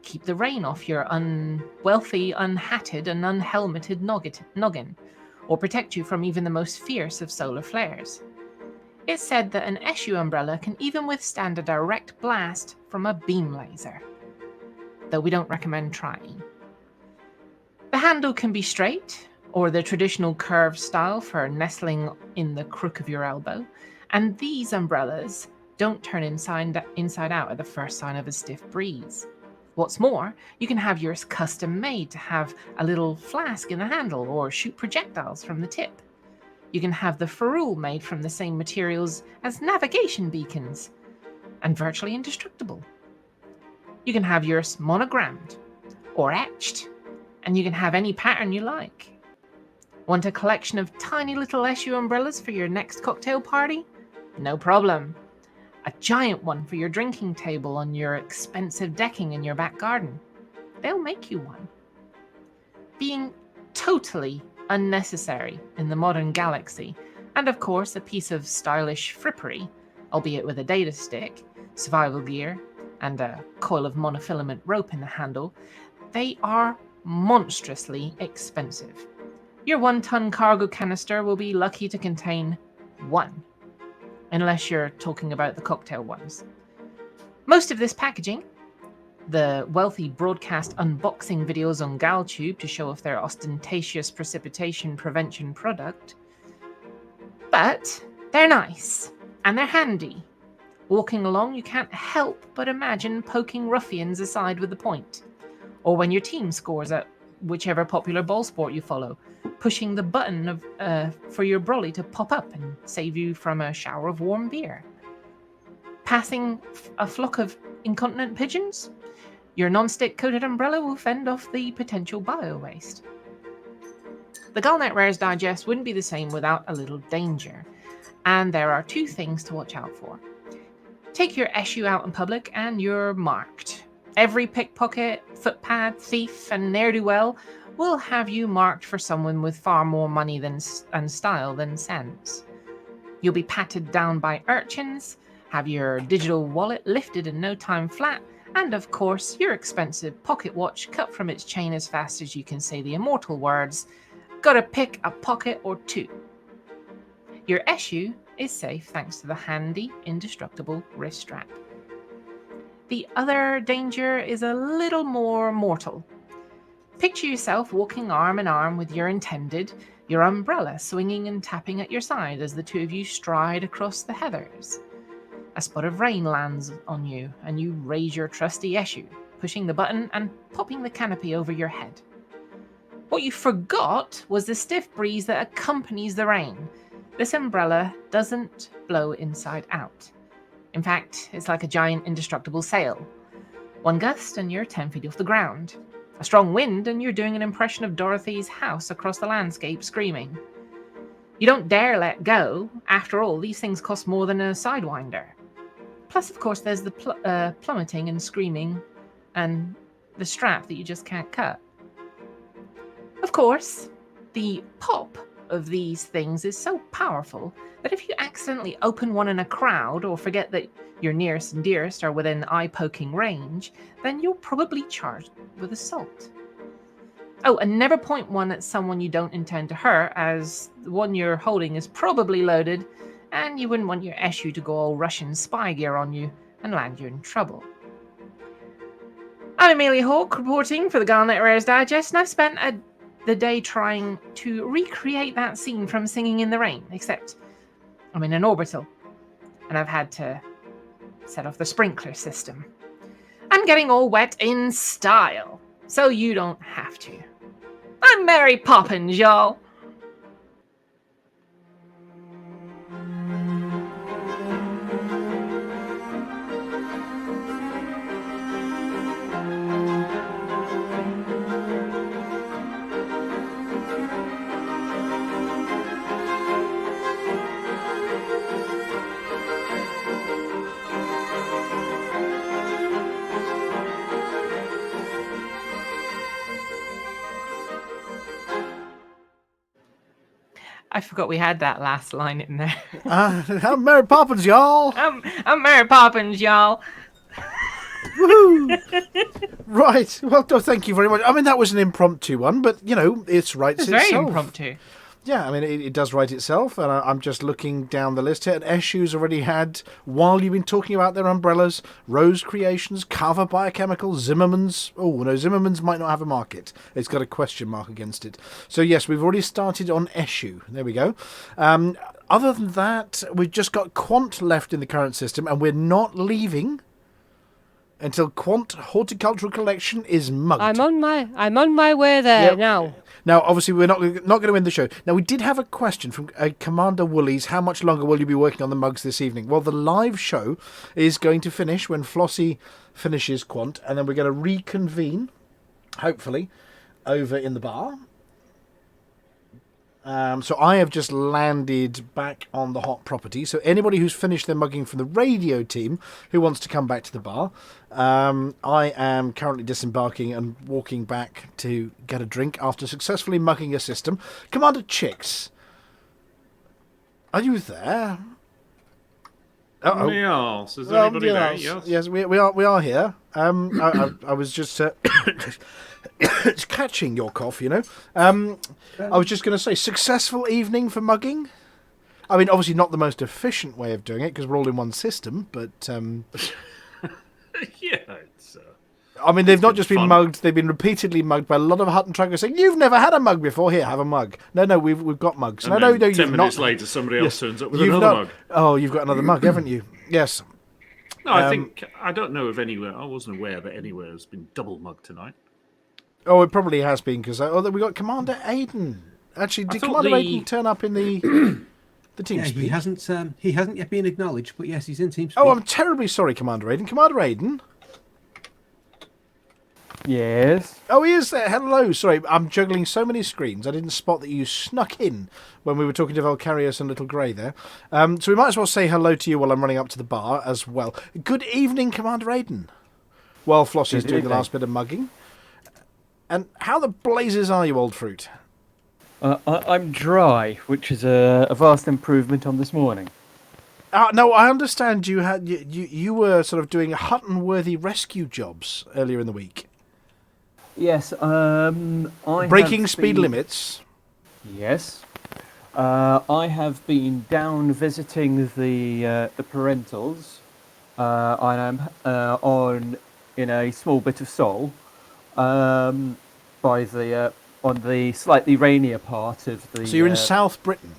Keep the rain off your unwealthy, unhatted, and unhelmeted noggin, or protect you from even the most fierce of solar flares. It's said that an Eshu umbrella can even withstand a direct blast from a beam laser, though we don't recommend trying. The handle can be straight, or the traditional curved style for nestling in the crook of your elbow, and these umbrellas don't turn inside out at the first sign of a stiff breeze. What's more, you can have yours custom made to have a little flask in the handle or shoot projectiles from the tip. You can have the ferrule made from the same materials as navigation beacons and virtually indestructible. You can have yours monogrammed or etched, and you can have any pattern you like. Want a collection of tiny little Eshu umbrellas for your next cocktail party? No problem. A giant one for your drinking table on your expensive decking in your back garden. They'll make you one. Being totally unnecessary in the modern galaxy, and of course a piece of stylish frippery, albeit with a data stick, survival gear, and a coil of monofilament rope in the handle, they are monstrously expensive. Your 1-ton cargo canister will be lucky to contain one, unless you're talking about the cocktail ones. Most of this packaging, the wealthy broadcast unboxing videos on GalTube to show off their ostentatious precipitation prevention product, but they're nice and they're handy. Walking along, you can't help but imagine poking ruffians aside with the point, or when your team scores at whichever popular ball sport you follow, pushing the button for your brolly to pop up and save you from a shower of warm beer. Passing a flock of incontinent pigeons? Your non-stick coated umbrella will fend off the potential bio-waste. The Galnet Rares Digest wouldn't be the same without a little danger, and there are 2 things to watch out for. Take your Eshu out in public and you're marked. Every pickpocket, footpad, thief, and ne'er-do-well will have you marked for someone with far more money and style than sense. You'll be patted down by urchins, have your digital wallet lifted in no time flat, and of course your expensive pocket watch cut from its chain as fast as you can say the immortal words, "Gotta pick a pocket or 2. Your Eshu is safe thanks to the handy, indestructible wrist strap. The other danger is a little more mortal. Picture yourself walking arm in arm with your intended, your umbrella swinging and tapping at your side as the 2 of you stride across the heathers. A spot of rain lands on you, and you raise your trusty Eshu, pushing the button and popping the canopy over your head. What you forgot was the stiff breeze that accompanies the rain. This umbrella doesn't blow inside out. In fact, it's like a giant indestructible sail. 1 gust and you're 10 feet off the ground. A strong wind and you're doing an impression of Dorothy's house across the landscape, screaming. You don't dare let go. After all, these things cost more than a sidewinder. Plus, of course, there's the plummeting and screaming and the strap that you just can't cut. Of course, the pop of these things is so powerful that if you accidentally open one in a crowd or forget that your nearest and dearest are within eye-poking range, then you're probably charged with assault. Oh, and never point one at someone you don't intend to hurt, as the one you're holding is probably loaded, and you wouldn't want your Eshu to go all Russian spy gear on you and land you in trouble. I'm Amelia Hawke, reporting for the Galnet Rares Digest, and I've spent the day trying to recreate that scene from Singing in the Rain, except I'm in an orbital, and I've had to set off the sprinkler system. I'm getting all wet in style, so you don't have to. I'm Mary Poppins, y'all. I forgot we had that last line in there. I'm Mary Poppins, y'all. I'm Mary Poppins, y'all. Woohoo! Right. Well, thank you very much. I mean, that was an impromptu one, but, you know, it writes itself. Very impromptu. Yeah, I mean, it does write itself, and I'm just looking down the list here. And Eshu's already had, while you've been talking about their umbrellas, Rose Creations, Carver Biochemical, Zimmerman's. Oh, no, Zimmerman's might not have a market. It's got a question mark against it. So, yes, we've already started on Eshu. There we go. Other than that, we've just got Quant left in the current system, and we're not leaving until Quant Horticultural Collection is mugged. I'm on my way there now. Now, obviously, we're not going to end the show. Now, we did have a question from Commander Woolies. How much longer will you be working on the mugs this evening? Well, the live show is going to finish when Flossy finishes Quant, and then we're going to reconvene, hopefully, over in the bar. So I have just landed back on the hot property. So anybody who's finished their mugging from the radio team who wants to come back to the bar, I am currently disembarking and walking back to get a drink after successfully mugging a system. Commander Chicks, are you there? Uh-oh. Yes. Is anybody there? Yes. Yes, we are here. I was just it's catching your cough, you know. I was just going to say, successful evening for mugging. I mean, obviously not the most efficient way of doing it because we're all in one system, but yeah, it's. I mean, they've not just been mugged; they've been repeatedly mugged by a lot of Hutton truckers saying, "You've never had a mug before. Here, have a mug." No, we've got mugs. And no, 10 you've minutes not. later, somebody else turns up with You've another not. mug. Oh, you've got another mug, haven't you? Yes. No, I don't know of anywhere. I wasn't aware that anywhere has been double mugged tonight. Oh, it probably has been because we got Commander Aiden. Actually, did Commander Aiden turn up in the team Yeah, speak? he hasn't yet been acknowledged, but yes, he's in team speak. Oh, I'm terribly sorry, Commander Aiden. Commander Aiden. Yes. Oh, he is there. Hello. Sorry, I'm juggling so many screens. I didn't spot that you snuck in when we were talking to Valkyrius and Little Grey there. So we might as well say hello to you while I'm running up to the bar as well. Good evening, Commander Aiden. While Flossy's doing the last bit of mugging. And how the blazes are you, old fruit? I'm dry, which is a vast improvement on this morning. No, I understand you had you were sort of doing Hutton-worthy rescue jobs earlier in the week. Yes, breaking speed limits. Yes, I have been down visiting the parentals. I am on in a small bit of Seoul, by the on the slightly rainier part of the. So you're in South Britain.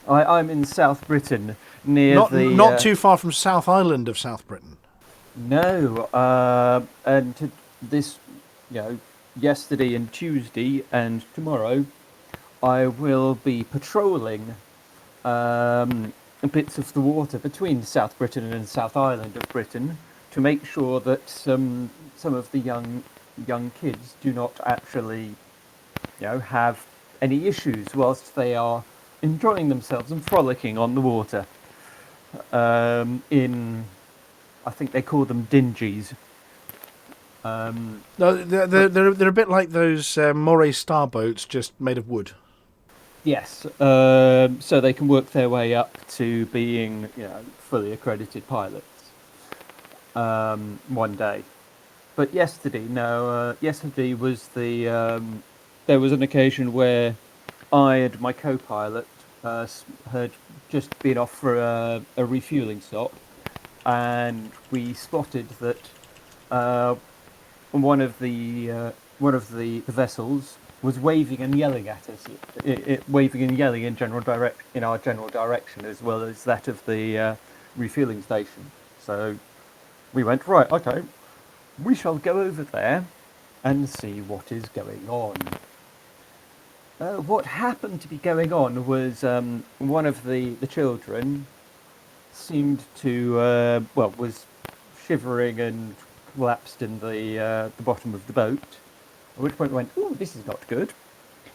I'm in South Britain, near not too far from South Island of South Britain. No, and this, yesterday and Tuesday and tomorrow, I will be patrolling bits of the water between South Britain and South Island of Britain to make sure that some of the young kids do not actually, have any issues whilst they are enjoying themselves and frolicking on the water. I think they call them dingies. No, they're a bit like those Moray Star boats, just made of wood. Yes, so they can work their way up to being, fully accredited pilots one day. But yesterday was there was an occasion where I and my co-pilot had just been off for a refueling stop, and we spotted that one of the vessels was waving and yelling at us, waving and yelling in our general direction, as well as that of the refueling station. So we went, right, okay, we shall go over there and see what is going on. What happened to be going on was one of the children seemed to, was shivering and collapsed in the bottom of the boat, at which point we went, "Ooh, this is not good."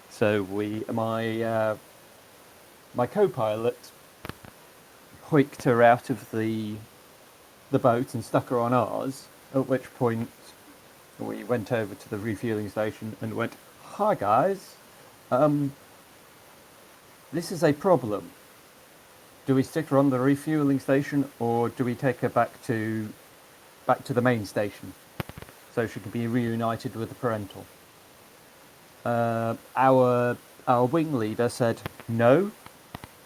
So my co-pilot hoiked her out of the boat and stuck her on ours, at which point we went over to the refueling station and went, "Hi guys, this is a problem. Do we stick her on the refueling station, or do we take her back to the main station so she can be reunited with the parental?" Our wing leader said, "No,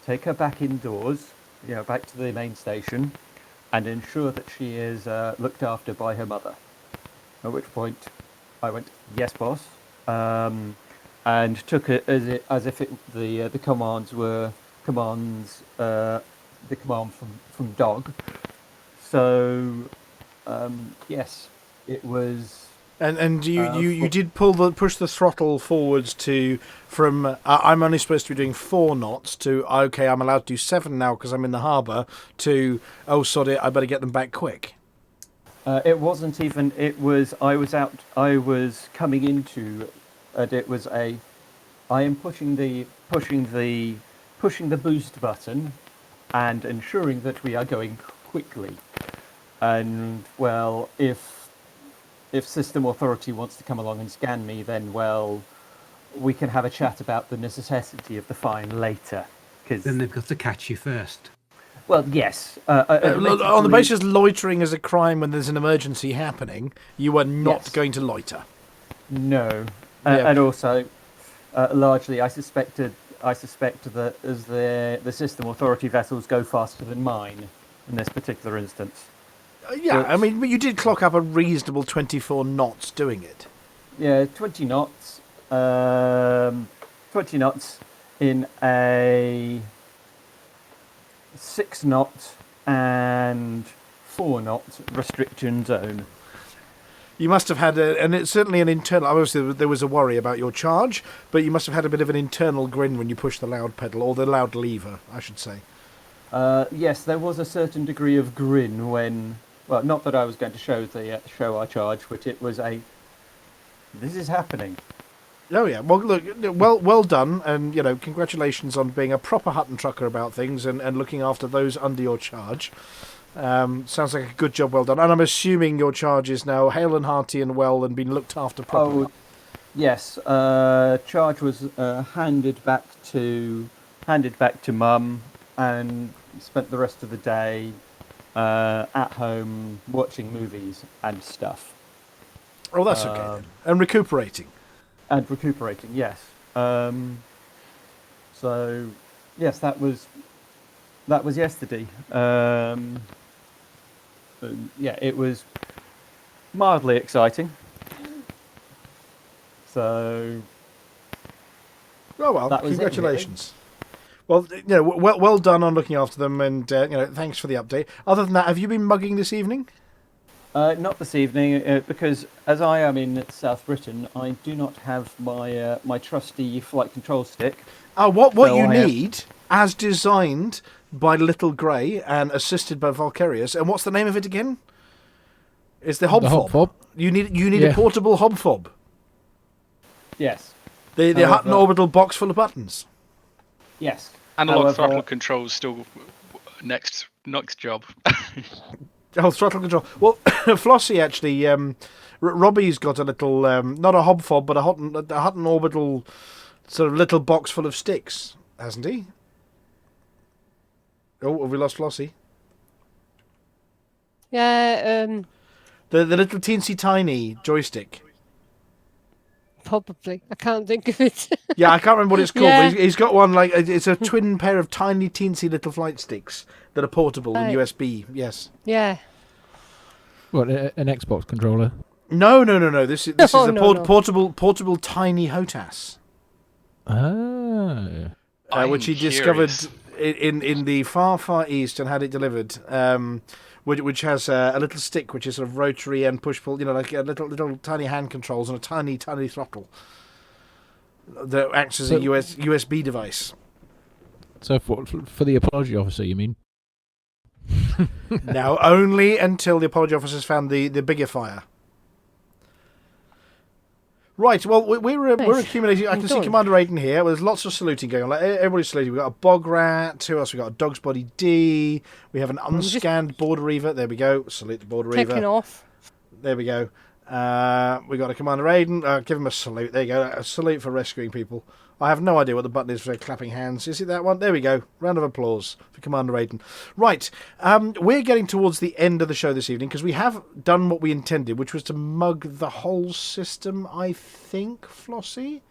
take her back indoors, back to the main station, and ensure that she is looked after by her mother." At which point I went, "Yes, boss," and took it as if the commands were the command from dog. So yes, it was. And you did push the throttle forwards from I'm only supposed to be doing 4 knots to, okay, I'm allowed to do 7 now because I'm in the harbour, to, oh sod it, I better get them back quick. It wasn't even. It was. I was coming into, and it was I am pushing the boost button, and ensuring that we are going quickly. And well, if System Authority wants to come along and scan me, then well, we can have a chat about the necessity of the fine later. Because then they've got to catch you first. Well, yes. On the basis loitering is a crime when there's an emergency happening, you are not going to loiter. No, and also, largely, I suspect that as the System Authority vessels go faster than mine in this particular instance. But you did clock up a reasonable 24 knots doing it. Yeah, 20 knots. 20 knots in a 6 knot and 4 knot restriction zone. You must have had and it's certainly an internal. Obviously, there was a worry about your charge, but you must have had a bit of an internal grin when you pushed the loud pedal, or the loud lever, I should say. Yes, there was a certain degree of grin when. Well, not that I was going to show our charge, but it was this is happening. Oh yeah, well look, well done, and congratulations on being a proper Hutton trucker about things and looking after those under your charge. Sounds like a good job, well done. And I'm assuming your charge is now hale and hearty and well and been looked after properly. Oh, yes. Charge was handed back to Mum, and spent the rest of the day at home watching movies and stuff. Oh, that's okay then. And recuperating. Yes. So, yes, that was yesterday. It was mildly exciting. So. Oh well, congratulations. Well, well done on looking after them, and thanks for the update. Other than that, have you been mugging this evening? Not this evening, because as I am in South Britain, I do not have my trusty flight control stick. What you need, as designed by Little Grey and assisted by Valkyrius, and what's the name of it again? It's the hobfob. The hobfob. You need a portable hobfob. Yes. The Hutton Orbital box full of buttons. Yes. Analog throttle control is still next job. Oh, throttle control. Well, Flossy actually, Robbie's got a little, not a hobfob, but a Hutton Orbital sort of little box full of sticks. hasn't he? Oh, have we lost Flossy? Yeah, The little teensy tiny joystick. probably. I can't think of it. Yeah, I can't remember what it's called. Yeah. But he's got one like it's a twin pair of tiny teensy little flight sticks that are portable and Right. USB. Yes. Yeah. What, an Xbox controller? No. This is No, a no. portable tiny HOTMESS. Which he discovered in the far east and had it delivered. Which has a little stick, which is sort of rotary and push pull. Like a little tiny hand controls and a tiny throttle that acts as a USB device. So for the apology officer, you mean? Now, only until the apology officers found the bigger fire. Right, well, we're accumulating. I can see Commander Aiden here. There's lots of saluting going on. Like, everybody's saluting. We've got a bog rat. Who else? We've got a dog's body D. We have an unscanned border reaver. There we go. Salute the border reaver. Taking off. There we go. We got a Commander Aiden. Give him a salute. There you go. A salute for rescuing people. I have no idea what the button is for clapping hands. Is it that one? There we go. Round of applause for Commander Aiden. Right. We're getting towards the end of the show this evening because we have done what we intended, which was to mug the whole system, I think, Flossy?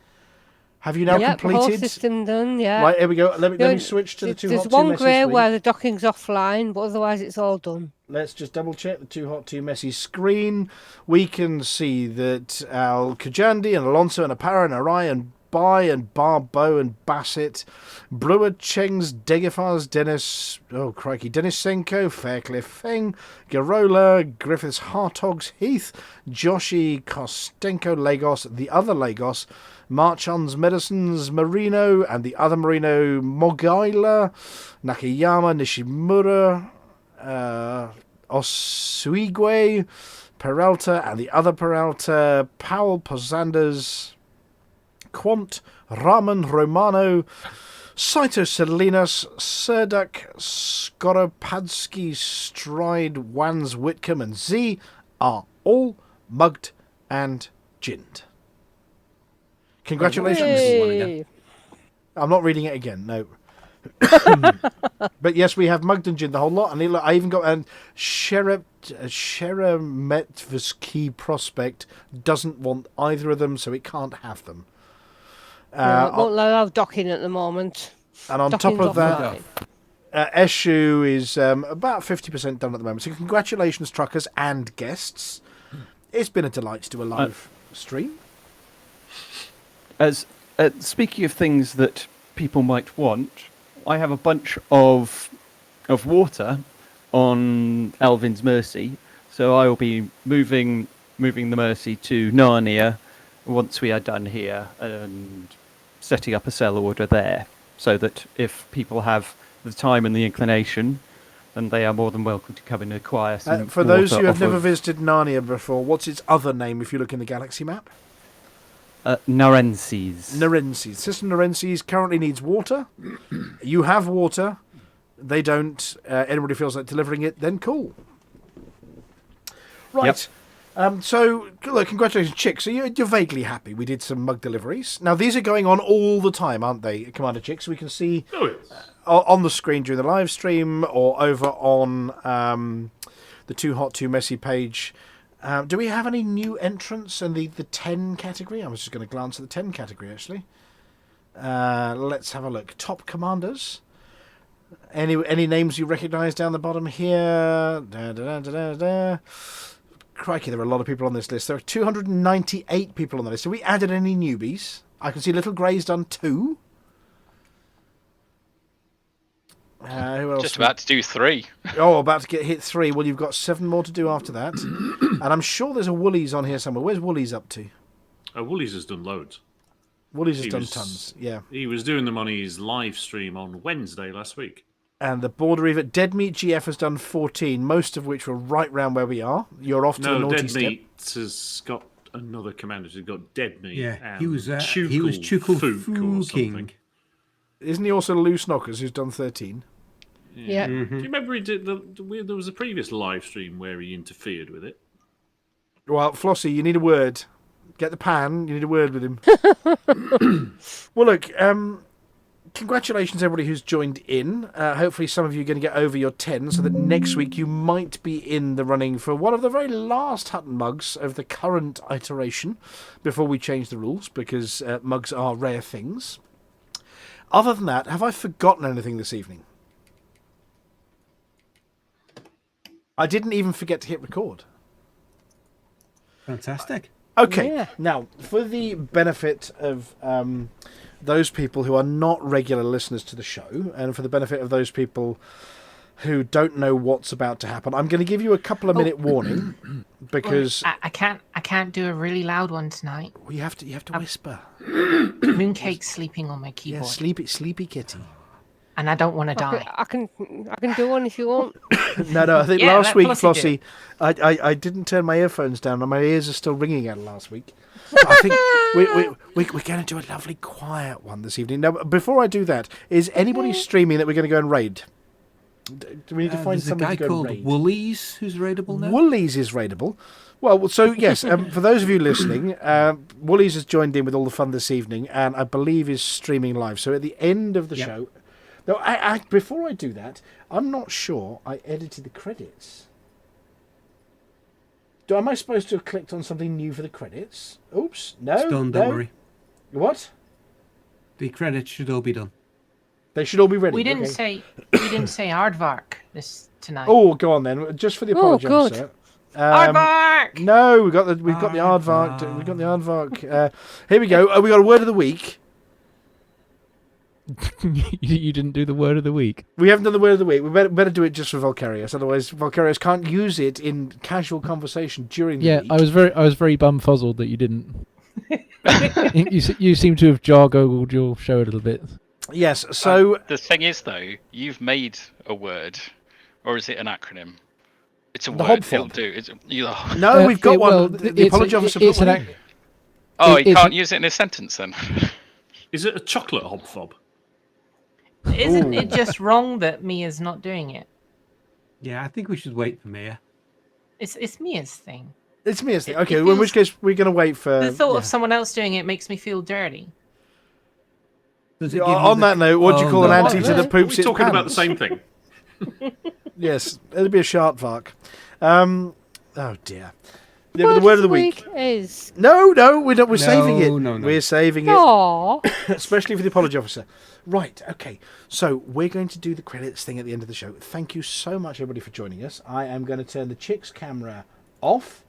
Have you now completed? Whole system done, yeah. Right, here we go. Let me switch to the two There's hot, two one messy grey screen. where the docking's offline, but otherwise it's all done. Let's just double check the too hot, too messy screen. We can see that Al Kajandi and Alonso and Apara and Arai and Bai and Barbo and Bassett, Brewer, Chengs, Degafars, Dennis, Dennis Senko, Faircliff Feng, Garola, Griffiths, Hartogs, Heath, Joshi, Kostenko, Lagos, the other Lagos, Marchan's Medicines, Marino, and the other Marino, Mogaila, Nakayama, Nishimura, Osuigwe, Peralta, and the other Peralta, Powell, Posanders, Quant, Raman, Romano, Saito Salinas, Serduk, Skoropadsky, Stride, Wans, Whitcomb, and Z are all mugged and ginned. Congratulations. Yay. I'm not reading it again, no. But yes, we have mugged and ginned the whole lot. And look, I even got a Sheremetvsky prospect doesn't want either of them, so it can't have them. Won't allow docking at the moment. And on top of that, Eshu is about 50% done at the moment. So congratulations, truckers and guests. It's been a delight to do a live stream. As speaking of things that people might want, I have a bunch of water on Alvin's Mercy, so I will be moving the Mercy to Narnia once we are done here and setting up a sell order there, so that if people have the time and the inclination, then they are more than welcome to come and acquire some For those water who have off never of visited Narnia before, what's its other name if you look in the galaxy map? Narenses. Narenses. System Narenses currently needs water. You have water. They don't. Anybody feels like delivering it, then cool. Right. So, look, congratulations, Chick. So you're vaguely happy. We did some mug deliveries. Now, these are going on all the time, aren't they, Commander Chick? So we can see on the screen during the live stream or over on the Too Hot, Too Messy page. Do we have any new entrants in the 10 category? I was just going to glance at the 10 category, actually. Let's have a look. Top commanders. Any names you recognise down the bottom here? Crikey, there are a lot of people on this list. There are 298 people on the list. Have we added any newbies? I can see Little Grey's done 2. Who else? Just about to do 3. Oh, about to hit 3. Well, you've got 7 more to do after that. And I'm sure there's a Woolies on here somewhere. Where's Woolies up to? Woolies has done loads. Woolies has done tons, yeah. He was doing them on his live stream on Wednesday last week. And the Border Reaver, Dead Meat GF has done 14, most of which were right round where we are. You're off to the naughty Dead step. Meat has got another commander who's got Dead Meat. Yeah, and he was Chukul Chukul King. Isn't he also Loose Knockers, who's done 13? Yeah. Do you remember he did there was a previous live stream where he interfered with it? Well, Flossy, you need a word. Get the pan. You need a word with him. Well, look, congratulations everybody who's joined in. Hopefully some of you are going to get over your 10 so that next week you might be in the running for one of the very last Hutton mugs of the current iteration before we change the rules, because mugs are rare things. Other than that, have I forgotten anything this evening? I didn't even forget to hit record. Fantastic. Okay, Yeah. now, for the benefit of those people who are not regular listeners to the show, and for the benefit of those people who don't know what's about to happen, I'm going to give you a couple of minute warning, because I can't do a really loud one tonight. Well, you have to whisper. Mooncake's sleeping on my keyboard. Yeah, sleepy kitty. And I don't want to die. I can do one if you want. No, I think Yeah, last let week, Flossy Flossie, I didn't turn my earphones down, and my ears are still ringing out last week. So I think we're going to do a lovely quiet one this evening. Now, before I do that, is anybody streaming that we're going to go and raid? Do we need to find There's a somebody guy to go called and raid? Woolies who's raidable now. Woolies is raidable. Well, so yes, for those of you listening, Woolies has joined in with all the fun this evening, and I believe is streaming live. So at the end of the show, no, before I do that, I'm not sure I edited the credits. Am I supposed to have clicked on something new for the credits? Oops, no. It's done, don't worry. What? The credits should all be done. They should all be ready. We didn't okay. say Aardvark this tonight. Oh, go on then. Just for the apology, sir. Aardvark! No, we've got the Aardvark. We've got the Aardvark. Here we go. We got a word of the week. You didn't do the word of the week. We haven't done the word of the week. We better do it just for Volcarius, otherwise Volcarius can't use it in casual conversation during the week. I was very bumfuzzled that you didn't. you seem to have jar-goggled your show a little bit. Yes. So the thing is, though, you've made a word, or is it an acronym? It's a The word. Hobfob. It'll do. It's, No, we've got one. well, The apology officer put one in. Oh, you can't use it in a sentence then. Is it a chocolate hobfob? Isn't it just wrong that Mia's not doing it? Yeah, I think we should wait for Mia. It's Mia's thing. It's Mia's thing. It Okay, well, in which case we're going to wait for... The thought of someone else doing it makes me feel dirty. On that note, what do you call an anteater that poops its talking pants? about the same thing. Yes, it'll be a shartvark. Oh dear. Yeah, but the word of the week is... No, we're not. We're saving it. No. We're saving it. Aww. Especially for the apology officer. Right, okay. So we're going to do the credits thing at the end of the show. Thank you so much, everybody, for joining us. I am going to turn the Chick's camera off.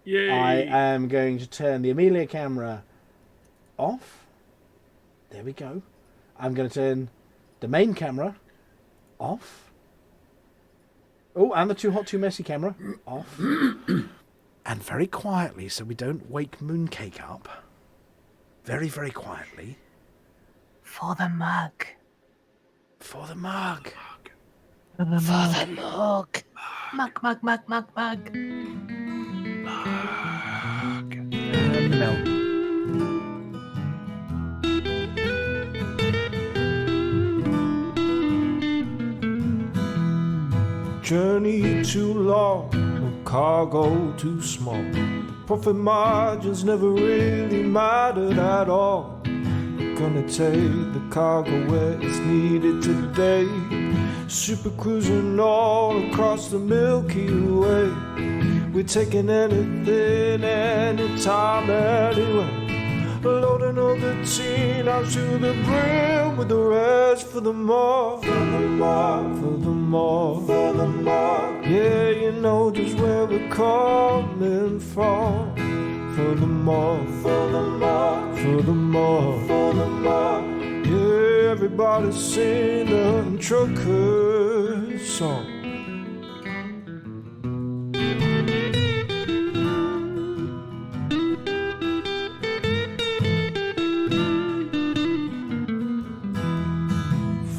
Yay. I am going to turn the Amelia camera off. There we go. I'm going to turn the main camera off. Oh, and the Too Hot Too Messy camera off. And very quietly, so we don't wake Mooncake up. Very, very quietly. For the mug. For the mug. For the mug. Mug. And the milk. Journey too long, cargo too small. The profit margins never really mattered at all. We're gonna take the cargo where it's needed today. Super cruising all across the Milky Way. We're taking anything, anytime, anywhere. Loading all the teen out to the brim with the rest for the more. For the more. For the more. For the more. Yeah, you know just where we're coming from. For the more. For the more. For the more. For the more. Yeah, everybody sing the trucker song.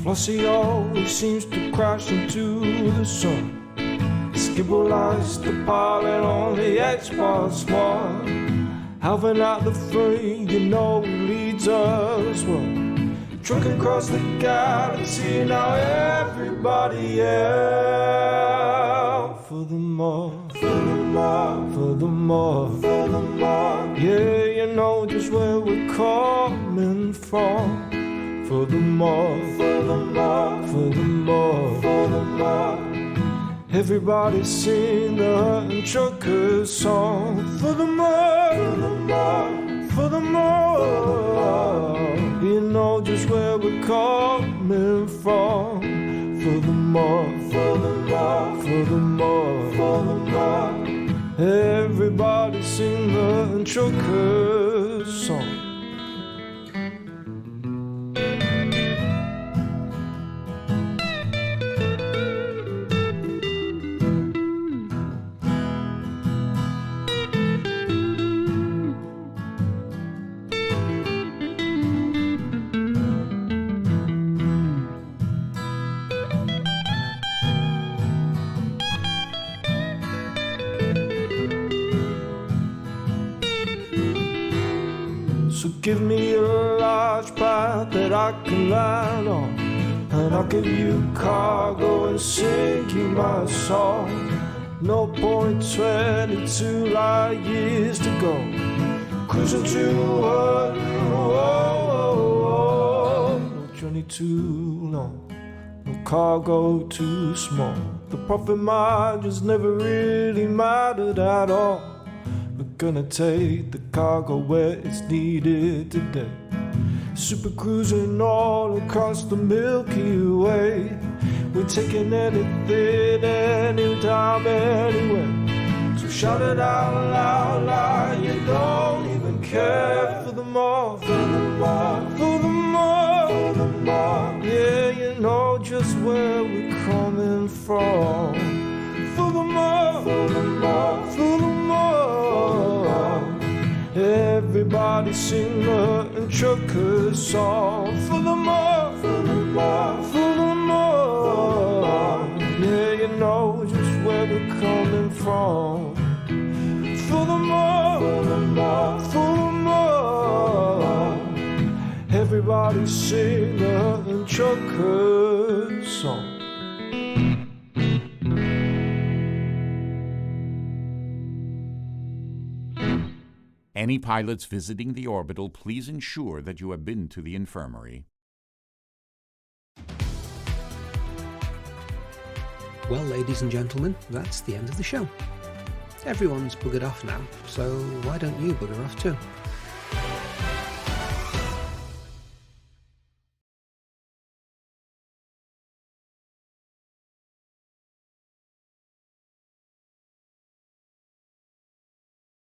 Flossy always seems to crash into the sun. Skibble lies the pilot on the Xbox One. Alvin at the free, you know he leads us well. Trucking across the galaxy, now everybody out. For the more, for the more, for the more, for the more. Yeah, you know just where we're coming from. For For the more, for the more, for the more, for the more. Everybody sing the Hutton Truckers song. For the more, for the more, for the more. You know just where we're coming from. For the more, for the more, for the more, for the more. Everybody sing the Hutton Truckers song. So give me a large path that I can land on, and I'll give you cargo and sing you my song. No point 22 light years to go, cruising to Hutton, no journey too long, no cargo too small. The profit margins never really mattered at all. We're gonna take the cargo where it's needed today. Super cruising all across the Milky Way. We're taking anything, anytime, anywhere. So shout it out loud, loud. You don't even care. For the more, for the more, for the more, for the more. Yeah, you know just where we're coming from. For the more, for the more, for the more. Everybody sing the Hutton Truckers song. For the more, for the more, for the more. Yeah, you know just where we're coming from. For the more, for the more, for the more. Everybody sing the Hutton Truckers song. Any pilots visiting the orbital, please ensure that you have been to the infirmary. Well, ladies and gentlemen, that's the end of the show. Everyone's buggered off now, so why don't you bugger off too?